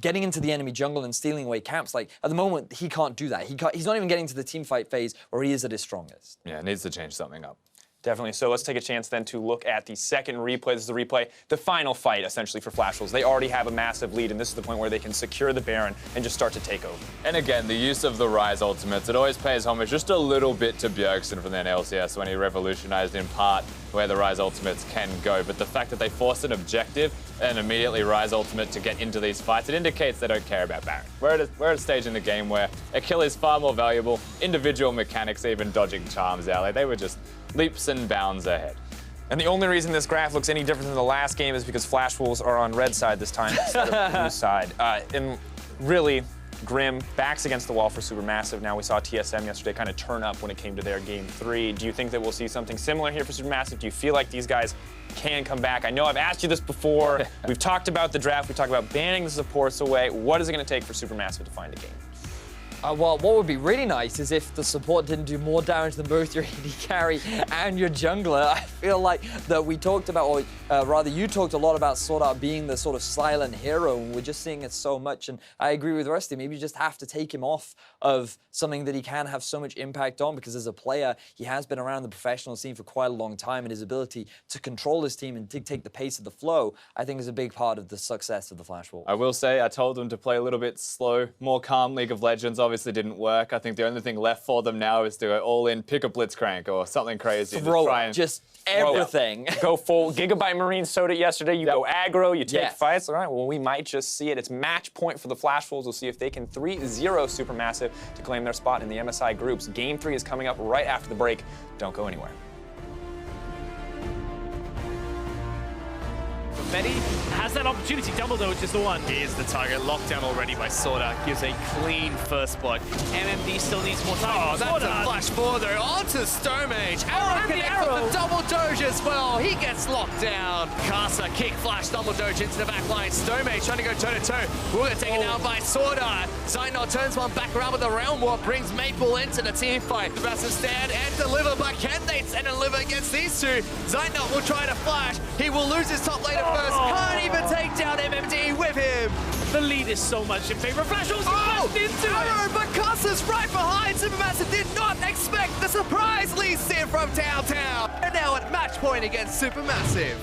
getting into the enemy jungle and stealing away camps. Like, at the moment, he can't do that. He's not even getting to the team fight phase where he is at his strongest. Yeah, it needs to change something up. Definitely. So let's take a chance then to look at the second replay. This is the replay, the final fight, essentially, for Flash Wolves. They already have a massive lead, and this is the point where they can secure the Baron and just start to take over. And again, the use of the Ryze ultimates, it always pays homage just a little bit to Bjergsen from the LCS when he revolutionized in part where the Ryze ultimates can go. But the fact that they force an objective and immediately Ryze ultimate to get into these fights, it indicates they don't care about Baron. We're at a stage in the game where a kill is far more valuable. Individual mechanics, even dodging charms out, they were just leaps and bounds ahead. And the only reason this graph looks any different than the last game is because Flash Wolves are on red side this time instead of blue side. And really, Grim backs against the wall for SuperMassive. Now we saw TSM yesterday kind of turn up when it came to their game 3. Do you think that we'll see something similar here for SuperMassive? Do you feel like these guys can come back? I know I've asked you this before. We've talked about the draft. We talked about banning the supports away. What is it going to take for SuperMassive to find a game? Well, what would be really nice is if the support didn't do more damage than both your AD carry and your jungler. I feel like that we talked about, or rather you talked a lot about Sword Art being the sort of silent hero, and we're just seeing it so much, and I agree with Rusty. Maybe you just have to take him off of something that he can have so much impact on, because as a player, he has been around the professional scene for quite a long time, and his ability to control his team and dictate the pace of the flow, I think is a big part of the success of the Flash Wolf. I will say, I told them to play a little bit slow, more calm League of Legends. Obviously didn't work. I think the only thing left for them now is to go all in, pick a Blitzcrank or something crazy. Throw it, just everything. Go full Gigabyte Marine sold it yesterday. You go aggro, you take fights. All right, well, we might just see it. It's match point for the Flash Wolves. We'll see if they can 3-0 Supermassive to claim their spot in the MSI groups. Game 3 is coming up right after the break. Don't go anywhere. Medi has that opportunity. Dumbledore is the one. He is the target. Lockdown already by Sorda. Gives a clean first blood. MMD still needs more time. Oh, that's a flash forward though. Onto Stomage. Arrow connects with the double doge as well. He gets locked down. Casa kick flash double doge into the back line. Stomage trying to go toe to toe. We'll get taken down by Sorda. Zainot turns one back around with the Realm Warp. Brings Maple into the team fight. The Massive stand and deliver, but can they stand and deliver against these two? Zainot will try to flash. He will lose his top laner first. Can't even take down MMD with him. The lead is so much in favor of Flash Wolves. Into Arrow, but Casa's right behind. SuperMassive did not expect the surprise lead steer from downtown. And now at match point against SuperMassive.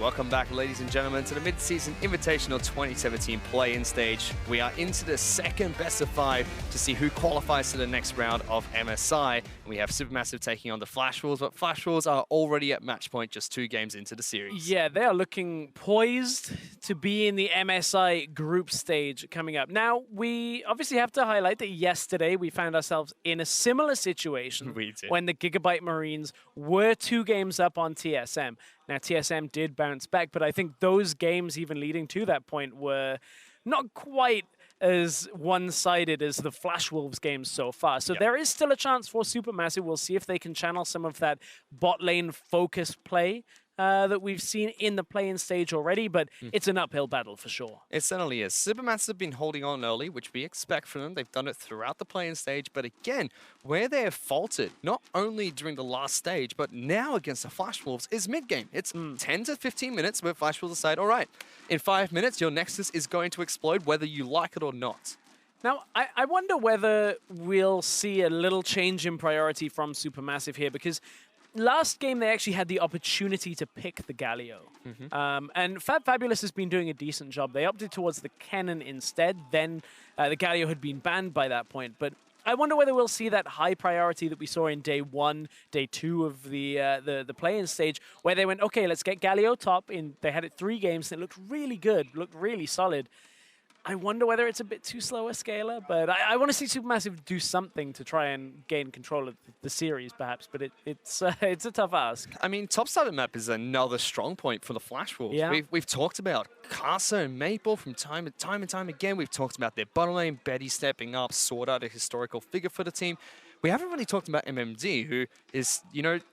Welcome back, ladies and gentlemen, to the mid-season Invitational 2017 play-in stage. We are into the second best of 5 to see who qualifies to the next round of MSI. We have SuperMassive taking on the Flash Wolves, but Flash Wolves are already at match point just 2 games into the series. Yeah, they are looking poised to be in the MSI group stage coming up. Now, we obviously have to highlight that yesterday we found ourselves in a similar situation when the Gigabyte Marines were 2 games up on TSM. Now, TSM did bounce back, but I think those games, even leading to that point, were not quite as one-sided as the Flash Wolves games so far. So there is still a chance for SuperMassive. We'll see if they can channel some of that bot lane focus play that we've seen in the play-in stage already, but it's an uphill battle for sure. It certainly is. SuperMassive have been holding on early, which we expect from them. They've done it throughout the play-in stage, but again, where they have faltered, not only during the last stage, but now against the Flash Wolves, is mid-game. It's 10 to 15 minutes where Flash Wolves decide, all right, in 5 minutes, your Nexus is going to explode whether you like it or not. Now, I wonder whether we'll see a little change in priority from SuperMassive here, because last game, they actually had the opportunity to pick the Galio. And Fabulous has been doing a decent job. They opted towards the Cannon instead. Then the Galio had been banned by that point. But I wonder whether we'll see that high priority that we saw in day 1, day 2 of the play-in stage, where they went, okay, let's get Galio top. They had it 3 games, and it looked really good, looked really solid. I wonder whether it's a bit too slow a scaler, but I want to see SuperMassive do something to try and gain control of the series, perhaps. But it's a tough ask. I mean, top-sided map is another strong point for the Flash Wolves. Yeah. We've talked about Casa and Maple from time and time again. We've talked about their bottom lane, Betty stepping up, Sword Art, a historical figure for the team. We haven't really talked about MMD, who is,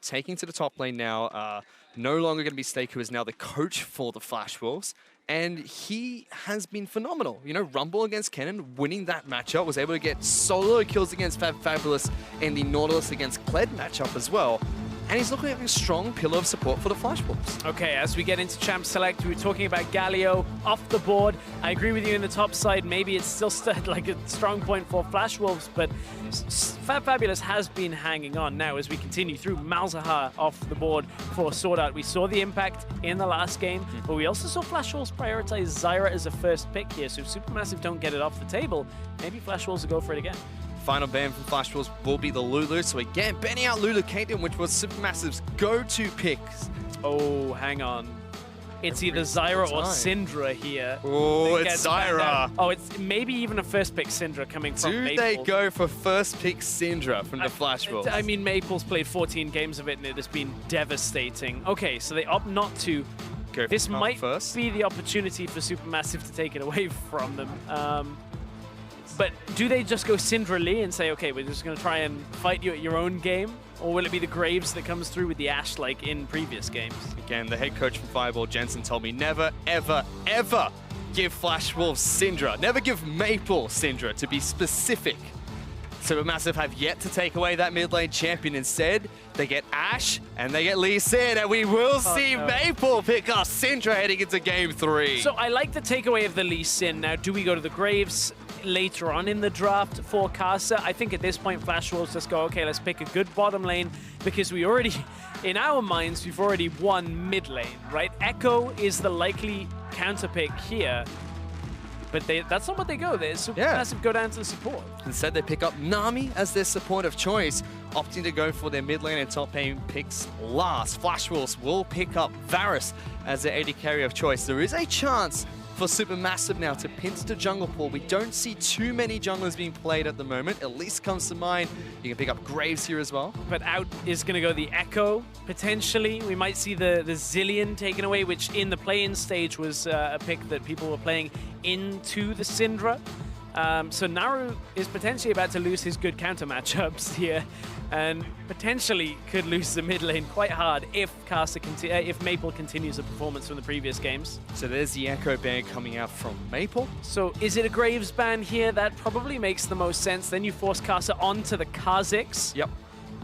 taking to the top lane now. No longer going to be Stake, who is now the coach for the Flash Wolves. And he has been phenomenal. Rumble against Kennen, winning that matchup, was able to get solo kills against Fabulous in the Nautilus against Kled matchup as well. And he's looking like a strong pillar of support for the Flash Wolves. Okay, as we get into Champ Select, we were talking about Galio off the board. I agree with you in the top side. Maybe it's still like a strong point for Flash Wolves, but Fabulous has been hanging on now as we continue through. Malzahar off the board for Sword Art. We saw the impact in the last game, but we also saw Flash Wolves prioritize Zyra as a first pick here. So if SuperMassive don't get it off the table, maybe Flash Wolves will go for it again. Final ban from Flash Wolves will be the Lulu. So again, banning out Lulu Caitlyn, which was SuperMassive's go-to picks. Oh, hang on. It's either Zyra or Syndra here. Oh, it's Zyra. Oh, it's maybe even a first pick Syndra coming from Maple. Do they go for first pick Syndra from the Flash Wolves? I mean, Maple's played 14 games of it, and it has been devastating. Okay, so they opt not to. This might be the opportunity for SuperMassive to take it away from them. But do they just go Syndra Lee and say, okay, we're just going to try and fight you at your own game? Or will it be the Graves that comes through with the Ashe like in previous games? Again, the head coach from Fireball, Jensen, told me never, ever, ever give Flash Wolves Syndra. Never give Maple Syndra, to be specific. SuperMassive have yet to take away that mid lane champion. Instead, they get Ashe and they get Lee Sin, and we will see Maple pick up Syndra heading into game 3. So I like the takeaway of the Lee Sin. Now, do we go to the Graves later on in the draft for Casa? I think at this point, Flash Wolves just go, okay, let's pick a good bottom lane, because we already, in our minds, we've already won mid lane, right? Echo is the likely counter pick here. But that's not what they go. They're SuperMassive go down to the support. Instead, they pick up Nami as their support of choice, opting to go for their mid lane and top lane picks last. Flash Wolves will pick up Varus as their AD carry of choice. There is a chance for SuperMassive now to pinch the jungle pool. We don't see too many junglers being played at the moment. At least comes to mind. You can pick up Graves here as well. But out is going to go the Echo, potentially. We might see the Zillion taken away, which in the play-in stage was a pick that people were playing into the Syndra. So Naru is potentially about to lose his good counter matchups here, and potentially could lose the mid lane quite hard if Maple continues the performance from the previous games. So there's the Echo ban coming out from Maple. So is it a Graves ban here? That probably makes the most sense. Then you force Casa onto the Kha'Zix. Yep.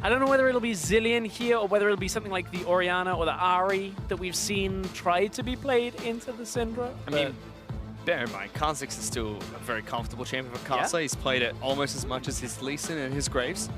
I don't know whether it'll be Zillion here or whether it'll be something like the Orianna or the Ahri that we've seen try to be played into the Syndra. I mean, bear in mind, Kha'Zix is still a very comfortable champion for Casa. He's played it almost as much as his Lee Sin and his Graves.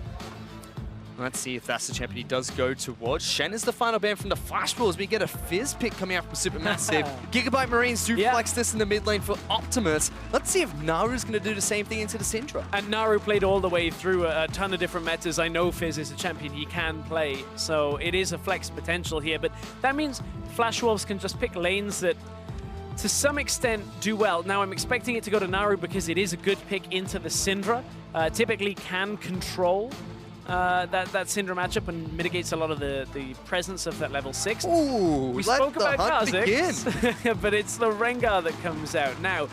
Let's see if that's the champion he does go towards. Shen is the final ban from the Flash Wolves. We get a Fizz pick coming out from SuperMassive. Gigabyte Marines do flex this in the mid lane for Optimus. Let's see if Naru's going to do the same thing into the Syndra. And Naru played all the way through a ton of different metas. I know Fizz is a champion he can play, so it is a flex potential here. But that means Flash Wolves can just pick lanes that, to some extent, do well. Now, I'm expecting it to go to Naru because it is a good pick into the Syndra. Typically can control that Syndra matchup and mitigates a lot of the presence of that level 6. Ooh, we let spoke the about hunt Kha'Zix, but it's the Rengar that comes out. Now,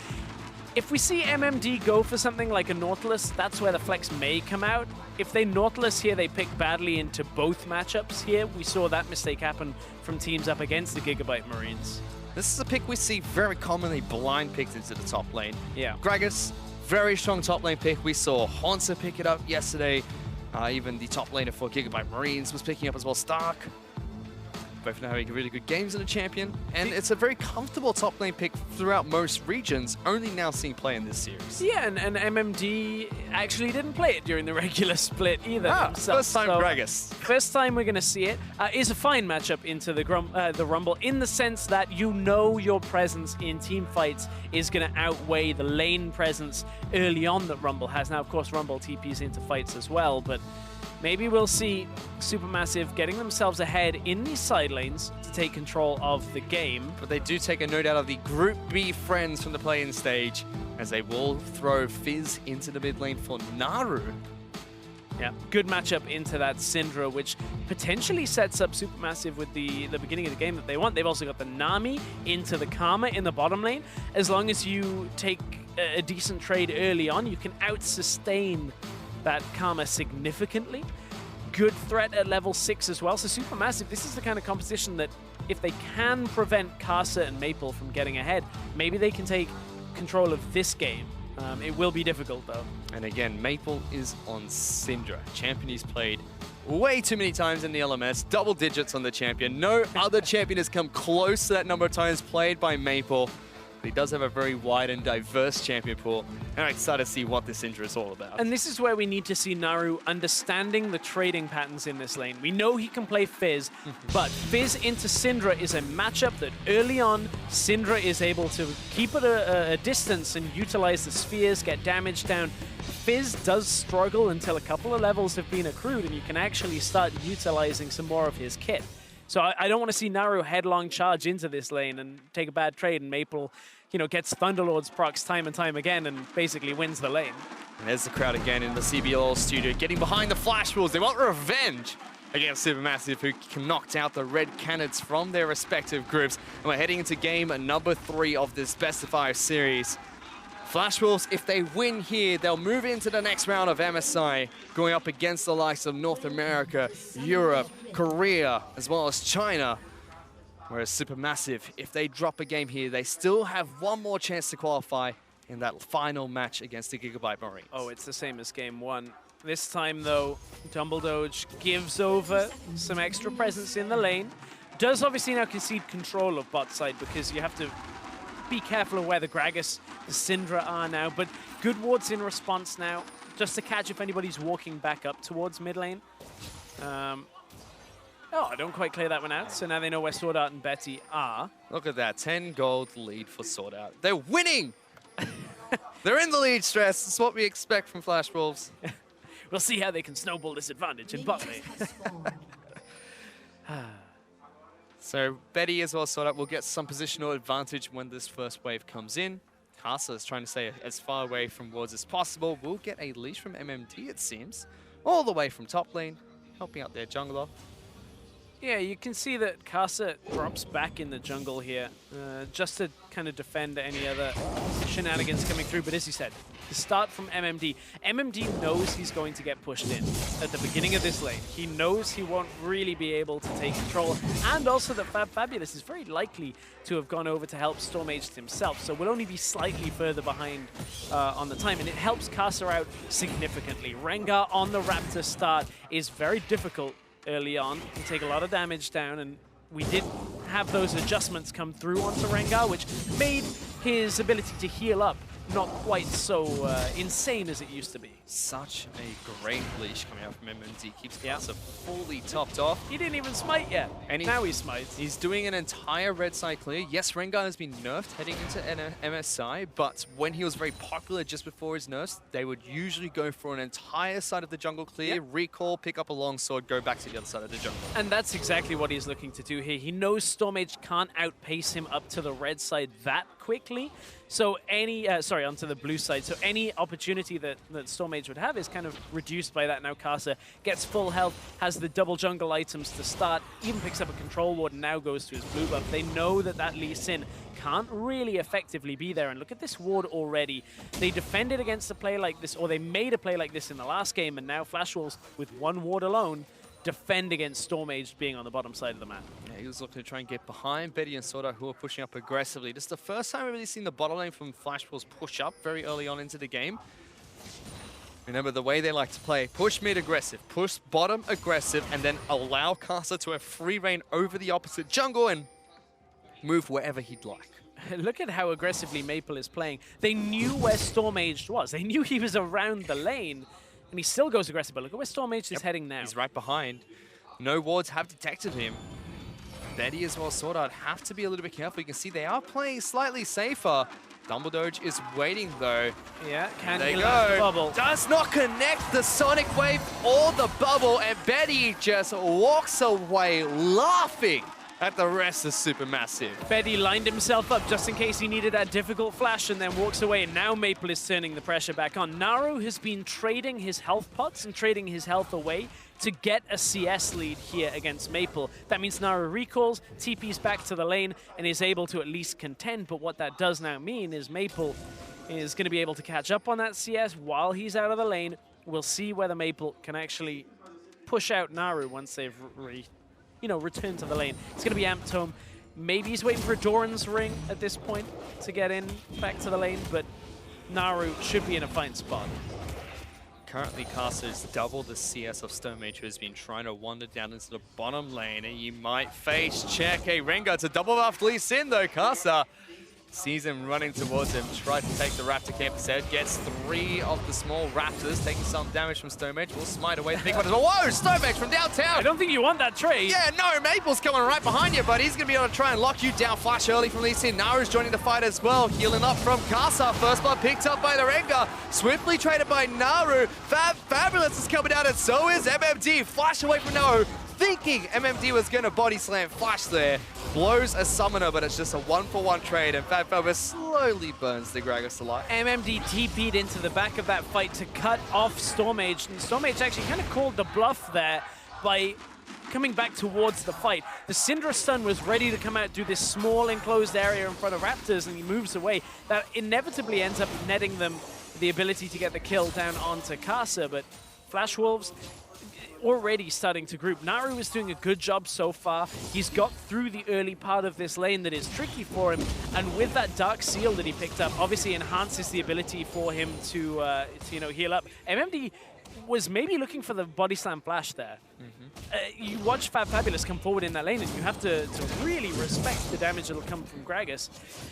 if we see MMD go for something like a Nautilus, that's where the flex may come out. If they Nautilus here, they pick badly into both matchups here. We saw that mistake happen from teams up against the Gigabyte Marines. This is a pick we see very commonly blind picked into the top lane. Yeah. Gragas, very strong top lane pick. We saw Hansa pick it up yesterday. Even the top laner for Gigabyte Marines was picking up as well. Stark. Both now having really good games in the champion. And it's a very comfortable top lane pick throughout most regions, only now seeing play in this series. Yeah, and MMD actually didn't play it during the regular split either. First time Gragas. First time we're going to see it. Is a fine matchup into the Rumble in the sense that you know your presence in team fights is going to outweigh the lane presence early on that Rumble has. Now, of course, Rumble TPs into fights as well, but maybe we'll see SuperMassive getting themselves ahead in these side lanes to take control of the game. But they do take a note out of the Group B friends from the play-in stage, as they will throw Fizz into the mid lane for Naru. Yeah, good matchup into that Syndra, which potentially sets up SuperMassive with the beginning of the game that they want. They've also got the Nami into the Karma in the bottom lane. As long as you take a decent trade early on, you can out-sustain that Karma significantly. Good threat at level 6 as well. So SuperMassive, this is the kind of composition that if they can prevent Karsa and Maple from getting ahead, maybe they can take control of this game. It will be difficult though. And again, Maple is on Syndra. Champion he's played way too many times in the LMS. Double digits on the champion. No other champion has come close to that number of times played by Maple. But he does have a very wide and diverse champion pool, and I'm excited to see what this Syndra is all about. And this is where we need to see Naru understanding the trading patterns in this lane. We know he can play Fizz, but Fizz into Syndra is a matchup that early on, Syndra is able to keep at a distance and utilize the spheres, get damage down. Fizz does struggle until a couple of levels have been accrued, and you can actually start utilizing some more of his kit. So I don't want to see Naru headlong charge into this lane and take a bad trade, and Maple, you know, gets Thunderlord's procs time and time again and basically wins the lane. And there's the crowd again in the CBLOL studio, getting behind the Flash Wolves. They want revenge against SuperMassive, who knocked out the Red Canids from their respective groups. And we're heading into game number 3 of this best of 5 series. Flash Wolves, if they win here, they'll move into the next round of MSI, going up against the likes of North America, Europe, Korea, as well as China. Whereas SuperMassive, if they drop a game here, they still have one more chance to qualify in that final match against the Gigabyte Marines. Oh, it's the same as game 1. This time, though, Dumbledoge gives over some extra presence in the lane. Does obviously now concede control of bot side because you have to be careful of where the Gragas, the Syndra are now, but good wards in response now, just to catch if anybody's walking back up towards mid lane. Oh, I don't quite clear that one out, so now they know where Sword Art and Betty are. Look at that, 10 gold lead for Sword Art. They're winning! They're in the lead, Stress. That's what we expect from Flash Wolves. We'll see how they can snowball this advantage in bot lane. So Betty as well, Sword Art, will get some positional advantage when this first wave comes in. Karsa is trying to stay as far away from wards as possible. We'll get a leash from MMD, it seems, all the way from top lane, helping out their jungler. Yeah, you can see that Karsa drops back in the jungle here, just to kind of defend any other shenanigans coming through. But as you said, the start from MMD. MMD knows he's going to get pushed in at the beginning of this lane. He knows he won't really be able to take control, and also that Fabulous is very likely to have gone over to help Storm Aged himself, so will only be slightly further behind on the time, and it helps Karsa out significantly. Rengar on the Raptor start is very difficult early on. You take a lot of damage down, and we did have those adjustments come through onto Rengar, which made his ability to heal up not quite so insane as it used to be. Such a great leash coming out from MMD. Keeps Casa fully topped off. He didn't even smite yet. And now he smites. He's doing an entire red side clear. Yes, Rengar has been nerfed heading into MSI, but when he was very popular just before his nerfs, they would usually go for an entire side of the jungle clear, recall, pick up a longsword, go back to the other side of the jungle. And that's exactly what he's looking to do here. He knows Stormage can't outpace him up to the red side that quickly. So any, onto the blue side. So any opportunity that Stormage would have is kind of reduced by that. Now Casa gets full health, has the double jungle items to start, even picks up a control ward and now goes to his blue buff. They know that Lee Sin can't really effectively be there. And look at this ward already. They defended against a play like this, or they made a play like this in the last game, and now Flash Wolves, with one ward alone, defend against Stormage being on the bottom side of the map. Yeah, he was looking to try and get behind Betty and Soda, who are pushing up aggressively. This is the first time we've really seen the bottom lane from Flash Wolves push up very early on into the game. Remember the way they like to play, push mid aggressive, push bottom aggressive, and then allow Casa to have free reign over the opposite jungle and move wherever he'd like. Look at how aggressively Maple is playing. They knew where Stormage was. They knew he was around the lane. And he still goes aggressive, but look at where Stormage is heading now. He's right behind. No wards have detected him. Betty as well, Sword Art, have to be a little bit careful. You can see they are playing slightly safer. Dumbledore is waiting though. Yeah, can he he land the bubble? Does not connect the Sonic Wave or the bubble, and Betty just walks away laughing at the rest of SuperMassive. Betty lined himself up just in case he needed that difficult flash and then walks away, and now Maple is turning the pressure back on. Naru has been trading his health pots and trading his health away to get a CS lead here against Maple. That means Naru recalls, TP's back to the lane, and is able to at least contend, but what that does now mean is Maple is going to be able to catch up on that CS while he's out of the lane. We'll see whether Maple can actually push out Naru once they've return to the lane. It's going to be Amped Home. Maybe he's waiting for Doran's ring at this point to get in back to the lane, but Naru should be in a fine spot. Currently, Casa is double the CS of Stormage, who has been trying to wander down into the bottom lane, and you might face check a Rengar to double buff Lee Sin though. Casa sees him running towards him, tried to take the Raptor camp instead, gets 3 of the small Raptors, taking some damage from Stormage, will smite away the big one as well. Whoa, Stormage from downtown! I don't think you want that trade. Yeah, no, Maple's coming right behind you, but he's going to be able to try and lock you down. Flash early from Lee Sin. Naru's joining the fight as well, healing up from Casa. First blood picked up by the Rengar, swiftly traded by Naru. Fabulous is coming out, and so is MMD. Flash away from Naru, thinking MMD was going to body slam Flash there. Blows a summoner, but it's just a 1-for-1 trade, and Fabulous slowly burns the Gragas alive. MMD TP'd into the back of that fight to cut off Stormage, and Stormage actually kind of called the bluff there by coming back towards the fight. The Syndra stun was ready to come out, do this small enclosed area in front of Raptors, and he moves away. That inevitably ends up netting them the ability to get the kill down onto Casa, but Flash Wolves already starting to group. Naru is doing a good job so far. He's got through the early part of this lane that is tricky for him, and with that Dark Seal that he picked up, obviously enhances the ability for him to heal up. MMD was maybe looking for the body slam flash there. You watch Fabulous come forward in that lane, and you have to really respect the damage that will come from Gragas.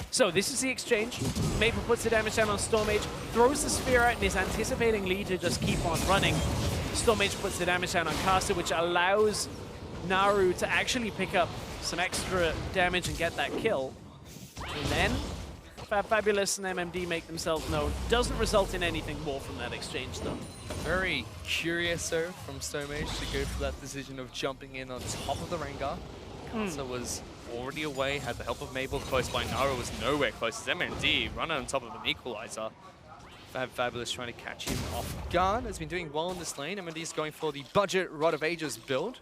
So this is the exchange. Maple puts the damage down on Stormage, throws the spear out, and is anticipating Lee to just keep on running. Stormage puts the damage down on Casa, which allows Naru to actually pick up some extra damage and get that kill. And then Fabulous and MMD make themselves known. Doesn't result in anything more from that exchange, though. Very curious, though, from Stormage to go for that decision of jumping in on top of the Rengar. Casa was already away, had the help of Maple close by. Naru was nowhere close as MMD, running on top of an equalizer. Fabulous trying to catch him off guard. Has been doing well in this lane. MMD's going for the budget Rod of Ages build.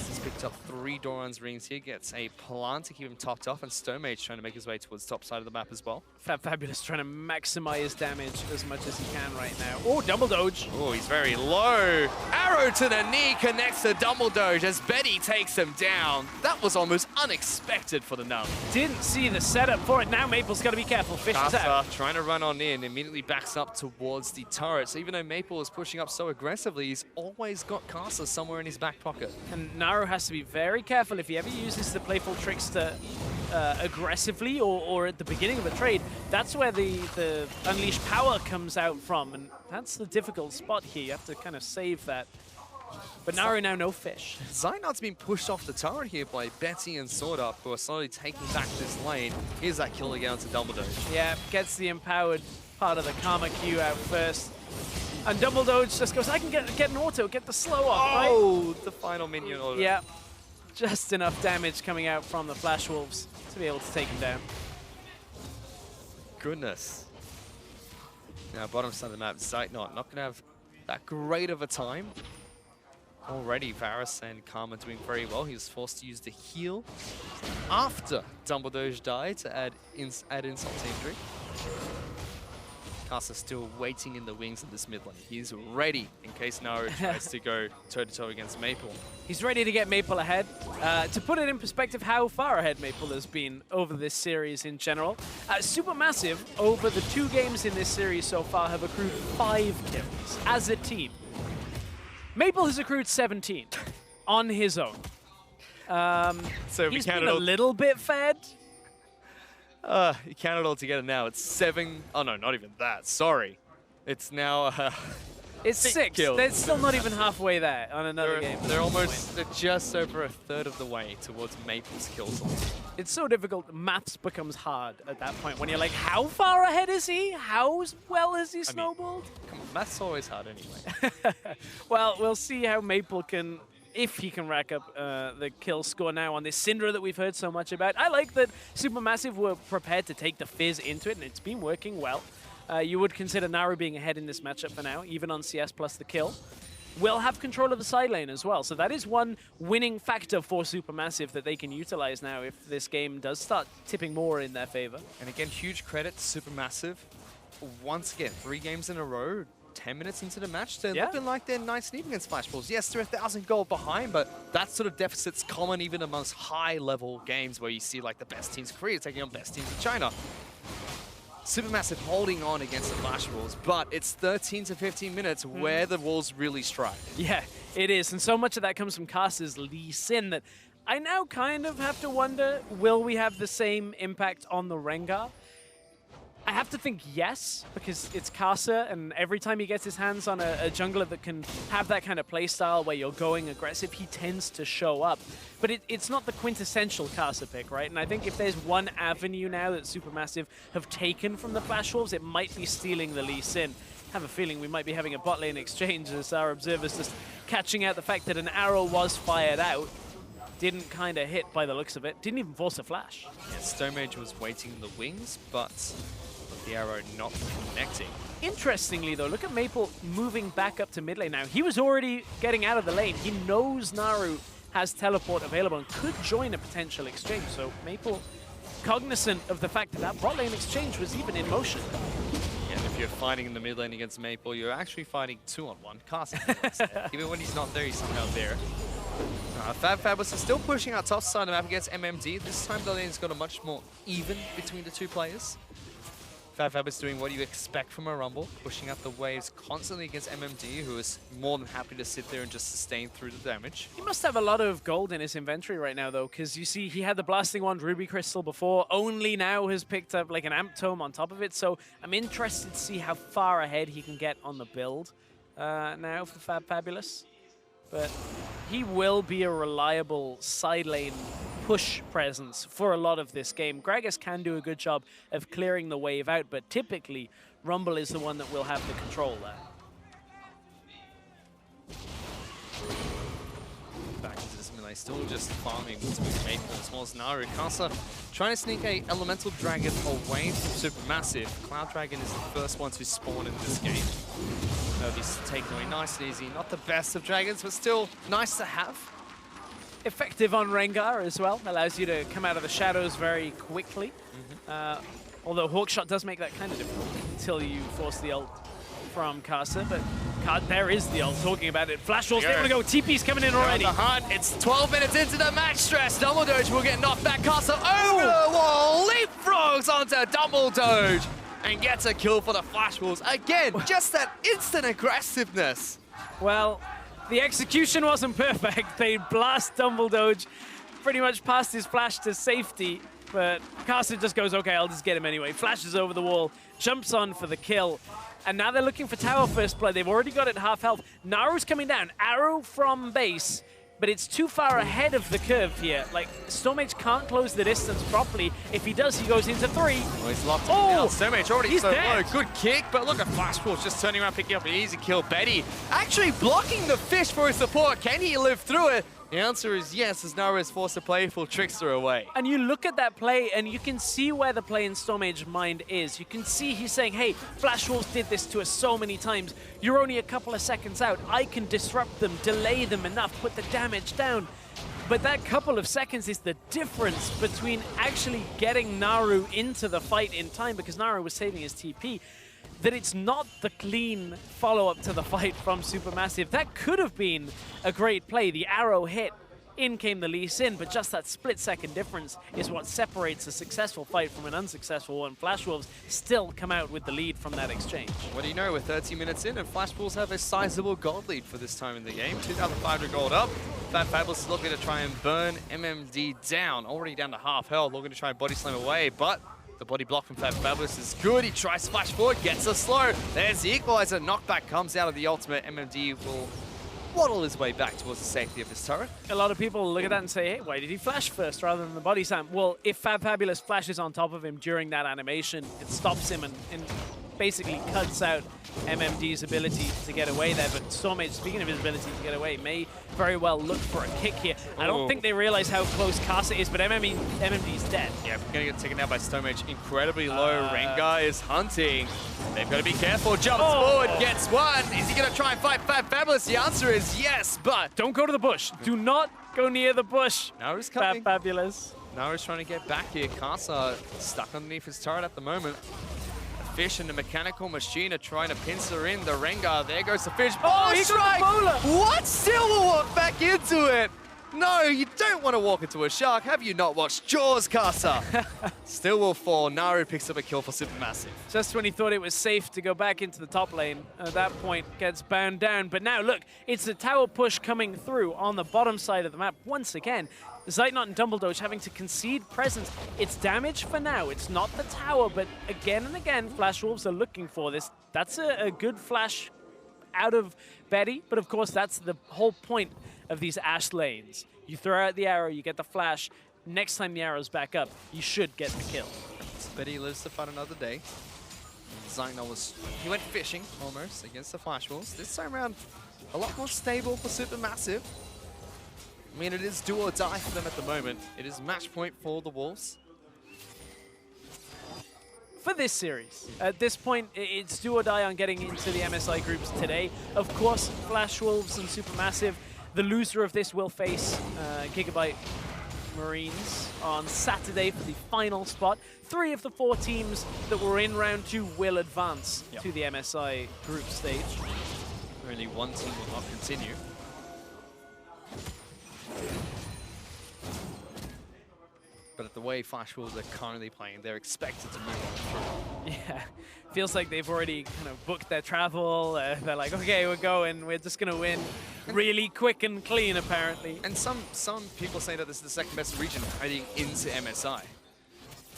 He's picked up 3 Doran's rings here. Gets a plant to keep him topped off, and Stormage trying to make his way towards the top side of the map as well. Fabulous trying to maximize damage as much as he can right now. Oh, double doge. Oh, he's very low. Arrow to the knee connects to double doge as Betty takes him down. That was almost unexpected for the Num. Didn't see the setup for it. Now Maple's got to be careful. Fish is out. Trying to run on in, immediately backs up towards the turret. So even though Maple is pushing up so aggressively, he's always got Casa somewhere in his back pocket. And Naru has to be very careful if he ever uses the playful trickster aggressively or at the beginning of a trade. That's where the unleashed power comes out from, and that's the difficult spot here. You have to kind of save that. But Naru now no fish. Zainad's been pushed off the turret here by Betty and SwordUp, who are slowly taking back this lane. Here's that kill again to Dumbledore. Yeah, gets the empowered part of the Karma Q out first. And Dumbledore just goes, I can get an auto, get the slow off, right? Oh, the final minion order. Yeah, just enough damage coming out from the Flash Wolves to be able to take him down. Goodness. Now, bottom side of the map, Zainad not going to have that great of a time. Already, Varus and Karma doing very well. He was forced to use the heal after Dumbledore died to add insult to injury. Casa still waiting in the wings of this mid lane. He's ready in case Naru tries to go toe-to-toe against Maple. He's ready to get Maple ahead. To put it in perspective how far ahead Maple has been over this series in general, SuperMassive, over the 2 games in this series so far, have accrued 5 kills as a team. Maple has accrued 17 on his own. So he's been a little bit fed. You count it all together now. It's 7. Oh, no, not even that. Sorry. It's now... it's 6. Kills. They're still not even halfway there on another game. They're just over a third of the way towards Maple's kills. It's so difficult. Maths becomes hard at that point when you're like, how far ahead is he? How well has he snowballed? Come on, math's always hard anyway. Well, we'll see how Maple can, if he can rack up the kill score now on this Syndra that we've heard so much about. I like that SuperMassive were prepared to take the Fizz into it, and it's been working well. You would consider Naru being ahead in this matchup for now, even on CS plus the kill. Will have control of the side lane as well. So that is one winning factor for SuperMassive that they can utilize now if this game does start tipping more in their favor. And again, huge credit to SuperMassive. Once again, 3 games in a row, 10 minutes into the match, they're looking like they're nice and even against Flash Wolves. Yes, they're 1,000 gold behind, but that sort of deficit's common even amongst high-level games where you see like the best teams in Korea taking on best teams in China. SuperMassive holding on against the Flash Wolves, but it's 13 to 15 minutes where the Wolves really strike. Yeah, it is, and so much of that comes from Casa's Lee Sin that I now kind of have to wonder, will we have the same impact on the Rengar? I have to think yes, because it's Casa, and every time he gets his hands on a jungler that can have that kind of playstyle where you're going aggressive, he tends to show up. But it's not the quintessential Casa pick, right? And I think if there's one avenue now that SuperMassive have taken from the Flash Wolves, it might be stealing the Lee Sin. I have a feeling we might be having a bot lane exchange as our observers just catching out the fact that an arrow was fired out. Didn't kind of hit by the looks of it. Didn't even force a flash. Yeah, Stone Mage was waiting in the wings, but the arrow not connecting. Interestingly though, look at Maple moving back up to mid lane now. He was already getting out of the lane. He knows Naru has teleport available and could join a potential exchange. So Maple cognizant of the fact that that bot lane exchange was even in motion. And if you're fighting in the mid lane against Maple, you're actually fighting 2-on-1. Casa, even when he's not there, he's somehow there. Fabulous is still pushing out top side of the map against MMD. This time the lane's got a much more even between the 2 players. Fabulous doing what you expect from a Rumble, pushing up the waves constantly against MMD, who is more than happy to sit there and just sustain through the damage. He must have a lot of gold in his inventory right now, though, because you see he had the Blasting Wand Ruby Crystal before, only now has picked up like an Amp Tome on top of it, so I'm interested to see how far ahead he can get on the build now for Fabulous. But he will be a reliable side lane push presence for a lot of this game. Gragas can do a good job of clearing the wave out, but typically Rumble is the one that will have the control there. Back into this melee, still just farming between Maple as well as Naru. Casa trying to sneak a Elemental Dragon away from SuperMassive. Cloud Dragon is the first one to spawn in this game. He's taken away nice and easy. Not the best of dragons, but still nice to have. Effective on Rengar as well. Allows you to come out of the shadows very quickly. Although Hawkshot does make that kind of difficult until you force the ult from Casa. But there is the ult, talking about it. Flash Wolves able to go. TP's coming in already. The hunt. It's 12 minutes into the match stress. Dumbledore will get knocked back. Casa over the wall. Leapfrogs onto Dumbledore. And gets a kill for the Flash Wolves. Again, just that instant aggressiveness. Well, The execution wasn't perfect. They blast Dumbledore pretty much past his flash to safety, but Carson just goes, okay, I'll just get him anyway. Flashes over the wall, jumps on for the kill, and now they're looking for tower first blood. They've already got it half health. Naru's coming down, arrow from base, but it's too far ahead of the curve here. Like, Stormage can't close the distance properly. If he does, he goes into 3. Oh, he's locked Oh, in. Stormage already he's so dead. low. Good kick, but look at Flashbulls just turning around, picking up an easy kill. Betty actually blocking the fish for his support. Can he live through it? The answer is yes, as Naru is forced to play full Trickster away. And you look at that play, and you can see where the play in Stormage's mind is. You can see he's saying, hey, Flash Wolves did this to us so many times. You're only a couple of seconds out. I can disrupt them, delay them enough, put the damage down. But that couple of seconds is the difference between actually getting Naru into the fight in time, because Naru was saving his TP, that it's not the clean follow-up to the fight from SuperMassive. That could have been a great play. The arrow hit, in came the Lee Sin, but just that split-second difference is what separates a successful fight from an unsuccessful one. Flash Wolves still come out with the lead from that exchange. What do you know, we're 30 minutes in, and Flash Bulls have a sizable gold lead for this time in the game. 2,500 gold up. Fabulous is looking to try and burn MMD down. Already down to half health, looking to try and body slam away, but the body block from Fabulous is good. He tries to flash forward, gets a slow. There's the equalizer. Knockback comes out of the ultimate. MMD will waddle his way back towards the safety of his turret. A lot of people look at that and say, hey, why did he flash first rather than the body slam? Well, if Fabulous flashes on top of him during that animation, it stops him and basically cuts out MMD's ability to get away there. But Stormage, speaking of his ability to get away, may very well look for a kick here. I don't think they realize how close Casa is, but MMD's dead. Yeah, we're going to get taken out by Stormage. Incredibly low. Rengar is hunting. They've got to be careful. Jumps forward, gets one. Is he going to try and fight Fabulous? The answer is yes, but don't go to the bush. Do not go near the bush. Naru's coming. Fabulous. Naru's trying to get back here. Casa stuck underneath his turret at the moment. Fish and the mechanical machine are trying to pincer in the Rengar. There goes the fish. Oh, he strike! got the bowler. What? Still will walk back into it. No, you don't want to walk into a shark. Have you not watched Jaws, Casa? Still will fall. Naru picks up a kill for SuperMassive. Just when he thought it was safe to go back into the top lane, at that point gets bound down. But now look, it's a tower push coming through on the bottom side of the map once again. Zeitnot and Dumbledore having to concede presence. It's damage for now. It's not the tower, but again and again, Flash Wolves are looking for this. That's a good flash out of Betty, but of course that's the whole point of these Ashe lanes. You throw out the arrow, you get the flash. Next time the arrow's back up, you should get the kill. Betty lives to fight another day. Zeitnot he went fishing almost against the Flash Wolves. This time around, a lot more stable for SuperMassive. I mean, it is do or die for them at the moment. It is match point for the Wolves. For this series, at this point, it's do or die on getting into the MSI groups today. Of course, Flash Wolves and SuperMassive. The loser of this will face Gigabyte Marines on Saturday for the final spot. 3 of the 4 teams that were in round 2 will advance to the MSI group stage. Only one team will not continue. But at the way Flash Wolves are currently playing, they're expected to move on through. Yeah, feels like they've already kind of booked their travel. They're like, okay, we're going. We're just going to win really quick and clean, apparently. And some people say that this is the second best region heading into MSI.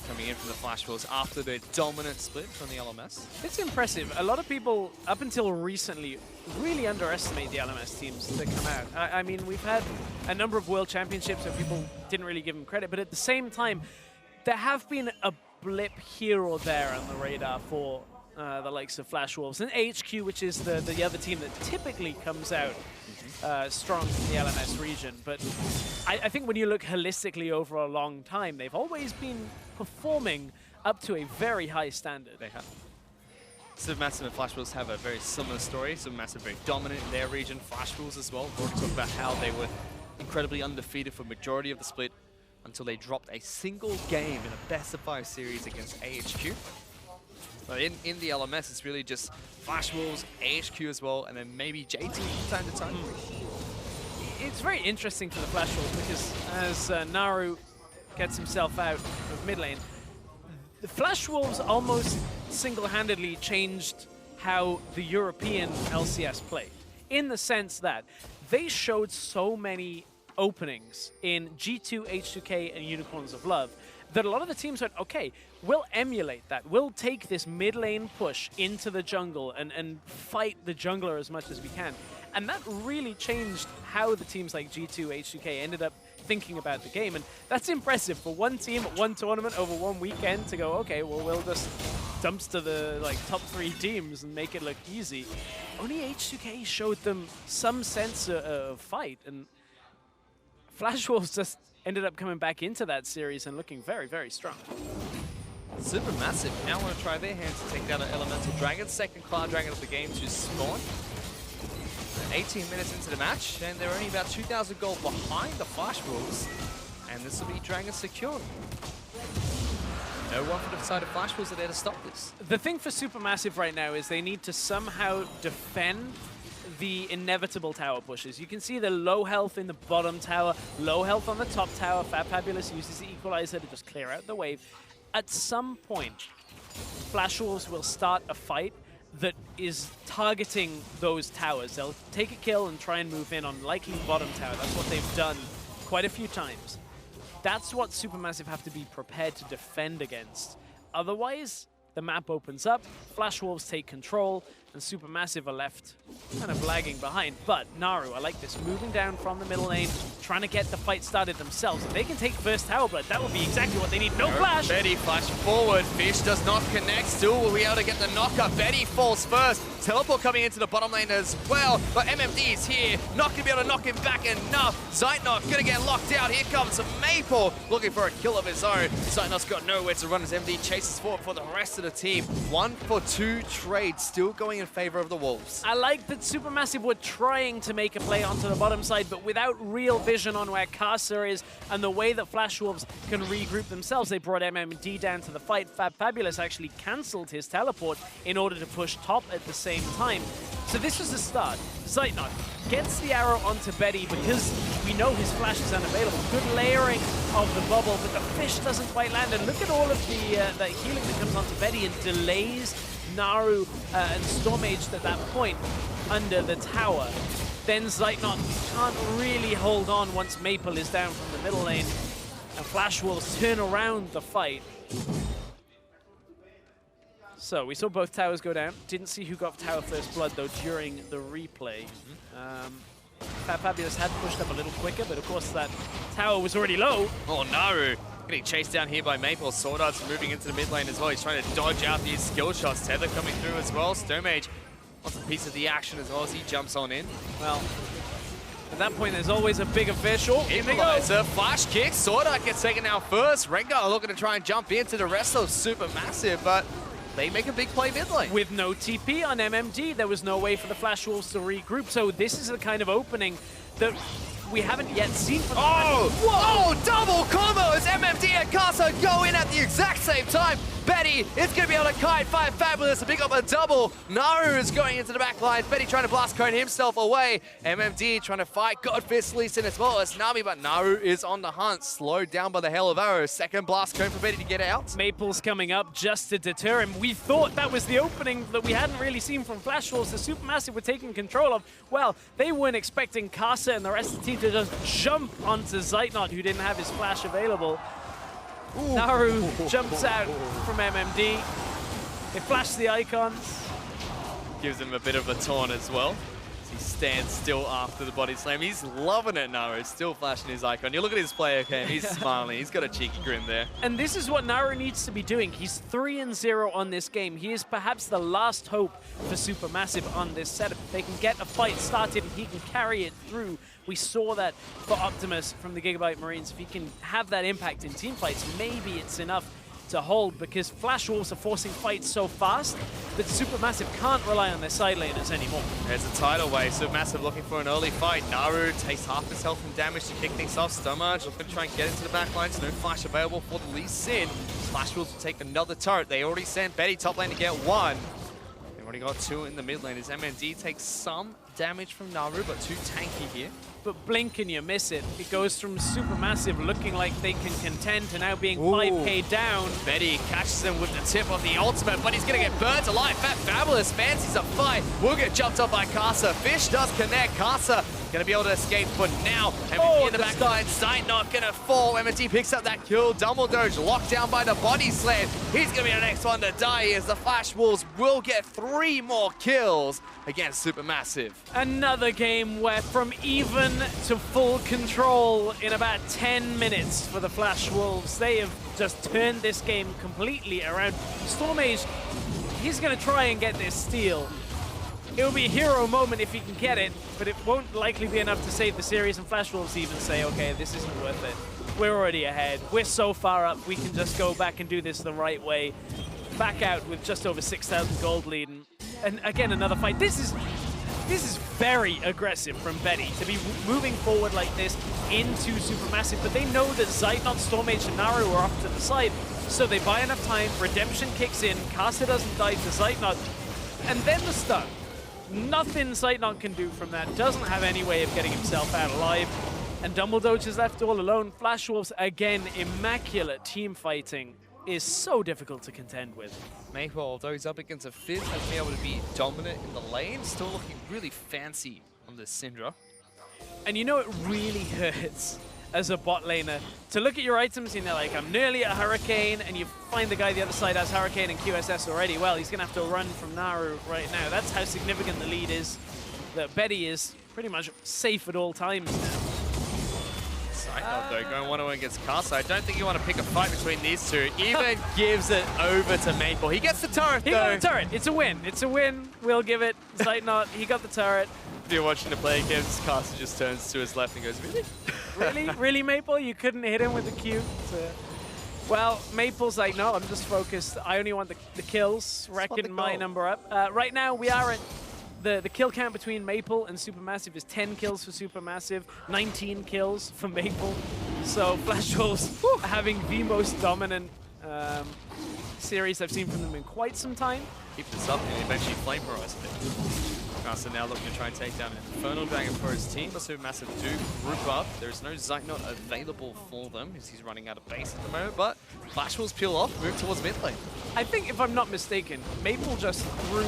Coming in from the Flash Wolves after their dominant split from the LMS. It's impressive. A lot of people, up until recently, really underestimate the LMS teams that come out. I mean, we've had a number of World Championships and people didn't really give them credit, but at the same time, there have been a blip here or there on the radar for the likes of Flash Wolves. And HQ, which is the other team that typically comes out strong in the LMS region. But I think when you look holistically over a long time, they've always been performing up to a very high standard. They have. SuperMassive and Flash Wolves have a very similar story. SuperMassive very dominant in their region. Flash Wolves as well. We'll talk about how they were incredibly undefeated for majority of the split until they dropped a single game in a best-of-5 series against AHQ. But in the LMS, it's really just Flash Wolves, AHQ as well, and then maybe JT from time to time. It's very interesting for the Flash Wolves because as Naru gets himself out of mid lane, the Flash Wolves almost single-handedly changed how the European LCS played, in the sense that they showed so many openings in G2, H2K, and Unicorns of Love that a lot of the teams went, okay, we'll emulate that. We'll take this mid lane push into the jungle and fight the jungler as much as we can. And that really changed how the teams like G2, H2K ended up thinking about the game. And that's impressive for one team at one tournament over one weekend to go, okay, well, we'll just dumpster the top 3 teams and make it look easy. Only H2K showed them some sense of fight. And Flash Wolves just ended up coming back into that series and looking very, very strong. SuperMassive now want to try their hands to take down an Elemental Dragon, second Cloud Dragon of the game to spawn. 18 minutes into the match, and they're only about 2,000 gold behind the Flash Wolves, and this will be Dragon secured. No one from the side of Flash Wolves are there to stop this. The thing for Supermassive right now is they need to somehow defend the inevitable tower pushes. You can see the low health in the bottom tower, low health on the top tower. Fabulous uses the equalizer to just clear out the wave. At some point, Flash Wolves will start a fight that is targeting those towers. They'll take a kill and try and move in on likely bottom tower. That's what they've done quite a few times. That's what Supermassive have to be prepared to defend against. Otherwise, the map opens up, Flash Wolves take control, and Supermassive are left kind of lagging behind. But Naru, I like this, moving down from the middle lane, trying to get the fight started themselves. If they can take first tower blood, that would be exactly what they need. No flash! Betty flash forward, Fish does not connect, still will be able to get the knockup. Betty falls first, teleport coming into the bottom lane as well, but MMD is here, not gonna be able to knock him back enough. Zeitnot gonna get locked out, here comes Maple, looking for a kill of his own. Zeitnot's got nowhere to run as MD chases forward for the rest of the team. 1-for-2 trade, still going in favor of the Wolves. I like that Supermassive were trying to make a play onto the bottom side, but without real vision on where Casa is and the way that Flash Wolves can regroup themselves. They brought MMD down to the fight. Fabulous actually cancelled his teleport in order to push top at the same time. So this was the start. Zeitnot gets the arrow onto Betty because we know his flash is unavailable. Good layering of the bubble, but the fish doesn't quite land. And look at all of the healing that comes onto Betty and delays Naru and Stormage at that point under the tower. Then Zeitnot can't really hold on once Maple is down from the middle lane. And Flash Wolves turn around the fight. So we saw both towers go down. Didn't see who got tower first blood though during the replay. Fabulous had pushed up a little quicker, but of course that tower was already low. Oh, Naru getting chased down here by Maple. Sword Art's moving into the mid lane as well. He's trying to dodge out these skill shots. Tether coming through as well. Stomage wants a piece of the action as well as he jumps on in. Well, at that point, there's always a bigger fish. Oh, here they go. Flash kick. Sword Art gets taken out first. Rengar looking to try and jump into the rest of Supermassive, but they make a big play mid lane. With no TP on MMD, there was no way for the Flash Wolves to regroup. So this is the kind of opening that we haven't yet seen from the Whoa! Double combo as MMD and Casa go in at the exact same time. Betty is going to be able to kite fight Fabulous to pick up a double. Naru is going into the back line. Betty trying to blast cone himself away. MMD trying to fight Godfist Lee Sin as well as Nami, but Naru is on the hunt. Slowed down by the Hail of Arrows. Second blast cone for Betty to get out. Maple's coming up just to deter him. We thought that was the opening that we hadn't really seen from Flash Wolves. The Supermassive were taking control of. Well, they weren't expecting Casa and the rest of the team to just jump onto Zeitnot, who didn't have his flash available. Ooh. Naru jumps out from MMD. They flash the icons. Gives him a bit of a taunt as well. He stands still after the body slam. He's loving it, Naru. Still flashing his icon. You look at his player cam, he's smiling. He's got a cheeky grin there. And this is what Naru needs to be doing. He's 3-0 on this game. He is perhaps the last hope for Supermassive on this setup. If they can get a fight started and he can carry it through. We saw that for Optimus from the Gigabyte Marines. If he can have that impact in team fights, maybe it's enough to hold, because Flash Wolves are forcing fights so fast that Supermassive can't rely on their side laners anymore. There's a tidal wave. Supermassive looking for an early fight. Naru takes half his health and damage to kick things off. Stomach looking to try and get into the back lines. No flash available for the Lee Sin. Flash Wolves will take another turret. They already sent Betty top lane to get one. They've already got two in the mid lane as MMD takes some damage from Naru, but too tanky here. But blink and you miss it. It goes from Supermassive looking like they can contend to now being 5k down. Betty catches him with the tip of the ultimate, but he's going to get burnt alive. Fabulous fancies a fight. Will get jumped up by Casa. Fish does connect. Casa Gonna be able to escape for now. MMD in the back line, Sight not gonna fall. MMD picks up that kill. Dumbledore locked down by the body slam. He's gonna be the next one to die as the Flash Wolves will get 3 more kills against SuperMassive. Another game where from even to full control in about 10 minutes for the Flash Wolves. They have just turned this game completely around. Stormage, he's gonna try and get this steal. It'll be a hero moment if he can get it, but it won't likely be enough to save the series, and Flash Wolves even say, okay, this isn't worth it. We're already ahead. We're so far up, we can just go back and do this the right way. Back out with just over 6,000 gold lead. And again, another fight. This is very aggressive from Betty to be moving forward like this into SuperMassive, but they know that Zeitnot, Stormage, and Naru are off to the side, so they buy enough time, Redemption kicks in, Kasa doesn't die to Zeitnot, and then the stun. Nothing Zeitnot can do from that, doesn't have any way of getting himself out alive, and Dumbledore is left all alone. Flash Wolves, again, immaculate team fighting is so difficult to contend with. Maple, although he's up against a Fizz, has been able to be dominant in the lane, still looking really fancy on this Syndra. And you know it really hurts as a bot laner to look at your items and you're like, I'm nearly at Hurricane, and you find the guy the other side has Hurricane and QSS already. Well, he's gonna have to run from Naru right now. That's how significant the lead is, that Betty is pretty much safe at all times now. Zeitnot, though, going one-on-one against Kasa. I don't think you want to pick a fight between these two. Even gives it over to Maple. He gets the turret, though. He got the turret. It's a win. It's a win. We'll give it. Zeitnot, he got the turret. If you're watching the play games, Kasa just turns to his left and goes, really? Really? Really, Maple? You couldn't hit him with the Q? Well, Maple's like, no, I'm just focused. I only want the kills, racking my number up. Right now, we are at the kill count between Maple and SuperMassive is 10 kills for SuperMassive, 19 kills for Maple. So Flash Wolves having the most dominant series I've seen from them in quite some time. Keep this up and eventually Flame Horizon. Kasa now looking to try and take down an Infernal Dragon for his team, but SuperMassive do group up. There is no Zeitnot available for them as he's running out of base at the moment, but Flash Wolves peel off, move towards mid lane. I think, if I'm not mistaken, Maple just threw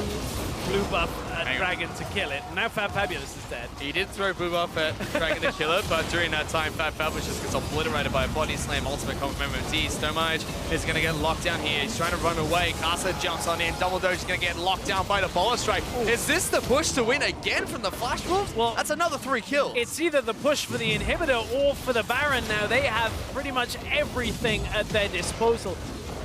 blue buff at Dragon to kill it. Now Fabulous is dead. He did throw blue buff at Dragon to kill it, but during that time, Fabulous just gets obliterated by a body slam, ultimate combo from MMD. Stomage is going to get locked down here. He's trying to run away. Kasa jumps on in. Dumbledore is going to get locked down by the Bola Strike. Ooh. Is this the push to win again from the Flash Wolves? Well, that's another 3 kills. It's either the push for the inhibitor or for the Baron now. They have pretty much everything at their disposal.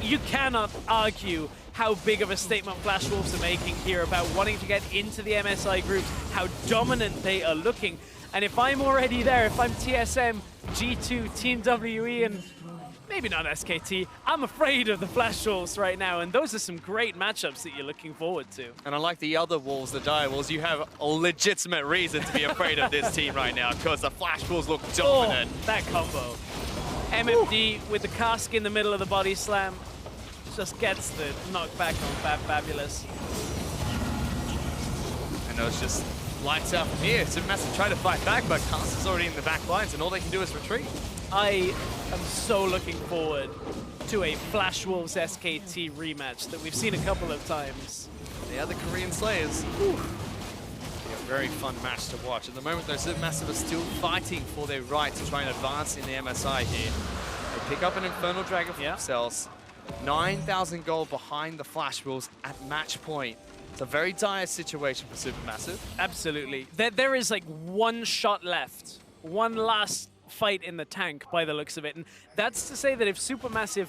You cannot argue how big of a statement Flash Wolves are making here about wanting to get into the MSI groups, how dominant they are looking. And if I'm already there, if I'm TSM, G2, Team WE, and maybe not SKT, I'm afraid of the Flash Wolves right now, and those are some great matchups that you're looking forward to. And unlike the other Wolves, the Dire Wolves, you have a legitimate reason to be afraid of this team right now, because the Flash Wolves look dominant. Oh, that combo. MMD with the cask in the middle of the body slam just gets the knockback on Fabulous. And it's just lights out from here. SuperMassive try to fight back, but Casta's already in the back lines, and all they can do is retreat. I am so looking forward to a Flash Wolves SKT rematch that we've seen a couple of times. They are the Korean Slayers. Whew. Be a very fun match to watch. At the moment, though, SuperMassive are still fighting for their right to try and advance in the MSI here. They pick up an Infernal Dragon for themselves. 9,000 gold behind the Flash Wolves at match point. It's a very dire situation for SuperMassive. Absolutely. There is like one shot left. One last fight in the tank by the looks of it. And that's to say that if SuperMassive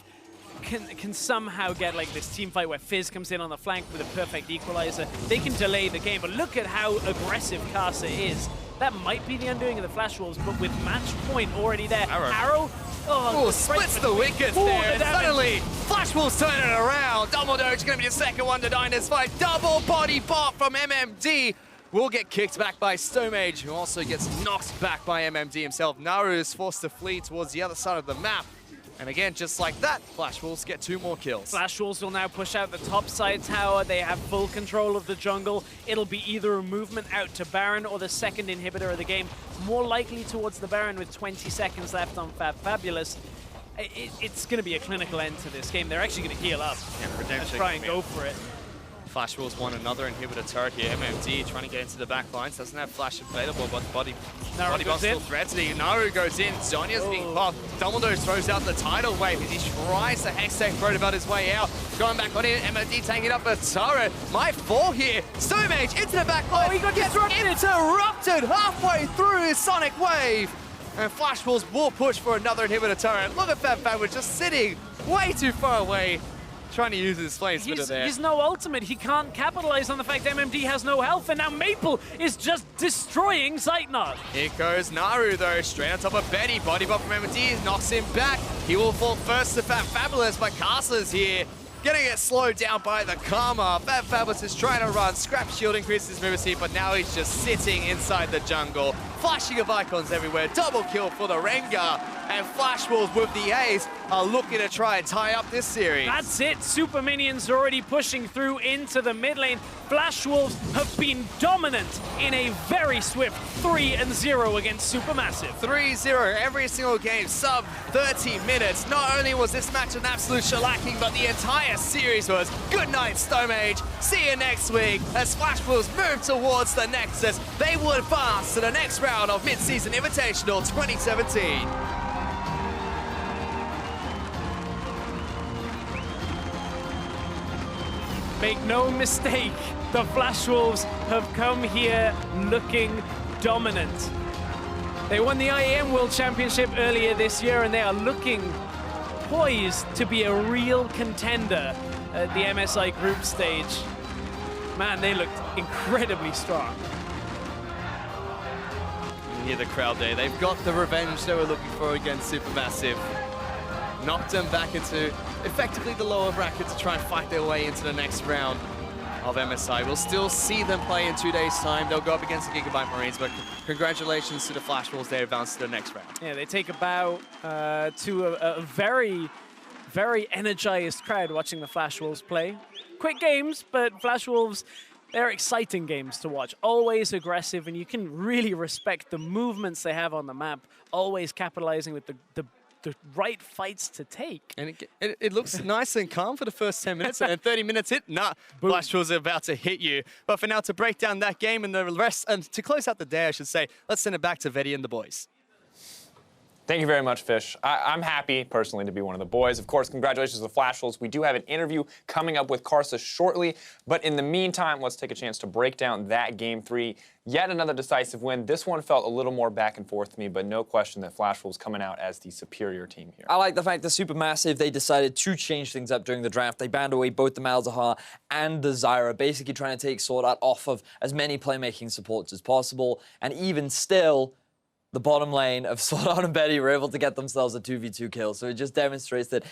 can somehow get like this team fight where Fizz comes in on the flank with a perfect equalizer, they can delay the game. But look at how aggressive Kasa is. That might be the undoing of the Flash Wolves, but with match point already there. Arrow oh, splits the wickets there, and suddenly Flash Wolves turn it around. Dumbledore is going to be the second one to die in this fight. Double body pop from MMD. Will get kicked back by Stomage, who also gets knocked back by MMD himself. Naru is forced to flee towards the other side of the map. And again, just like that, Flash Wolves get 2 more kills. Flash Wolves will now push out the top side tower. They have full control of the jungle. It'll be either a movement out to Baron or the second inhibitor of the game. More likely towards the Baron with 20 seconds left on Fabulous. It's going to be a clinical end to this game. They're actually going to heal up and try and go for it. Flash Wolves want another inhibitor turret here. MMD trying to get into the back lines. Doesn't have Flash available, but the body Body goes Buster in. threatening. Naru goes in. Zonya's being popped. Dumbledore throws out the tidal wave as he tries to Hextech throw about his way out. Going back on in. MOD taking up a turret. Might fall here. SuperMassive into the back line. Oh, he got disrupted. Interrupted halfway through his Sonic Wave. And Flash Wolves will push for another inhibitor turret. Look at Fab Fab, just sitting way too far away, trying to use his flame spitter there. He's no ultimate. He can't capitalize on the fact MMD has no health, and now Maple is just destroying Zeitnot. Here goes Naru though, straight on top of Betty. Body buff from MD knocks him back. He will fall first to Fabulous, but Castle's here. Getting it slowed down by the Karma. Fabulous is trying to run. Scrap Shield increases his movement speed, but now he's just sitting inside the jungle. Flashing of icons everywhere. Double kill for the Rengar. And Flash Wolves with the A's are looking to try and tie up this series. That's it. Super Minions already pushing through into the mid lane. Flash Wolves have been dominant in a very swift 3-0 against Supermassive. 3-0 every single game, sub 30 minutes. Not only was this match an absolute shellacking, but the entire series was. Good night, StoneMage. See you next week as Flash Wolves move towards the Nexus. They will advance to the next round of Mid-Season Invitational 2017. Make no mistake, the Flash Wolves have come here looking dominant. They won the IAM World Championship earlier this year, and they are looking poised to be a real contender at the MSI group stage. Man, they looked incredibly strong. You hear the crowd there. They've got the revenge they were looking for against Supermassive. Knocked them back into effectively the lower bracket to try and fight their way into the next round of MSI. We'll still see them play in 2 days' time. They'll go up against the Gigabyte Marines, but congratulations to the Flash Wolves. They advance to the next round. Yeah, they take a bow to a very, very energized crowd watching the Flash Wolves play. Quick games, but Flash Wolves, they're exciting games to watch. Always aggressive, and you can really respect the movements they have on the map, always capitalizing with the right fights to take. And it looks nice and calm for the first 10 minutes, and then 30 minutes hit, Flash Wolves are about to hit you. But for now, to break down that game and the rest, and to close out the day, I should say, let's send it back to Vetti and the boys. Thank you very much, Fish. I'm happy, personally, to be one of the boys. Of course, congratulations to the Flash Wolves. We do have an interview coming up with Karsa shortly, but in the meantime, let's take a chance to break down that Game 3. Yet another decisive win. This one felt a little more back and forth to me, but no question that Flash Wolves coming out as the superior team here. I like the fact that Supermassive, they decided to change things up during the draft. They banned away both the Malzahar and the Zyra, basically trying to take Sword Art off of as many playmaking supports as possible, and even still, the bottom lane of Sword Art and Betty were able to get themselves a 2v2 kill. So it just demonstrates that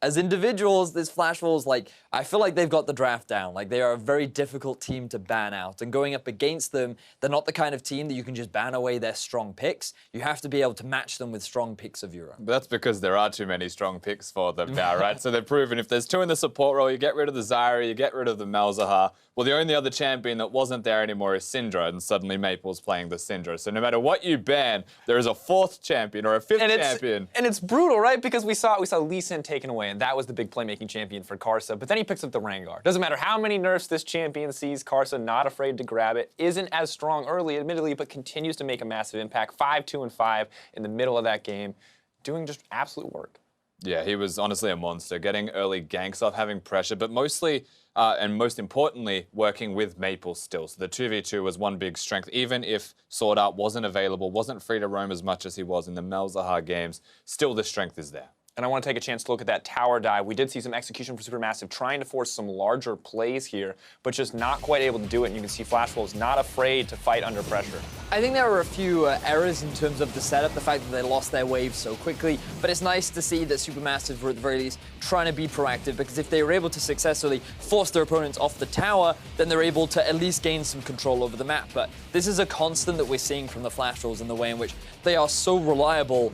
as individuals, this Flash Wolves, like, I feel like they've got the draft down. Like, they are a very difficult team to ban out. And going up against them, they're not the kind of team that you can just ban away their strong picks. You have to be able to match them with strong picks of your own. But that's because there are too many strong picks for them now, right? So they've proven if there's two in the support role, you get rid of the Zyra, you get rid of the Malzahar. Well, the only other champion that wasn't there anymore is Syndra, and suddenly Maple's playing the Syndra. So no matter what you ban, there is a fourth champion or a fifth champion. And it's brutal, right? Because we saw Lee Sin taken away, and that was the big playmaking champion for Karsa. But then he picks up the Rengar. Doesn't matter how many nerfs this champion sees, Karsa not afraid to grab it. Isn't as strong early, admittedly, but continues to make a massive impact. 5-2-5 in the middle of that game, doing just absolute work. Yeah, he was honestly a monster, getting early ganks off, having pressure, but mostly, and most importantly, working with Maple still. So the 2v2 was one big strength. Even if Sword Art wasn't available, wasn't free to roam as much as he was in the Malzahar games, still the strength is there. And I want to take a chance to look at that tower dive. We did see some execution for Supermassive trying to force some larger plays here, but just not quite able to do it. And you can see Flash Wolves not afraid to fight under pressure. I think there were a few errors in terms of the setup, the fact that they lost their wave so quickly, but it's nice to see that Supermassive were at the very least trying to be proactive, because if they were able to successfully force their opponents off the tower, then they're able to at least gain some control over the map. But this is a constant that we're seeing from the Flash Wolves in the way in which they are so reliable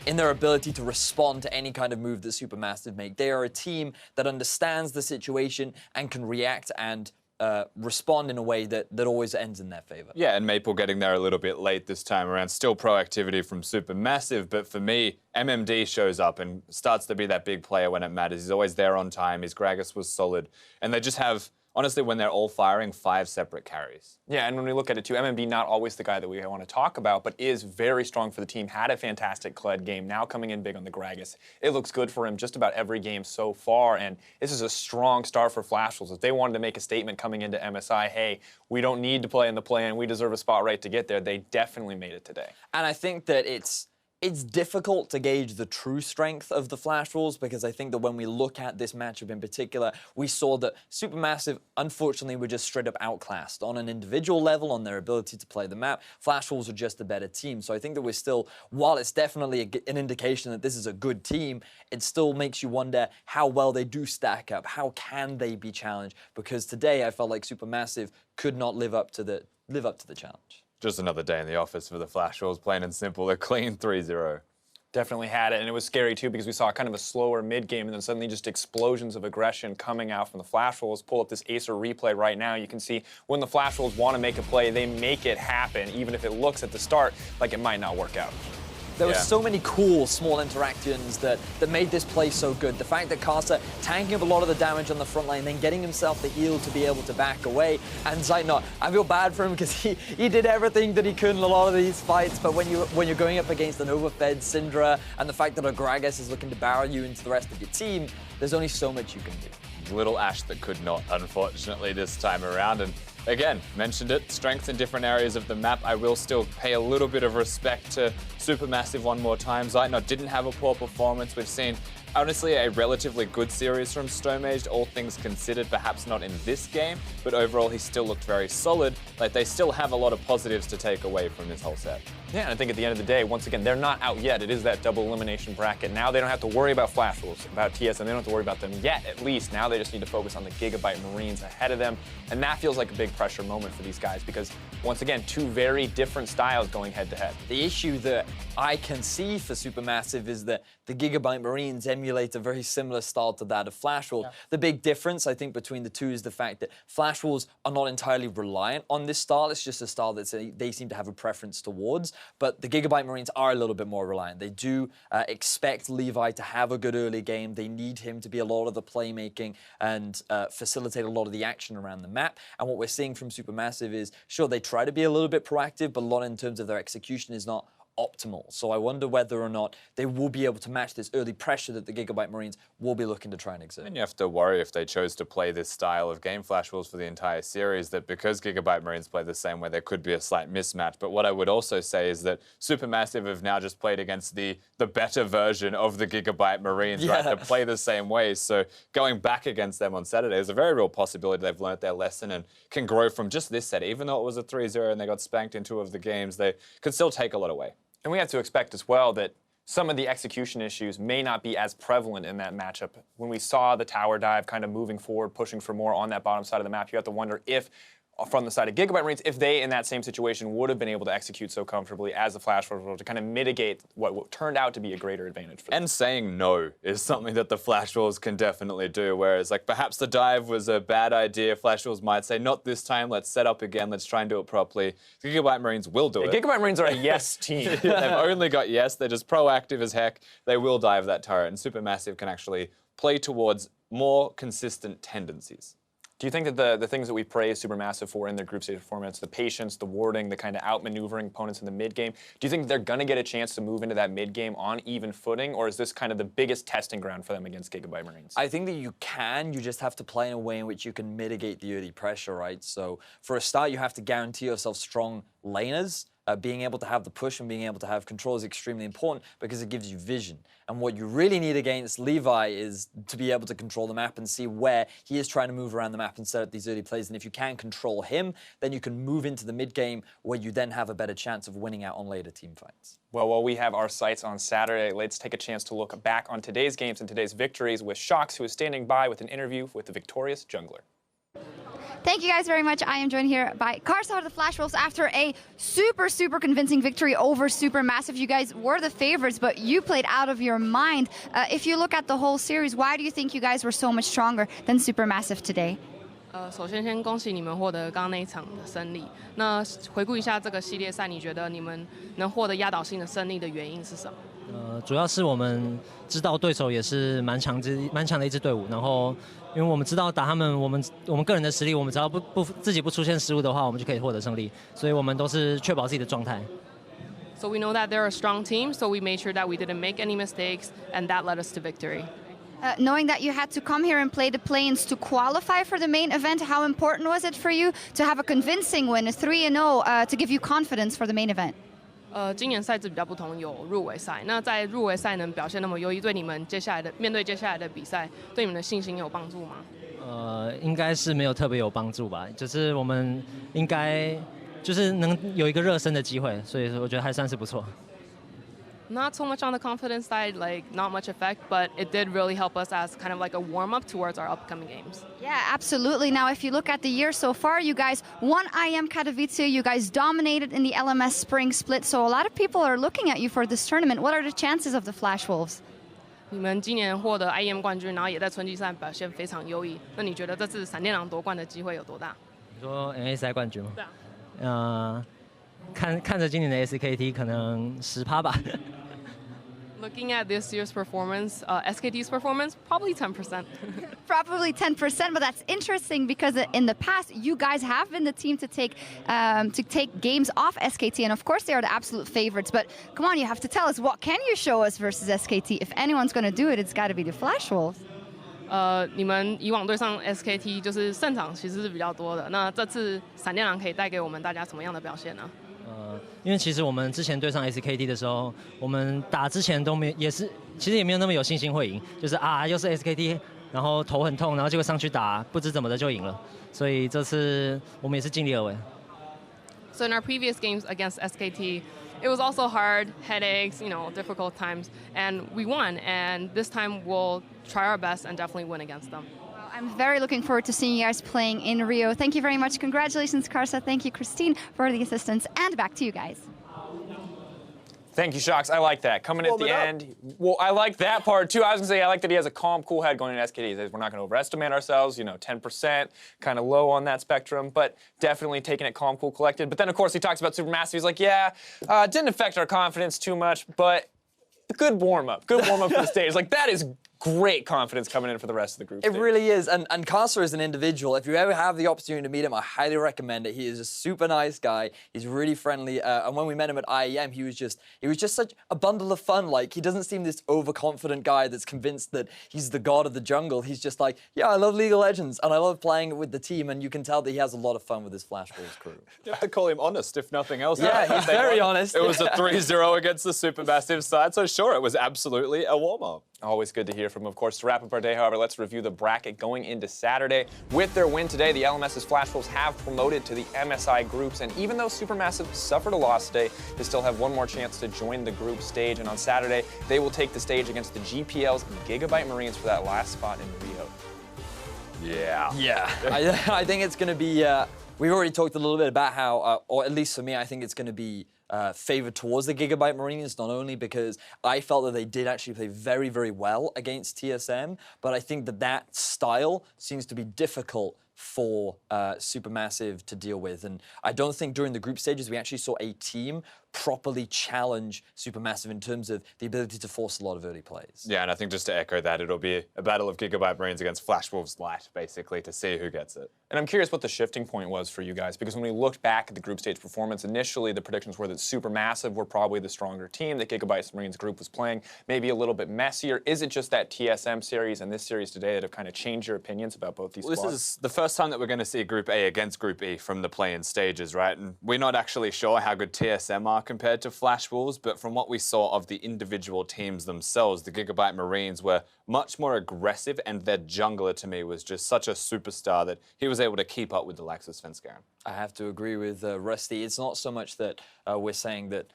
in their ability to respond to any kind of move that Supermassive make. They are a team that understands the situation and can react and respond in a way that always ends in their favor. Yeah, and Maple getting there a little bit late this time around. Still proactivity from Supermassive, but for me, MMD shows up and starts to be that big player when it matters. He's always there on time. His Gragas was solid. And they just have honestly, when they're all firing, 5 separate carries. Yeah, and when we look at it too, MMB not always the guy that we want to talk about, but is very strong for the team. Had a fantastic Kled game, now coming in big on the Gragas. It looks good for him just about every game so far, and this is a strong start for Flash Wolves. If they wanted to make a statement coming into MSI, hey, we don't need to play in the play-in, we deserve a spot right to get there, they definitely made it today. And I think that it's difficult to gauge the true strength of the Flash Wolves, because I think that when we look at this matchup in particular, we saw that SuperMassive, unfortunately, were just straight up outclassed. On an individual level, on their ability to play the map, Flash Wolves are just a better team. So I think that we're still, while it's definitely an indication that this is a good team, it still makes you wonder how well they do stack up. How can they be challenged? Because today I felt like SuperMassive could not live up to the challenge. Just another day in the office for the Flash Wolves, plain and simple. A clean 3-0. Definitely had it, and it was scary too because we saw kind of a slower mid-game and then suddenly just explosions of aggression coming out from the Flash Wolves. Pull up this Acer replay right now. You can see when the Flash Wolves want to make a play, they make it happen, even if it looks at the start like it might not work out. There were so many cool small interactions that made this play so good. The fact that Carter tanking up a lot of the damage on the front line, then getting himself the heal to be able to back away. And Zeitnot, I feel bad for him because he did everything that he could in a lot of these fights, but when you're going up against an overfed Syndra and the fact that a Gragas is looking to barrel you into the rest of your team, there's only so much you can do. Little Ash that could not, unfortunately, this time around. And again, mentioned it, strength in different areas of the map. I will still pay a little bit of respect to SuperMassive one more time. Zeitnot didn't have a poor performance. We've seen, honestly, a relatively good series from Stomaged, all things considered, perhaps not in this game, but overall he still looked very solid. Like, they still have a lot of positives to take away from this whole set. Yeah, and I think at the end of the day, once again, they're not out yet. It is that double elimination bracket. Now they don't have to worry about Flash Wolves, about TSM. They don't have to worry about them yet, at least. Now they just need to focus on the Gigabyte Marines ahead of them. And that feels like a big pressure moment for these guys because, once again, 2 very different styles going head-to-head. The issue that I can see for SuperMassive is that the Gigabyte Marines emulate a very similar style to that of Flash Wolves. Yeah. The big difference, I think, between the two is the fact that Flash Wolves are not entirely reliant on this style. It's just a style that they seem to have a preference towards. But the Gigabyte Marines are a little bit more reliant. They do expect Levi to have a good early game. They need him to be a lot of the playmaking and facilitate a lot of the action around the map. And what we're seeing from SuperMassive is, sure, they try to be a little bit proactive, but a lot in terms of their execution is not optimal. So I wonder whether or not they will be able to match this early pressure that the Gigabyte Marines will be looking to try and exert. And you have to worry if they chose to play this style of game Flash Wolves for the entire series, that because Gigabyte Marines play the same way, there could be a slight mismatch. But what I would also say is that SuperMassive have now just played against the better version of the Gigabyte Marines, right? That play the same ways. So going back against them on Saturday is a very real possibility they've learned their lesson and can grow from just this set. Even though it was a 3-0 and they got spanked in 2 of the games, they could still take a lot away. And we have to expect as well that some of the execution issues may not be as prevalent in that matchup. When we saw the tower dive kind of moving forward, pushing for more on that bottom side of the map, you have to wonder if, from the side of Gigabyte Marines, if they, in that same situation, would have been able to execute so comfortably as the Flash Wolves to kind of mitigate what turned out to be a greater advantage for them. And saying no is something that the Flash Wolves can definitely do, whereas like perhaps the dive was a bad idea. Flash Wolves might say, not this time, let's set up again, let's try and do it properly. The Gigabyte Marines will do it. Gigabyte Marines are a yes team. They've only got yes, they're just proactive as heck. They will dive that turret, and SuperMassive can actually play towards more consistent tendencies. Do you think that the things that we praise SuperMassive for in their group stage performance, the patience, the warding, the kind of outmaneuvering opponents in the mid-game, do you think they're going to get a chance to move into that mid-game on even footing, or is this kind of the biggest testing ground for them against Gigabyte Marines? I think that you just have to play in a way in which you can mitigate the early pressure, right? So for a start, you have to guarantee yourself strong laners. Being able to have the push and being able to have control is extremely important because it gives you vision. And what you really need against Levi is to be able to control the map and see where he is trying to move around the map and set up these early plays. And if you can control him, then you can move into the mid game where you then have a better chance of winning out on later team fights. Well, while we have our sights on Saturday, let's take a chance to look back on today's games and today's victories with Shox, who is standing by with an interview with the victorious jungler. Thank you guys very much. I am joined here by Karsar of the Flash Wolves after a super convincing victory over SuperMassive. You guys were the favorites, but you played out of your mind. If you look at the whole series, why do you think you guys were so much stronger than SuperMassive today? 首先恭喜你们获得刚刚那一场的胜利。那回顾一下这个系列赛，你觉得你们能获得压倒性的胜利的原因是什么？主要是我们知道对手也是蛮强的一支队伍，然后因为我们知道打他们，我们个人的实力，我们只要自己不出现失误的话，我们就可以获得胜利，所以我们都是确保自己的状态。So we know that they're a strong team, so we made sure that we didn't make any mistakes, and that led us to victory. Knowing that you had to come here and play the play-ins to qualify for the main event, how important was it for you to have a convincing win, a 3-0, to give you confidence for the main event? 今年赛制比较不同，有入围赛。那在入围赛能表现那么优异，对你们面对接下来的比赛，对你们的信心有帮助吗？应该是没有特别有帮助吧，就是我们应该就是能有一个热身的机会，所以我觉得还算是不错。Not so much on the confidence side, like not much effect, but it did really help us as kind of like a warm-up towards our upcoming games. Yeah, absolutely. Now, if you look at the year so far, you guys won IEM Katowice, you guys dominated in the LMS Spring Split, so a lot of people are looking at you for this tournament. What are the chances of the Flash Wolves? 你们今年获得 IEM 冠军，然后也在春季赛表现非常优异。那你觉得这次闪电狼夺冠的机会有多大？你说 NA 赛冠军吗？对啊。看着今年的 SKT 可能10%吧。Looking at this year's performance, SKT's performance, probably 10%. Probably 10%, but that's interesting because in the past, you guys have been the team to take games off SKT, and of course they are the absolute favorites. But come on, you have to tell us, what can you show us versus SKT? If anyone's going to do it, it's got to be the Flash Wolves. 你们以往对上 SKT 就是胜场其实是比较多的。那这次闪电狼可以带给我们大家什么样的表现呢？因为其实我们之前对上 SKT 的时候，我们打之前都其实也没有那么有信心会赢，就是又是 SKT， 然后头很痛，然后结果上去打，不知怎么的就赢了。所以这次我们也是尽力而为。So in our previous games against SKT, it was also hard, headaches, difficult times, and we won. And this time we'll try our best and definitely win against them. I'm very looking forward to seeing you guys playing in Rio. Thank you very much. Congratulations, Karsa. Thank you, Christine, for the assistance. And back to you guys. Thank you, Shocks. I like that. Coming at the end. Well, I like that part, too. I was going to say, I like that he has a calm, cool head going into SKT. We're not going to overestimate ourselves, 10%, kind of low on that spectrum, but definitely taking it calm, cool, collected. But then, of course, he talks about SuperMassive. He's like, it didn't affect our confidence too much, but good warm-up. Good warm-up for the stage. Like, that is great confidence coming in for the rest of the group. It really is. And Karsa is an individual. If you ever have the opportunity to meet him, I highly recommend it. He is a super nice guy. He's really friendly. And when we met him at IEM, he was just such a bundle of fun. Like, he doesn't seem this overconfident guy that's convinced that he's the god of the jungle. He's just like, yeah, I love League of Legends and I love playing with the team. And you can tell that he has a lot of fun with his Flash Wolves crew. You have to call him honest, if nothing else. Yeah, he's very honest. It was a 3-0 against the SuperMassive side, so sure, it was absolutely a warm-up. Always good to hear from him. Of course, to wrap up our day, however, let's review the bracket going into Saturday. With their win today, the LMS's Flash Wolves have promoted to the MSI groups, and even though SuperMassive suffered a loss today, they still have one more chance to join the group stage, and on Saturday, they will take the stage against the GPL's Gigabyte Marines for that last spot in Rio. Yeah. I think it's going to be... we've already talked a little bit about how, or at least for me, I think it's going to be favored towards the Gigabyte Marines, not only because I felt that they did actually play very, very well against TSM, but I think that style seems to be difficult for SuperMassive to deal with. And I don't think during the group stages we actually saw a team properly challenge SuperMassive in terms of the ability to force a lot of early plays. Yeah, and I think just to echo that, it'll be a battle of Gigabyte Marines against Flash Wolves Light, basically, to see who gets it. And I'm curious what the shifting point was for you guys, because when we looked back at the group stage performance, initially the predictions were that SuperMassive were probably the stronger team, that Gigabyte Marines group was playing maybe a little bit messier. Is it just that TSM series and this series today that have kind of changed your opinions about both these squads? This is the first time that we're going to see Group A against Group E from the play-in stages, right? And we're not actually sure how good TSM are compared to Flash Wolves, but from what we saw of the individual teams themselves, the Gigabyte Marines were much more aggressive, and their jungler, to me, was just such a superstar that he was able to keep up with the likes of Svenskeren. I have to agree with Rusty. It's not so much that we're saying that,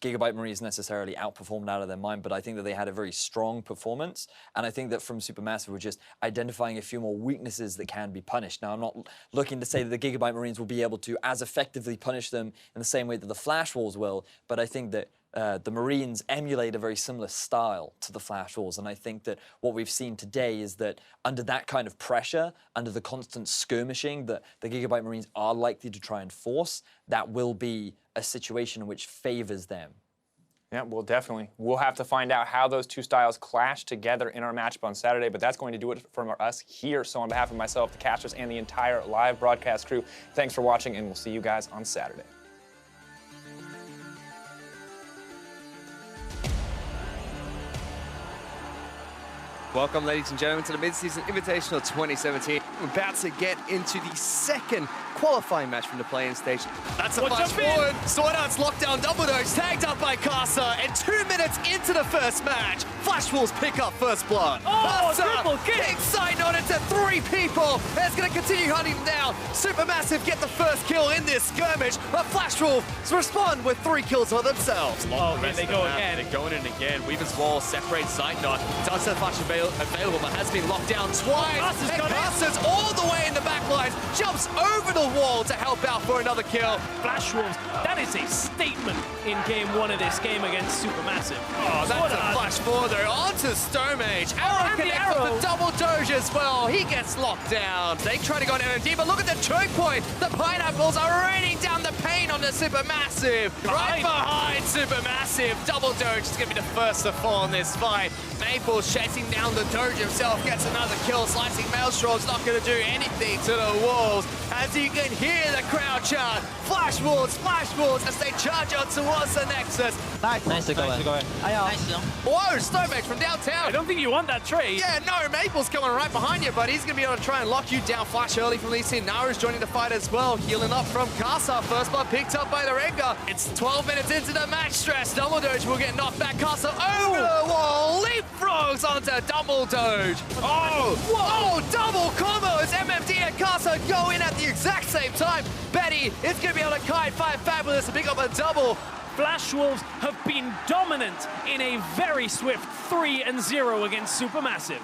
Gigabyte Marines necessarily outperformed out of their mind, but I think that they had a very strong performance, and I think that from SuperMassive we're just identifying a few more weaknesses that can be punished. Now, I'm not looking to say that the Gigabyte Marines will be able to as effectively punish them in the same way that the Flash Wolves will, but I think that the Marines emulate a very similar style to the Flash Wolves, and I think that what we've seen today is that under that kind of pressure, under the constant skirmishing that the Gigabyte Marines are likely to try and force, that will be a situation which favors them. Yeah, well, definitely. We'll have to find out how those two styles clash together in our matchup on Saturday, but that's going to do it from us here. So on behalf of myself, the casters, and the entire live broadcast crew, thanks for watching, and we'll see you guys on Saturday. Welcome, ladies and gentlemen, to the Mid-Season Invitational 2017. We're about to get into the second qualifying match from the play-in stage. That's a flash forward. Swordouts lockdown double dodge, tagged up by Casa, and 2 minutes into the first match, Flash Wolves pick up first blood. Oh, triple kick! Side on it to 3 people. It's going to continue hunting them down. Supermassive get the first kill in this skirmish, but Flash Wolves respond with 3 kills for themselves. Oh, here they go again. They're going in again. Weaver's Wall separates Sight-Knot. Does have Flash available, but has been locked down twice. And Caster's all the way in the back line, jumps over the wall to help out for another kill. Flash Wolves, that is a statement in game 1 of this game against Supermassive. Oh, that's a flash forward though, onto Stomage. Arrow connects with the double doge as well. He gets locked down. They try to go on MMD, but look at the choke point. The pineapples are raining down the pain on the Supermassive. Right behind Supermassive. Double doge is going to be the first to fall in this fight. Maples chasing down the doge himself, gets another kill. Slicing Maelstrom's not going to do anything to the walls. As you can hear the crowd chant, Flash Wolves, as they charge on towards the Nexus. Nice to go in. Whoa, Stomach from downtown. I don't think you want that trade. Yeah, no, Maple's coming right behind you, but he's going to be able to try and lock you down. Flash early from Lee Sin. Naru's joining the fight as well. Healing up from Casa. First blood picked up by the Rengar. It's 12 minutes into the match stress. Double Doge will get knocked back. Casa over the wall. Leapfrogs onto Double Doge. Oh, double combo as MMD and Casa go in at the exact same time. Betty is going to be able to kite 5 Fabulous to pick up a double. Flash Wolves have been dominant in a very swift 3-0 against Supermassive.